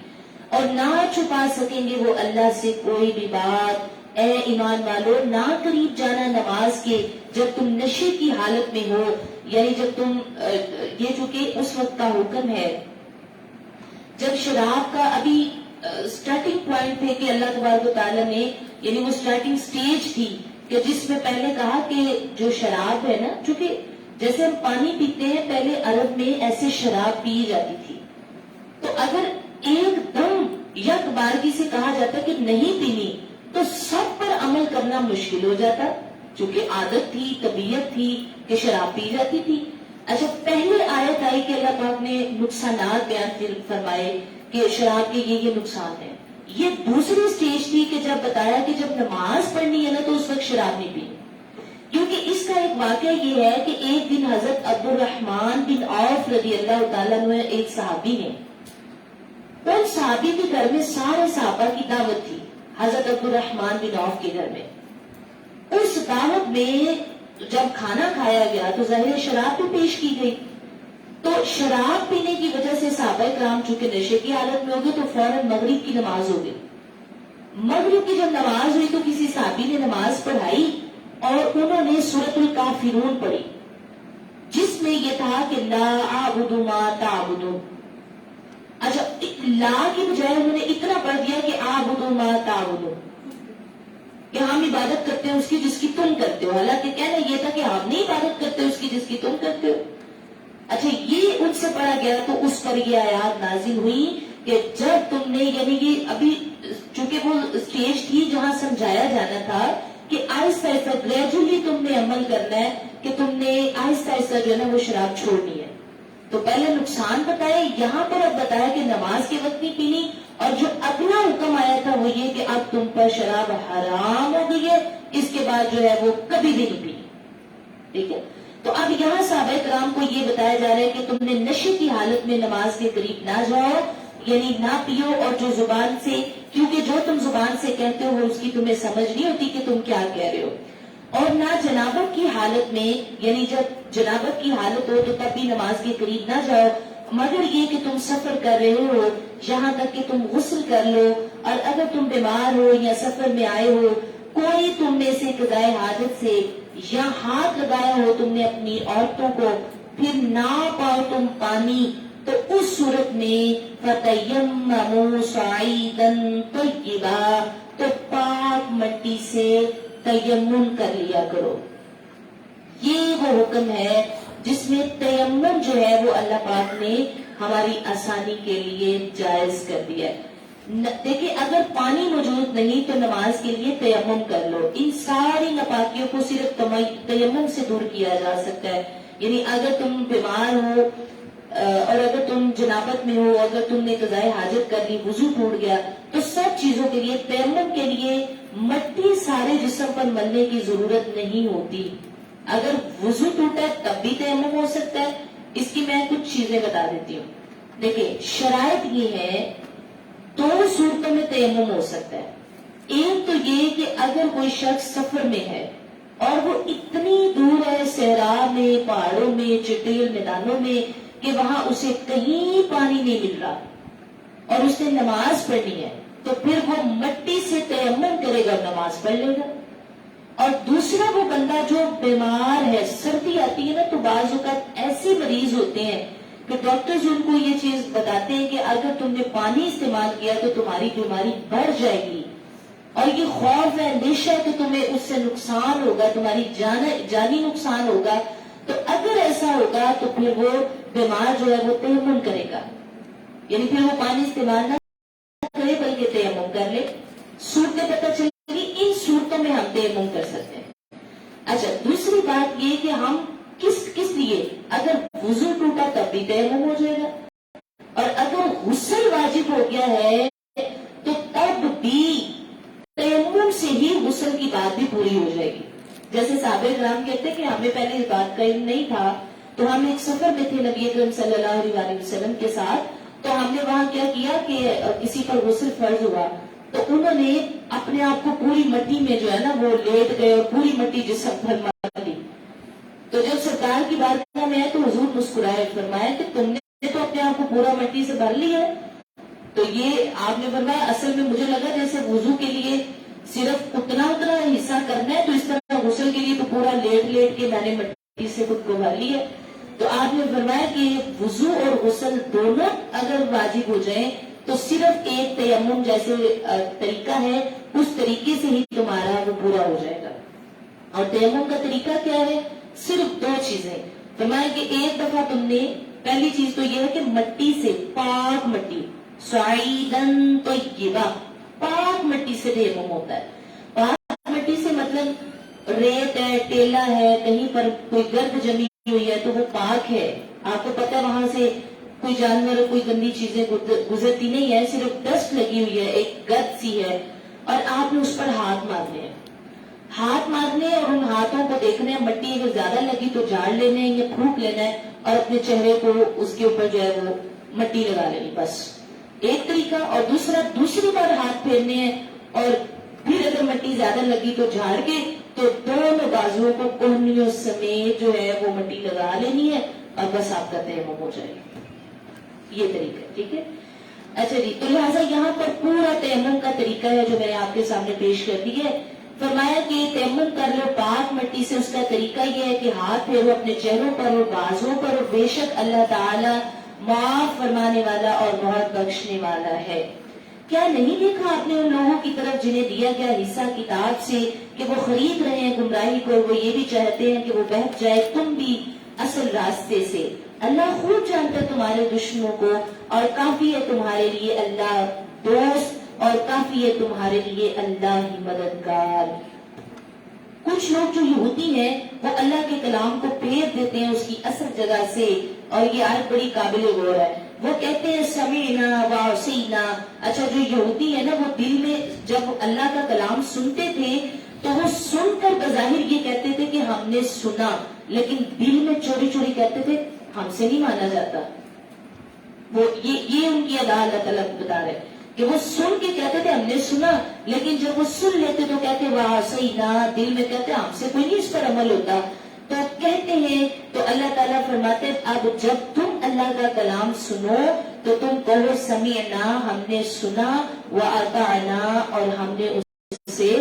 اور نہ چھپا سکیں گے وہ اللہ سے کوئی بھی بات. اے ایمان والو, نہ قریب جانا نماز کے جب تم نشے کی حالت میں ہو, یعنی جب تم یہ چونکہ اس وقت کا حکم ہے جب شراب کا ابھی سٹارٹنگ پوائنٹ تھے کہ اللہ تبارک و تعالیٰ نے, یعنی وہ سٹارٹنگ سٹیج تھی کہ جس میں پہلے کہا کہ جو شراب ہے نا, چونکہ جیسے ہم پانی پیتے ہیں پہلے عرب میں ایسے شراب پی جاتی تھی, تو اگر ایک دم یک بارگی سے کہا جاتا کہ نہیں پینی تو سب پر عمل کرنا مشکل ہو جاتا, چونکہ عادت تھی, طبیعت تھی کہ شراب پی جاتی تھی. اچھا, پہلے آیت آئی کہ اللہ پاک نے نقصانات بیان فرمائے کہ شراب کے یہ نقصان ہے. یہ دوسری سٹیج تھی کہ جب بتایا کہ جب نماز پڑھنی ہے نا تو اس وقت شراب نہیں پینی. کیونکہ اس کا ایک واقعہ یہ ہے کہ ایک دن حضرت عبد الرحمن بن عوف رضی اللہ تعالیٰ عنہ ایک صحابی نے, ان صحابی کے گھر میں سارے صحابہ کی دعوت تھی حضرت عبد الرحمن بن عوف کے گھر میں. اس دعوت میں جب کھانا کھایا گیا تو ظاہر شراب بھی پیش کی گئی, تو شراب پینے کی وجہ سے صحابہ کرام چونکہ نشے کی حالت میں ہو گئے تو فوراً مغرب کی نماز ہو گئی. مغرب کی جب نماز ہوئی تو کسی صحابی نے نماز پڑھائی اور انہوں نے سورۃ الکافرون پڑھی جس میں یہ تھا کہ لا اعبد ما تعبدون. اچھا, لا کی بجائے انہوں نے اتنا پڑھ دیا کہ اعبد ما تعبدون, کہ ہم عبادت کرتے ہیں اس کی جس کی تم کرتے ہو, حالانکہ کہنا یہ تھا کہ ہم نہیں عبادت کرتے اس کی جس کی تم کرتے ہو. اچھا, یہ ان سے پڑھا گیا تو اس پر یہ آیات نازل ہوئی کہ جب تم نے, یعنی یہ ابھی چونکہ وہ اسٹیج تھی جہاں سمجھایا جانا تھا کہ آہستہ آہستہ گریجولی تم نے عمل کرنا ہے, کہ تم نے آہستہ آہستہ جو ہے نا وہ شراب چھوڑنی ہے. تو پہلے نقصان بتائے, یہاں پر اب بتایا کہ نماز کے وقت نہیں پینی, اور جو اگلا حکم آیا تھا وہ یہ کہ اب تم پر شراب حرام ہو گئی ہے, اس کے بعد جو ہے وہ کبھی بھی نہیں پینی. ٹھیک ہے, تو اب یہاں صحابہ کرام کو یہ بتایا جا رہا ہے کہ تم نے نشے کی حالت میں نماز کے قریب نہ جاؤ, یعنی نہ پیو, اور جو زبان سے, کیونکہ جو تم زبان سے کہتے ہو اس کی تمہیں سمجھ نہیں ہوتی کہ تم کیا کہہ رہے ہو, اور نہ جنابت کی حالت میں, یعنی جب جنابت کی حالت ہو تو تب بھی نماز کے قریب نہ جاؤ, مگر یہ کہ تم سفر کر رہے ہو یہاں تک کہ تم غسل کر لو, اور اگر تم بیمار ہو یا سفر میں آئے ہو, کوئی تم میں سے قضائے حاجت سے یا ہاتھ لگایا ہو تم نے اپنی عورتوں کو, پھر نہ پاؤ تم پانی, تو اس صورت میں فَتَيَمَّمُوا صَعِيدًا طَيِّبًا, تو پاک مٹی سے تیمم کر لیا کرو. یہ وہ حکم ہے جس میں تیمم جو ہے وہ اللہ پاک نے ہماری آسانی کے لیے جائز کر دیا ہے. دیکھیں, اگر پانی موجود نہیں تو نماز کے لیے تیمم کر لو. ان ساری ناپاکیوں کو صرف تیمم سے دور کیا جا سکتا ہے. یعنی اگر تم بیمار ہو اور اگر تم جنابت میں ہو, اگر تم نے قضائے حاجت کر لی, وضو ٹوٹ گیا, تو سب چیزوں کے لیے تیمم کے لیے مٹی سارے جسم پر ملنے کی ضرورت نہیں ہوتی. اگر وضو ٹوٹا تب بھی تیمم ہو سکتا ہے. اس کی میں کچھ چیزیں بتا دیتی ہوں. دیکھیں, شرائط یہ ہے, دو صورتوں میں تیمم ہو سکتا ہے. ایک تو یہ کہ اگر کوئی شخص سفر میں ہے اور وہ اتنی دور ہے, صحرا میں, پہاڑوں میں, چٹیل میدانوں میں, کہ وہاں اسے کہیں پانی نہیں مل رہا اور اس نے نماز پڑھنی ہے, تو پھر وہ مٹی سے تیمم کرے گا, نماز پڑھ لے گا. اور دوسرا وہ بندہ جو بیمار ہے, سردی آتی ہے نا تو بعض اوقات ایسے مریض ہوتے ہیں کہ ڈاکٹرز ان کو یہ چیز بتاتے ہیں کہ اگر تم نے پانی استعمال کیا تو تمہاری بیماری بڑھ جائے گی, اور یہ خوف ہے, اندیشہ ہے کہ تمہیں اس سے نقصان ہوگا, تمہاری جانی نقصان ہوگا. تو اگر ایسا ہوگا تو پھر وہ بیمار جو ہے وہ تیمم کرے گا, یعنی پھر وہ پانی استعمال نہ کرے بلکہ تیمم کر لے. صورتیں پتہ چلے گی, ان صورتوں میں ہم تیمم کر سکتے ہیں. اچھا, دوسری بات یہ کہ ہم کس لیے, اگر وضو ٹوٹا تب بھی تیمم ہو جائے گا, اور اگر غسل واجب ہو گیا ہے تو تب بھی تیمم سے ہی غسل کی بات بھی پوری ہو جائے گی. جیسے صحابہ کرام کہتے ہیں کہ ہمیں پہلے اس بات کا علم نہیں تھا, تو ہم ایک سفر میں تھے نبی اکرم صلی اللہ علیہ وسلم کے ساتھ, تو ہم نے وہاں کیا کیا کہ کسی پر غسل فرض ہوا, تو انہوں نے اپنے آپ کو پوری مٹی میں جو ہے نا وہ لیٹ گئے اور پوری مٹی جسم بھر مار لی. تو جب سرکار کی بارگاہ میں آئے تو حضور مسکرائے, فرمایا کہ تم نے تو اپنے آپ کو پورا مٹی سے بھر لیا ہے. تو یہ آپ نے فرمایا اصل میں مجھے لگا جیسے وضو کے لیے صرف اتنا حصہ کرنا ہے, تو اس طرح غسل کے لیے تو پورا لیٹ لیٹ کے میں نے مٹی سے خود کو بھر لیا. تو آپ نے فرمایا کہ وضو اور غسل دونوں اگر واجب ہو جائیں تو صرف ایک تیمم جیسے طریقہ ہے اس طریقے سے ہی تمہارا وہ پورا ہو جائے گا. اور تیمم کا طریقہ کیا ہے؟ صرف 2 چیزیں. فرمایا کہ ایک دفعہ تم نے, پہلی چیز تو یہ ہے کہ مٹی سے, پاک مٹی, سعیدن طیبہ, پاک مٹی سے تیمم ہوتا ہے. پاک مٹی سے مطلب ریت ہے, ٹیلا ہے, کہیں پر کوئی گرد جمی ہوئی ہے تو وہ پاک ہے. آپ کو پتا ہے وہاں سے کوئی جانور کوئی گندی چیزیں گزرتی نہیں ہے, صرف ڈسٹ لگی ہوئی ہے, ایک گرد سی ہے, اور آپ نے اس پر ہاتھ مارنے ہیں. ہاتھ مارنے اور ان ہاتھوں کو دیکھنا ہے, مٹی اگر زیادہ لگی تو جھاڑ لینا ہے یا پھونک لینا ہے اور اپنے چہرے کو اس کے اوپر جو ہے وہ مٹی لگا لینی, بس ایک طریقہ. اور دوسری بار ہاتھ پھیرنے ہیں اور پھر اگر مٹی زیادہ لگی تو جھاڑ کے تو دونوں بازوؤں کو کوہنیوں سمیت جو ہے وہ مٹی لگا لینی ہے اور بس آپ کا تیمم ہو جائے گا. یہ طریقہ ہے, ٹھیک ہے. اچھا جی, تو لہٰذا یہاں پر پورا تیمم کا طریقہ ہے جو میں نے آپ کے سامنے پیش کر دی ہے. فرمایا کہ تیمم کر لو پاک مٹی سے. اس کا طریقہ یہ ہے کہ ہاتھ پھیرو اپنے چہروں پر اور بازوؤں پر, اور بے شک اللہ تعالی معاف فرمانے والا اور بہت بخشنے والا ہے. کیا نہیں دیکھا آپ نے ان لوگوں کی طرف جنہیں دیا گیا حصہ کتاب سے کہ وہ خرید رہے ہیں گمراہی کو, وہ یہ بھی چاہتے ہیں کہ وہ بہک جائے, تم بھی اصل راستے سے. اللہ خوب جانتا ہے تمہارے دشمنوں کو, اور کافی ہے تمہارے لیے اللہ دوست, اور کافی ہے تمہارے لیے اللہ ہی مددگار. کچھ لوگ جو یہودی ہیں وہ اللہ کے کلام کو پھیر دیتے ہیں اس کی اصل جگہ سے, اور یہ آیت بڑی قابل غور ہے. وہ کہتے ہیں سمعنا وعصینا. اچھا, جو یہودی ہے نا وہ دل میں جب اللہ کا کلام سنتے تھے تو وہ سن کر بظاہر یہ کہتے تھے کہ ہم نے سنا, لیکن دل میں چوری چوری کہتے تھے ہم سے نہیں مانا جاتا. وہ یہ ان کی ادا اللہ تعالیٰ بتا رہے کہ وہ سن کے کہتے تھے ہم نے سنا, لیکن جب وہ سن لیتے تو کہتے وعصینا, دل میں کہتے ہم سے کوئی نہیں اس پر عمل ہوتا. تو کہتے ہیں, تو اللہ تعالیٰ فرماتے اب جب تم اللہ کا کلام سنو تو تم کہو سمعنا, ہم نے سنا, واطعنا, اور ہم نے اس سے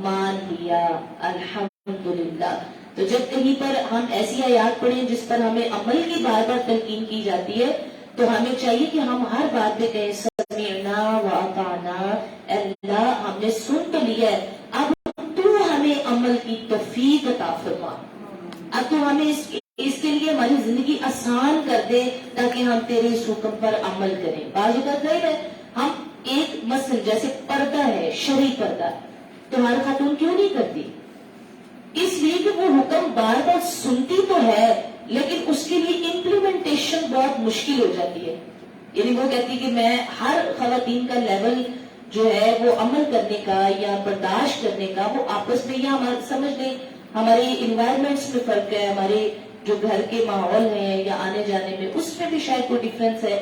مان لیا, الحمدللہ. تو جب کہیں پر ہم ایسی آیات پڑھیں جس پر ہمیں عمل کی بار بار تلقین کی جاتی ہے تو ہمیں چاہیے کہ ہم ہر بات پہ کہیں سمعنا واطعنا, اللہ ہم نے سن تو لیا ہے, اب تو ہمیں عمل کی توفیق عطا فرما, اب تو ہمیں اس کے لیے ہماری زندگی آسان کر دے تاکہ ہم تیرے اس حکم پر عمل کریں. بعض اوقات غیر ہے, ہم ایک مثلا جیسے پردہ ہے, شرعی پردہ, تمہاری خاتون کیوں نہیں کرتی؟ اس لیے کہ وہ حکم بار بار سنتی تو ہے لیکن اس کے لیے امپلیمنٹیشن بہت مشکل ہو جاتی ہے. یعنی وہ کہتی کہ میں ہر خواتین کا لیول جو ہے وہ عمل کرنے کا یا برداشت کرنے کا وہ آپس میں, یا سمجھ لیں ہمارے انوائرمنٹس میں فرق ہے, ہمارے جو گھر کے ماحول ہیں یا آنے جانے میں اس میں بھی شاید کوئی ڈفرینس ہے.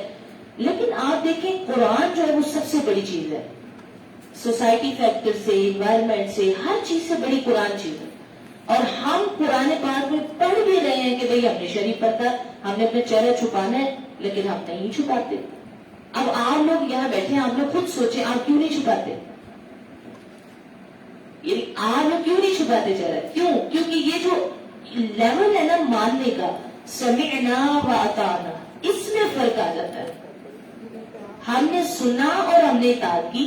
لیکن آپ دیکھیں قرآن جو ہے وہ سب سے بڑی چیز ہے, سوسائٹی فیکٹر سے, انوائرمنٹ سے, ہر چیز سے بڑی قرآن چیز ہے. اور ہم قرآن پاک میں پڑھ بھی رہے ہیں کہ بھئی ہم نے شریف پردہ, ہم نے اپنا چہرہ چھپانا ہے, لیکن ہم نہیں چھپاتے. اب آپ لوگ یہاں بیٹھے ہیں, آپ لوگ خود سوچیں آپ کیوں نہیں چھپاتے؟ یعنی آپ لوگ کیوں نہیں چھپاتے چہرہ؟ کیوں؟ کیونکہ یہ جو لیول ہے نا ماننے کا, سمعنا واطعنا, اس میں فرق آ جاتا ہے. ہم نے سنا اور ہم نے اطاعت کی.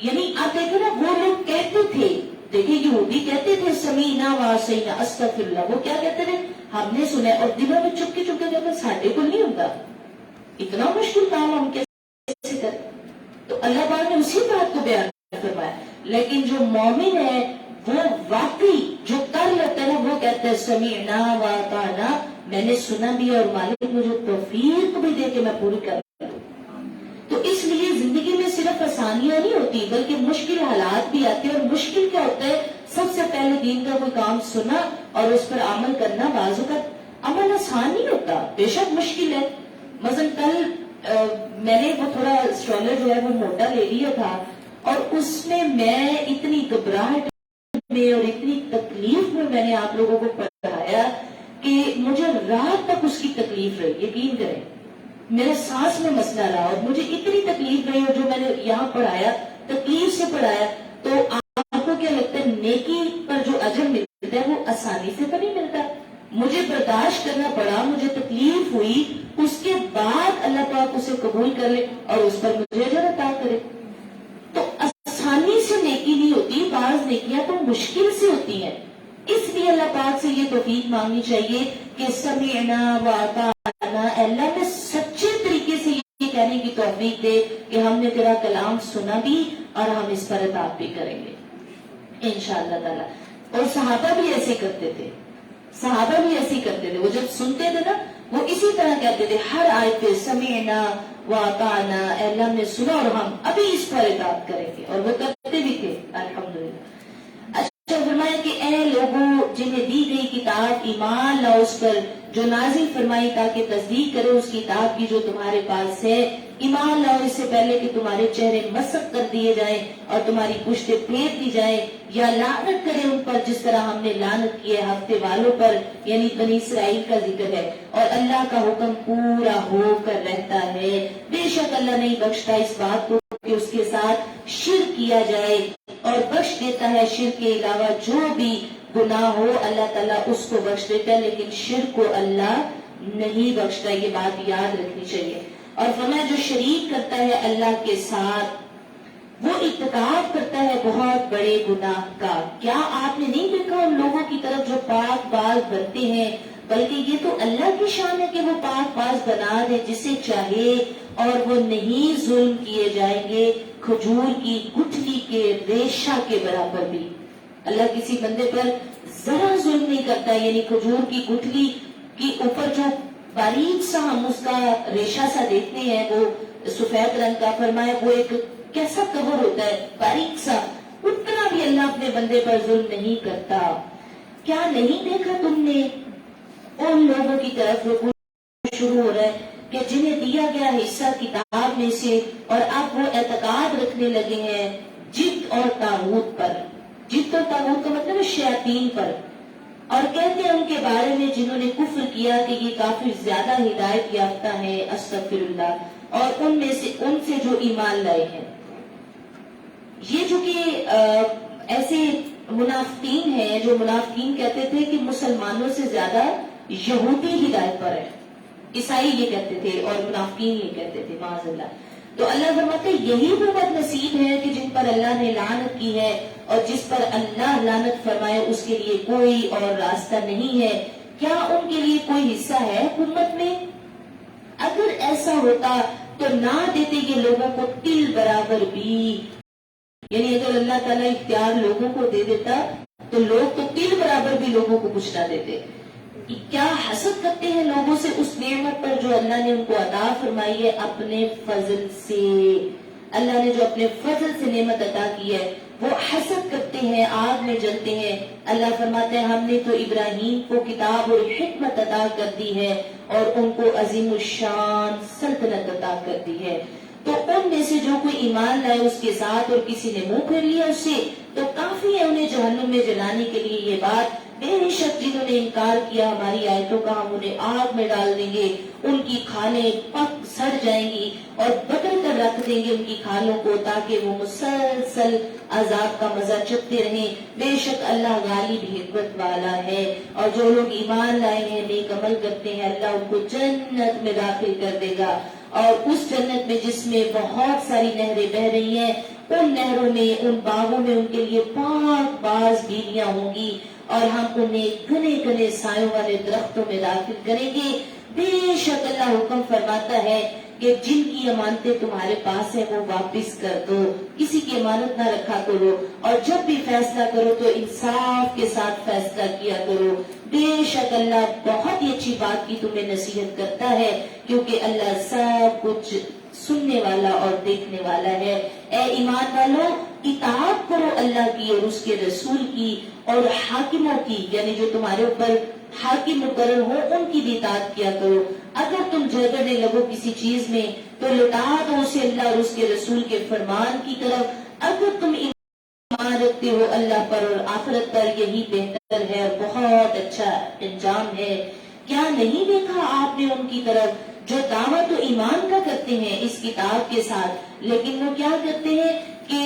یعنی آپ دیکھو نا, وہ لوگ کہتے تھے, دیکھیں یہودی کہتے تھے سمینا وعصینا استغفر اللہ, وہ کیا کہتے تھے ہم نے سنا, اور دلوں میں چپکے چپکے کہتے ساڈے کو نہیں ہوتا, اتنا مشکل کام ہم کیسے کریں. تو اللہ پاک نے اسی بات کو بیان فرمایا. لیکن جو مومن ہے وہ واقعی جو کر لیتا ہے نا وہ کہتا ہے سمیعنا واطعنا, میں نے سنا بھی اور مالک مجھے توفیق بھی دے کہ میں پوری کر لوں. تو اس لیے زندگی میں صرف آسانیاں نہیں ہوتی بلکہ مشکل حالات بھی آتے ہیں. اور مشکل کیا ہوتا ہے؟ سب سے پہلے دین کا کوئی کام سنا اور اس پر عمل کرنا. بازو کا عمل آسان نہیں ہوتا, بے شک مشکل ہے. مثلا کل میں نے وہ تھوڑا اسٹرالر جو ہے وہ موٹا لے لیا تھا, اور اس میں اتنی گھبراہٹ میں اور اتنی تکلیف میں نے آپ لوگوں کو پڑھایا کہ مجھے رات تک اس کی تکلیف رہی. یقین کریں میرے سانس میں مسئلہ رہا اور مجھے اتنی تکلیف رہی, اور جو میں نے یہاں پڑھایا تکلیف سے پڑھایا. تو آپ کو کیا لگتا ہے نیکی پر جو اجر ملتا ہے وہ آسانی سے تو نہیں ملتا. مجھے برداشت کرنا پڑا, مجھے تکلیف ہوئی, اس کے بعد اللہ پاک اسے قبول کر لے اور اس پر مجھے اجر عطا کرے. تو آسانی سے نیکی نہیں ہوتی, بعض نیکیاں تو مشکل سے ہوتی ہیں. اس لیے اللہ پاک سے یہ توفیق مانگنی چاہیے کہ سمعنا واطعنا, اللہ میں سچے طریقے سے یہ کہنے کی توفیق دے کہ ہم نے تیرا کلام سنا بھی اور ہم اس پر اطاعت بھی کریں گے انشاءاللہ تعالی. اور صحابہ بھی ایسے کرتے تھے, صحابہ بھی ایسے کرتے تھے. وہ جب سنتے تھے نا وہ اسی طرح کہتے تھے ہر آیت پہ سمعنا واطعنا, اللہ نے سنا اور ہم ابھی اس پر اطاعت کریں گے, اور وہ کرتے بھی تھے الحمدللہ. اچھا فرمایا کہ اے لوگوں جنہیں دی گئی کتاب ایمان لاؤ اس پر جو نازل فرمائی تاکہ تصدیق کرو اس کتاب کی جو تمہارے پاس ہے. ایمان لاؤ اس سے پہلے کہ تمہارے چہرے مسخ کر دیے جائیں اور تمہاری پشتیں پھیر دی جائیں, یا لعنت کرے ان پر جس طرح ہم نے لعنت کی ہے ہفتے والوں پر, یعنی بنی اسرائیل کا ذکر ہے. اور اللہ کا حکم پورا ہو کر رہتا ہے, بے شک اللہ نہیں بخشتا اس بات کو کہ اس کے ساتھ شرک کیا جائے, اور بخش دیتا ہے شرک کے علاوہ جو بھی گناہ ہو اللہ تعالیٰ اس کو بخش دیتا ہے, لیکن شرک کو اللہ نہیں بخشتا. یہ بات یاد رکھنی چاہیے. اور فرمایا جو شریک کرتا ہے اللہ کے ساتھ وہ ارتکاب کرتا ہے بہت بڑے گناہ کا. کیا آپ نے نہیں دیکھا ان لوگوں کی طرف جو پاک باز بنتے ہیں, بلکہ یہ تو اللہ کی شان ہے کہ وہ پاک باز بنا دے جسے چاہے, اور وہ نہیں ظلم کیے جائیں گے کھجور کی گٹھلی کے ریشہ کے برابر بھی. اللہ کسی بندے پر ذرا ظلم نہیں کرتا, یعنی کھجور کی گٹھلی کی اوپر جو باریک سا ہم اس کا ریشہ سا دیکھتے ہیں وہ سفید رنگ کا, فرمایا وہ ایک کیسا کور ہوتا ہے باریک سا, اتنا بھی اللہ اپنے بندے پر ظلم نہیں کرتا. کیا نہیں دیکھا تم نے ان لوگوں کی طرف رکوع شروع ہو رہا ہے کہ جنہیں دیا گیا حصہ کتاب میں سے اور اب وہ اعتقاد رکھنے لگے ہیں جت اور طاغوت پر. جت اور طاغوت کا مطلب ہے شیاطین پر, اور کہتے ہیں ان کے بارے میں جنہوں نے کفر کیا کہ یہ کافی زیادہ ہدایت یافتہ ہیں, استغفر اللہ, اور ان میں سے ان سے جو ایمان لائے ہیں. یہ جو کہ ایسے منافقین ہیں جو منافقین کہتے تھے کہ مسلمانوں سے زیادہ یہودی ہدایت پر ہے, عیسائی یہ کہتے تھے اور منافقین یہ کہتے تھے معاذ اللہ. تو اللہ فرماتے یہی وہ بد نصیب ہے کہ جن پر اللہ نے لعنت کی ہے, اور جس پر اللہ لعنت فرمائے اس کے لیے کوئی اور راستہ نہیں ہے. کیا ان کے لیے کوئی حصہ ہے حکومت میں؟ اگر ایسا ہوتا تو نہ دیتے یہ لوگوں کو تل برابر بھی, یعنی اگر اللہ تعالیٰ اختیار لوگوں کو دے دیتا تو لوگ تو تل برابر بھی لوگوں کو کچھ نہ دیتے. کیا حسد کرتے ہیں لوگوں سے اس نعمت پر جو اللہ نے ان کو عطا فرمائی ہے اپنے فضل سے. اللہ نے جو اپنے فضل سے نعمت عطا کی ہے وہ حسد کرتے ہیں, آگ میں جلتے ہیں. اللہ فرماتے ہیں ہم نے تو ابراہیم کو کتاب اور حکمت عطا کر دی ہے اور ان کو عظیم الشان سلطنت عطا کر دی ہے. تو ان میں سے جو کوئی ایمان لائے اس کے ساتھ اور کسی نے منہ پھیر لیا اس سے تو کافی ہے انہیں جہنم میں جلانے کے لیے یہ بات. بے شک جنہوں نے انکار کیا ہماری آیتوں کا ہم انہیں آگ میں ڈال دیں گے, ان کی کھالیں پک سڑ جائیں گی اور بدل کر رکھ دیں گے ان کی کھالوں کو تاکہ وہ مسلسل عذاب کا مزہ چکتے رہیں. بے شک اللہ غالب حکمت والا ہے, اور جو لوگ ایمان لائے ہیں نیک عمل کرتے ہیں اللہ ان کو جنت میں داخل کر دے گا, اور اس جنت میں جس میں بہت ساری نہریں بہ رہی ہیں, ان نہروں میں ان باغوں میں ان کے لیے پاک باز بیویاں ہوں گی, اور ہم انہیں گنے گنے سایوں والے درختوں میں داخل کریں گے. بے شک اللہ حکم فرماتا ہے کہ جن کی امانتیں تمہارے پاس ہیں وہ واپس کر دو, کسی کی امانت نہ رکھا کرو, اور جب بھی فیصلہ کرو تو انصاف کے ساتھ فیصلہ کیا کرو. بے شک اللہ بہت ہی اچھی بات کی تمہیں نصیحت کرتا ہے کیونکہ اللہ سب کچھ سننے والا اور دیکھنے والا ہے. اے ایمان والو اطاعت کرو اللہ کی اور اس کے رسول کی, اور حاکموں کی یعنی جو تمہارے اوپر حاکم مقرر ہو ان کی بھی اطاعت کیا کرو. اگر تم جھگڑنے لگو کسی چیز میں تو لوٹا دو اسے اللہ اور اس کے رسول کے فرمان کی طرف. اگر تم ایمان رکھتے ہو اللہ پر اور آخرت پر یہی بہتر ہے اور بہت اچھا انجام ہے. کیا نہیں دیکھا آپ نے ان کی طرف جو دعویٰ تو ایمان کا کرتے ہیں اس کتاب کے ساتھ، لیکن وہ کیا کرتے ہیں کہ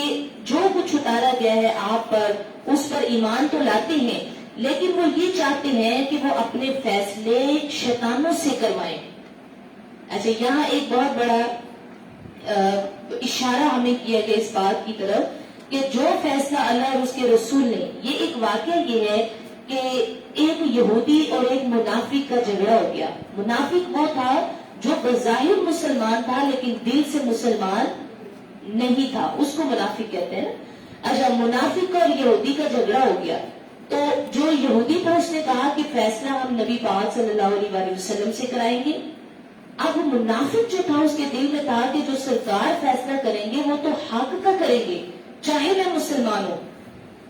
جو کچھ اتارا گیا ہے آپ پر اس پر ایمان تو لاتے ہیں، لیکن وہ یہ چاہتے ہیں کہ وہ اپنے فیصلے شیطانوں سے کروائیں. اچھا، یہاں ایک بہت بڑا اشارہ ہمیں کیا گیا اس بات کی طرف کہ جو فیصلہ اللہ اور اس کے رسول نے، یہ ایک واقعہ یہ ہے کہ ایک یہودی اور ایک منافق کا جھگڑا ہو گیا. منافق وہ تھا جو بظاہر مسلمان تھا لیکن دل سے مسلمان نہیں تھا، اس کو منافق کہتے ہیں. اچھا، منافق اور یہودی کا جھگڑا ہو گیا تو جو یہودی تھا اس نے کہا کہ فیصلہ ہم نبی پاک صلی اللہ علیہ وسلم سے کرائیں گے. اب منافق جو تھا اس کے دل میں تھا کہ جو سرکار فیصلہ کریں گے وہ تو حق کا کریں گے چاہے میں مسلمان ہوں.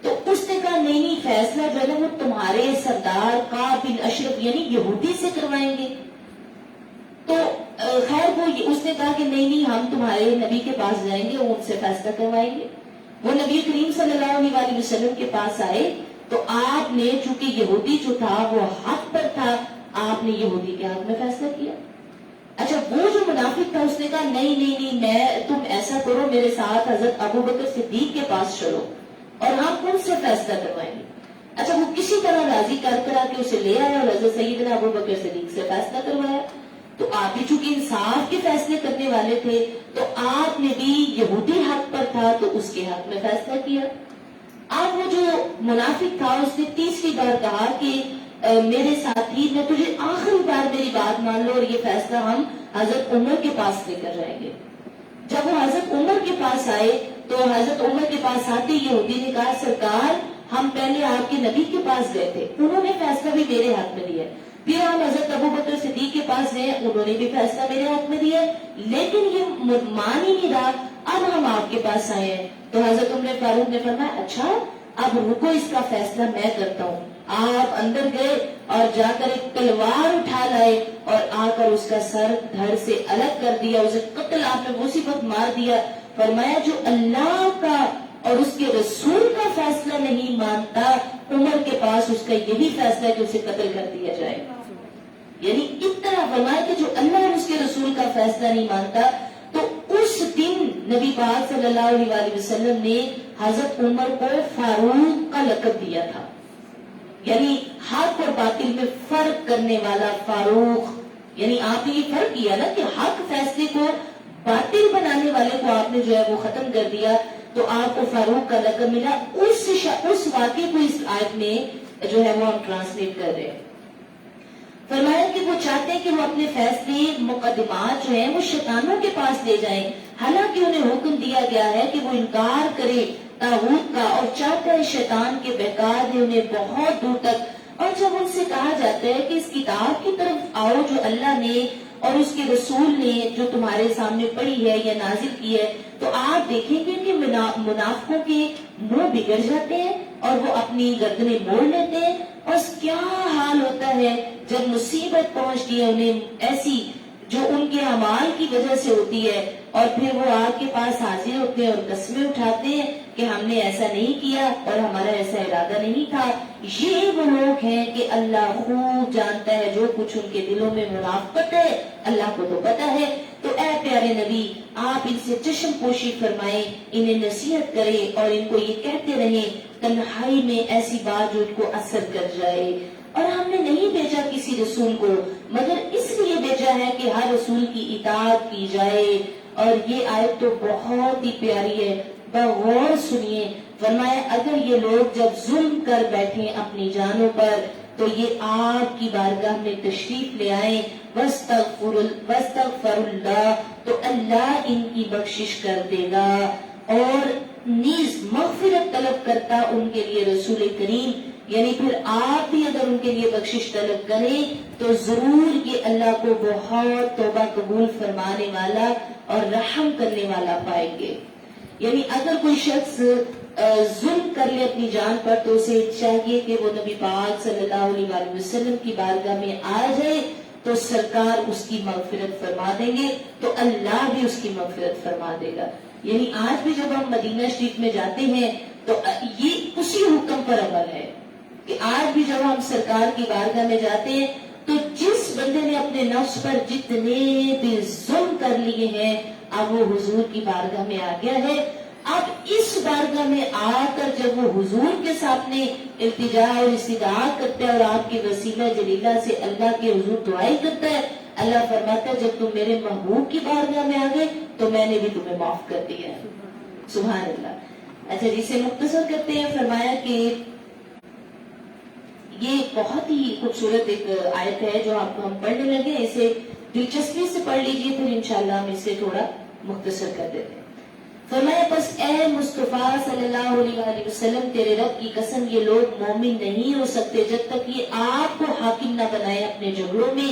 تو اس نے کہا نہیں، فیصلہ جو ہے وہ تمہارے سردار کعب بن اشرف یعنی یہودی سے کروائیں گے. تو خیر وہ اس نے کہا کہ نہیں، ہم تمہارے نبی کے پاس جائیں گے، وہ ان سے فیصلہ کروائیں گے. وہ نبی کریم صلی اللہ علیہ وسلم کے پاس آئے تو آپ نے، چونکہ یہودی جو تھا وہ حق پر تھا، آپ نے یہودی کے حق میں فیصلہ کیا. اچھا، وہ جو منافق تھا اس نے کہا نہیں، تم ایسا کرو، میرے ساتھ حضرت ابو بکر صدیق کے پاس چلو اور ہم ان سے فیصلہ کروائیں گے. اچھا، وہ کسی طرح راضی کرا کے اسے لے آیا اور حضرت سیدنا ابو بکر صدیق سے فیصلہ کروایا. تو آپ بھی چونکہ انصاف کے فیصلے کرنے والے تھے تو آپ نے بھی یہودی حق پر تھا تو اس کے حق میں فیصلہ کیا. اب وہ جو منافق تھا اس نے تیسری بار کہا کہ میرے ساتھی، میں تجھے آخری بار میری بات مان لو اور یہ فیصلہ ہم حضرت عمر کے پاس لے کر جائیں گے. جب وہ حضرت عمر کے پاس آئے تو حضرت عمر کے پاس آتے یہودی نے کہا سرکار ہم پہلے آپ کے نبی کے پاس گئے تھے، انہوں نے فیصلہ بھی میرے ہاتھ میں دیا، پھر ہم حضرت ابو بکر صدیق کے پاس گئے، انہوں نے بھی فیصلہ میرے ہاتھ میں دیا، لیکن یہ مان ہی نہیں رہا، اب ہم آپ کے پاس آئے ہیں. تو حضرت عمر فاروق نے فرمایا اچھا اب رکو، اس کا فیصلہ میں کرتا ہوں. آپ اندر گئے اور جا کر ایک تلوار اٹھا لائے اور آ کر اس کا سر دھڑ سے الگ کر دیا، اسے قتل آپ نے اسی وقت مار دیا. فرمایا جو اللہ کا اور اس کے رسول کا فیصلہ نہیں مانتا، عمر کے پاس اس کا یہی فیصلہ ہے کہ اسے قتل کر دیا جائے. یعنی اس طرح فرمایا کہ جو اللہ اور اس کے رسول کا فیصلہ نہیں مانتا. تو اس دن نبی پاک صلی اللہ علیہ وسلم نے حضرت عمر کو فاروق کا لقب دیا تھا، یعنی حق اور باطل میں فرق کرنے والا فاروق. یعنی آپ نے یہ فرق کیا نا کہ حق فیصلے کو باطل بنانے والے کو آپ نے جو ہے وہ ختم کر دیا، تو آپ کو فاروق کا لقب ملا. اس واقعے کو اس آیت میں جو ہے وہ ہم ٹرانسلیٹ کر رہے ہیں. فرمایا کہ وہ چاہتے ہیں کہ وہ اپنے فیصلے مقدمات جو ہیں وہ شیطانوں کے پاس لے جائیں، حالانکہ انہیں حکم دیا گیا ہے کہ وہ انکار کرے طاغوت کا اور چاہتا ہے شیطان کے بہکا دے انہیں بہت دور تک. اور جب ان سے کہا جاتا ہے کہ اس کتاب کی طرف آؤ جو اللہ نے اور اس کے رسول نے جو تمہارے سامنے پڑھی ہے یا نازل کی ہے، تو آپ دیکھیں گے کہ منافقوں کے منہ بگڑ جاتے ہیں اور وہ اپنی گردنیں موڑ لیتے ہیں. اور کیا حال ہوتا ہے جب مصیبت پہنچتی ہے انہیں ایسی جو ان کے اعمال کی وجہ سے ہوتی ہے، اور پھر وہ آپ کے پاس حاضر ہوتے ہیں اور قسمیں اٹھاتے ہیں کہ ہم نے ایسا نہیں کیا اور ہمارا ایسا ارادہ نہیں تھا. یہ وہ لوگ ہیں کہ اللہ خوب جانتا ہے جو کچھ ان کے دلوں میں منافقت ہے، اللہ کو تو پتا ہے. تو اے پیارے نبی آپ ان سے چشم پوشی فرمائیں، انہیں نصیحت کریں اور ان کو یہ کہتے رہیں تنہائی میں ایسی بات جو ان کو اثر کر جائے. اور ہم نے نہیں بھیجا کسی رسول کو مگر اس لیے بھیجا ہے کہ ہر رسول کی اطاعت کی جائے. اور یہ آیت تو بہت ہی پیاری ہے، بغور سنیے. فرمایا اگر یہ لوگ جب ظلم کر بیٹھیں اپنی جانوں پر تو یہ آپ کی بارگاہ میں تشریف لے آئیں، واستغفر اللہ، تو اللہ ان کی بخشش کر دے گا. اور نیز مغفرت طلب کرتا ان کے لیے رسول کریم، یعنی پھر آپ بھی اگر ان کے لیے بخشش طلب کریں تو ضرور یہ اللہ کو بہت توبہ قبول فرمانے والا اور رحم کرنے والا پائیں گے. یعنی اگر کوئی شخص ظلم کر لے اپنی جان پر تو اسے چاہیے کہ وہ نبی پاک صلی اللہ علیہ وسلم کی بارگاہ میں آ جائے تو سرکار اس کی مغفرت فرما دیں گے، تو اللہ بھی اس کی مغفرت فرما دے گا. یعنی آج بھی جب ہم مدینہ شریف میں جاتے ہیں تو یہ اسی حکم پر عمل ہے کہ آج بھی جب ہم سرکار کی بارگاہ میں جاتے ہیں تو جس بندے نے اپنے نفس پر جتنے بھی ظلم کر لیے ہیں اب وہ حضور کی بارگاہ میں آ گیا ہے. اب اس بارگاہ میں آ کر جب وہ حضور کے سامنے التجا اور استدعاء کرتا ہے اور آپ کی وسیلہ جلیلہ سے اللہ کے حضور دعائی کرتا ہے, اللہ فرماتا ہے جب تم میرے محبوب کی بارگاہ میں آ گئے تو میں نے بھی تمہیں معاف کر دیا ہے. سبحان اللہ. اچھا جسے مختصر کرتے ہیں, فرمایا کہ یہ بہت ہی خوبصورت ایک آیت ہے جو آپ کو ہم پڑھنے لگے, اسے دلچسپی سے پڑھ لیجئے, پھر انشاءاللہ ہم اسے تھوڑا مختصر کر دیتے ہیں. فرمایا پس اے مصطفیٰ صلی اللہ علیہ وآلہ وسلم تیرے رب کی قسم یہ لوگ مومن نہیں ہو سکتے جب تک یہ آپ کو حاکم نہ بنائے اپنے جھگڑوں میں,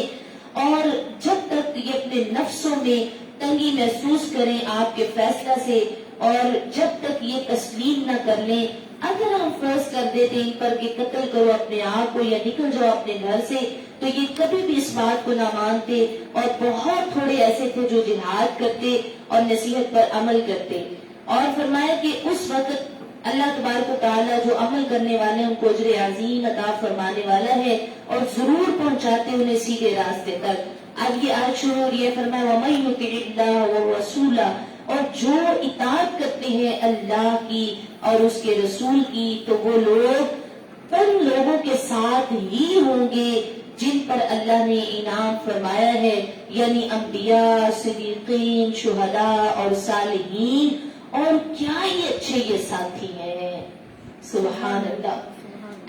اور جب تک یہ اپنے نفسوں میں تنگی محسوس کریں آپ کے فیصلہ سے, اور جب تک یہ تسلیم نہ کر لیں اگر ہم فرض کر دیتے ان پر کہ قتل کرو اپنے آپ کو یا نکل جاؤ اپنے گھر سے, تو یہ کبھی بھی اس بات کو نہ مانتے, اور بہت تھوڑے ایسے تھے جو جہاد کرتے اور نصیحت پر عمل کرتے. اور فرمایا کہ اس وقت اللہ تبارک و تعالیٰ جو عمل کرنے والے ان کو اجر عظیم عطا فرمانے والا ہے اور ضرور پہنچاتے انہیں سیدھے راستے تک. اب یہ آیت شروع ہو رہی ہے, فرمایا وَمَن يُطِعِ اللَّهَ وَالرَّسُولَ, اور جو اطاعت کرتے ہیں اللہ کی اور اس کے رسول کی تو وہ لوگ ان لوگوں کے ساتھ ہی ہوں گے جن پر اللہ نے انعام فرمایا ہے, یعنی انبیاء, صدیقین, شہداء اور صالحین, اور کیا ہی اچھے یہ ساتھی ہیں. سبحان اللہ.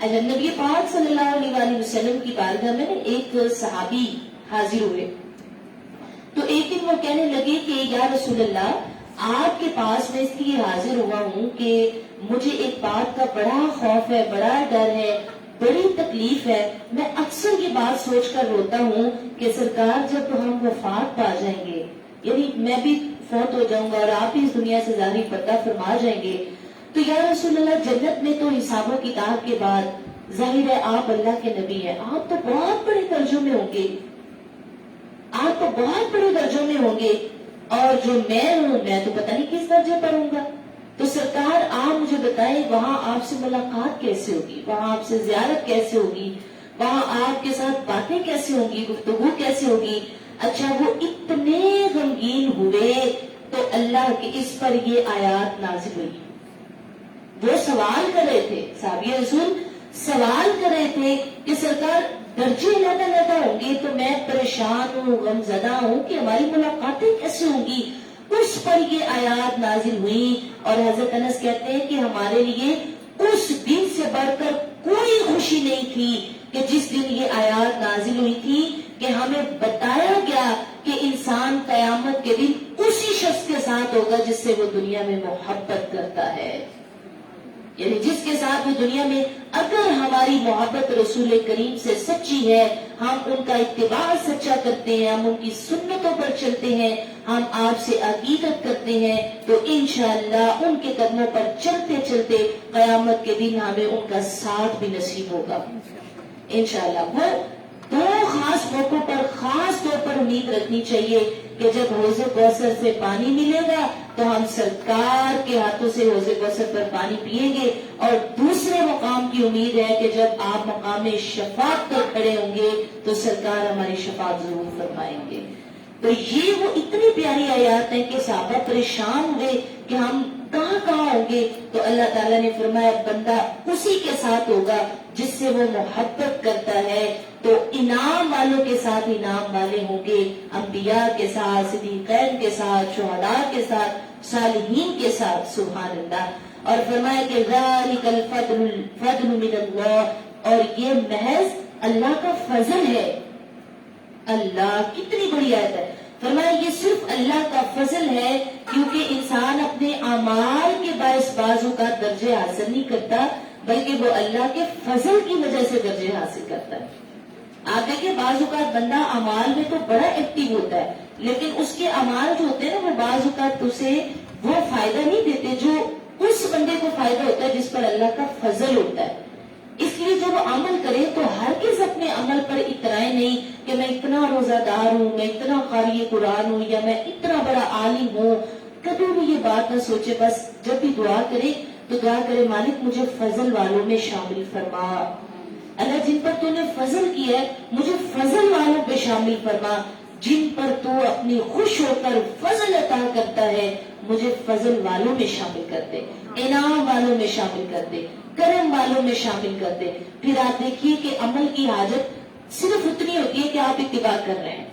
اگر نبی پاک صلی اللہ علیہ وآلہ وسلم کی بارگاہ میں ایک صحابی حاضر ہوئے تو ایک دن وہ کہنے لگے کہ یا رسول اللہ آپ کے پاس میں اس لیے حاضر ہوا ہوں کہ مجھے ایک بات کا بڑا خوف ہے, بڑا ڈر ہے, بڑی تکلیف ہے. میں اکثر یہ بات سوچ کر روتا ہوں کہ سرکار جب ہم وفات پا جائیں گے, یعنی میں بھی فوت ہو جاؤں گا اور آپ بھی اس دنیا سے ظاہری پردہ فرما جائیں گے, تو یا رسول اللہ جنت میں تو حساب و کتاب کے بعد ظاہر ہے آپ اللہ کے نبی ہیں, آپ تو بہت بڑے درجوں میں ہوں گے, آپ تو بہت بڑے درجوں میں ہوں گے, اور جو میں ہوں میں تو پتہ نہیں کس درجے پر ہوں گا. تو سرکار آپ مجھے بتائیں وہاں آپ سے ملاقات کیسے ہوگی, وہاں آپ سے زیارت کیسے ہوگی, وہاں آپ کے ساتھ باتیں کیسے ہوں گی, گفتگو کیسے ہوگی. اچھا وہ اتنے غمگین ہوئے تو اللہ کے اس پر یہ آیات نازل ہوئی. وہ سوال کر رہے تھے, صحابی رسول سوال کر رہے تھے کہ سرکار درجے علیحدہ ہوں گے تو میں پریشان ہوں, غم زدہ ہوں کہ ہماری ملاقاتیں کیسے ہوں گی. اس پر یہ آیات نازل ہوئی, اور حضرت انس کہتے ہیں کہ ہمارے لیے اس دن سے بڑھ کر کوئی خوشی نہیں تھی کہ جس دن یہ آیات نازل ہوئی تھی کہ ہمیں بتایا گیا کہ انسان قیامت کے دن اسی شخص کے ساتھ ہوگا جس سے وہ دنیا میں محبت کرتا ہے. یعنی جس کے ساتھ وہ دنیا میں اگر ہماری محبت رسول کریم سے سچی ہے, ہم ان کا اتباع سچا کرتے ہیں, ہم ان کی سنتوں پر چلتے ہیں, ہم آپ سے عقیدت کرتے ہیں, تو انشاءاللہ ان کے قدموں پر چلتے چلتے قیامت کے دن ہمیں ان کا ساتھ بھی نصیب ہوگا انشاءاللہ. وہ دو خاص موقعوں پر خاص طور پر امید رکھنی چاہیے کہ جب حوض کوثر سے پانی ملے گا تو ہم سرکار کے ہاتھوں سے حوض کوثر پر پانی پیئیں گے, اور دوسرے مقام کی امید ہے کہ جب آپ مقام شفاعت پر کھڑے ہوں گے تو سرکار ہماری شفاعت ضرور فرمائیں گے. تو یہ وہ اتنی پیاری آیات ہیں کہ صحابہ پریشان ہوئے کہ ہم کہاں ہوں گے. تو اللہ تعالیٰ نے فرمایا بندہ اسی کے ساتھ ہوگا جس سے وہ محبت کرتا ہے, تو انعام والوں کے ساتھ انعام والے ہوں گے, انبیاء کے ساتھ, صدیقین کے ساتھ, شہداء کے ساتھ, صالحین کے ساتھ. سبحان اللہ. اور فرمایا کہ ذالک الفضل من اللہ, اور یہ محض اللہ کا فضل ہے. اللہ کتنی بڑی آیت ہے. فرمایا یہ صرف اللہ کا فضل ہے کیونکہ انسان اپنے اعمال کے باعث بعض اوقات درجے حاصل نہیں کرتا بلکہ وہ اللہ کے فضل کی وجہ سے درجے حاصل کرتا ہے. آپ دیکھیں بعض اوقات بندہ اعمال میں تو بڑا ایکٹیو ہوتا ہے لیکن اس کے اعمال جو ہوتے ہیں نا وہ بعض اوقات اسے وہ فائدہ نہیں دیتے جو اس بندے کو فائدہ ہوتا ہے جس پر اللہ کا فضل ہوتا ہے. اس لیے جب وہ عمل کرے تو ہرگز اپنے عمل پر اترائے نہیں کہ میں اتنا روزہ دار ہوں, میں اتنا قاری قرآن ہوں, یا میں اتنا بڑا عالم ہوں. کبھی بھی یہ بات نہ سوچے، بس جب بھی دعا کرے تو دعا کرے مالک مجھے فضل والوں میں شامل فرما، اللہ جن پر تو نے فضل کیا ہے مجھے فضل والوں پہ شامل فرما، جن پر تو اپنی خوش ہو کر فضل عطا کرتا ہے مجھے فضل والوں میں شامل کر دے، انعام والوں میں شامل کر دے، کرم والوں میں شامل کر دے۔ پھر آپ دیکھیے کہ عمل کی حاجت صرف اتنی ہوتی ہے کہ آپ اتباع کر رہے ہیں،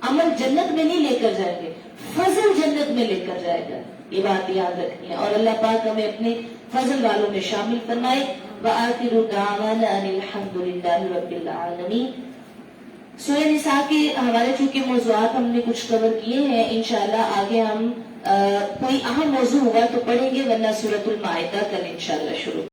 عمل جنت میں نہیں لے کر جائیں گے، فضل جنت میں لے کر جائے گا، یہ بات یاد رکھنی ہے۔ اور اللہ پاک ہمیں اپنے فضل والوں میں شامل فرمائے۔ وآخر دعوانا ان الحمد للہ رب العالمین۔ سورہ نساء کے ہمارے چونکہ موضوعات ہم نے کچھ کور کیے ہیں، انشاءاللہ آگے ہم کوئی اہم موضوع ہوگا تو پڑھیں گے، ورنہ سورۃ المائدہ کل انشاءاللہ شروع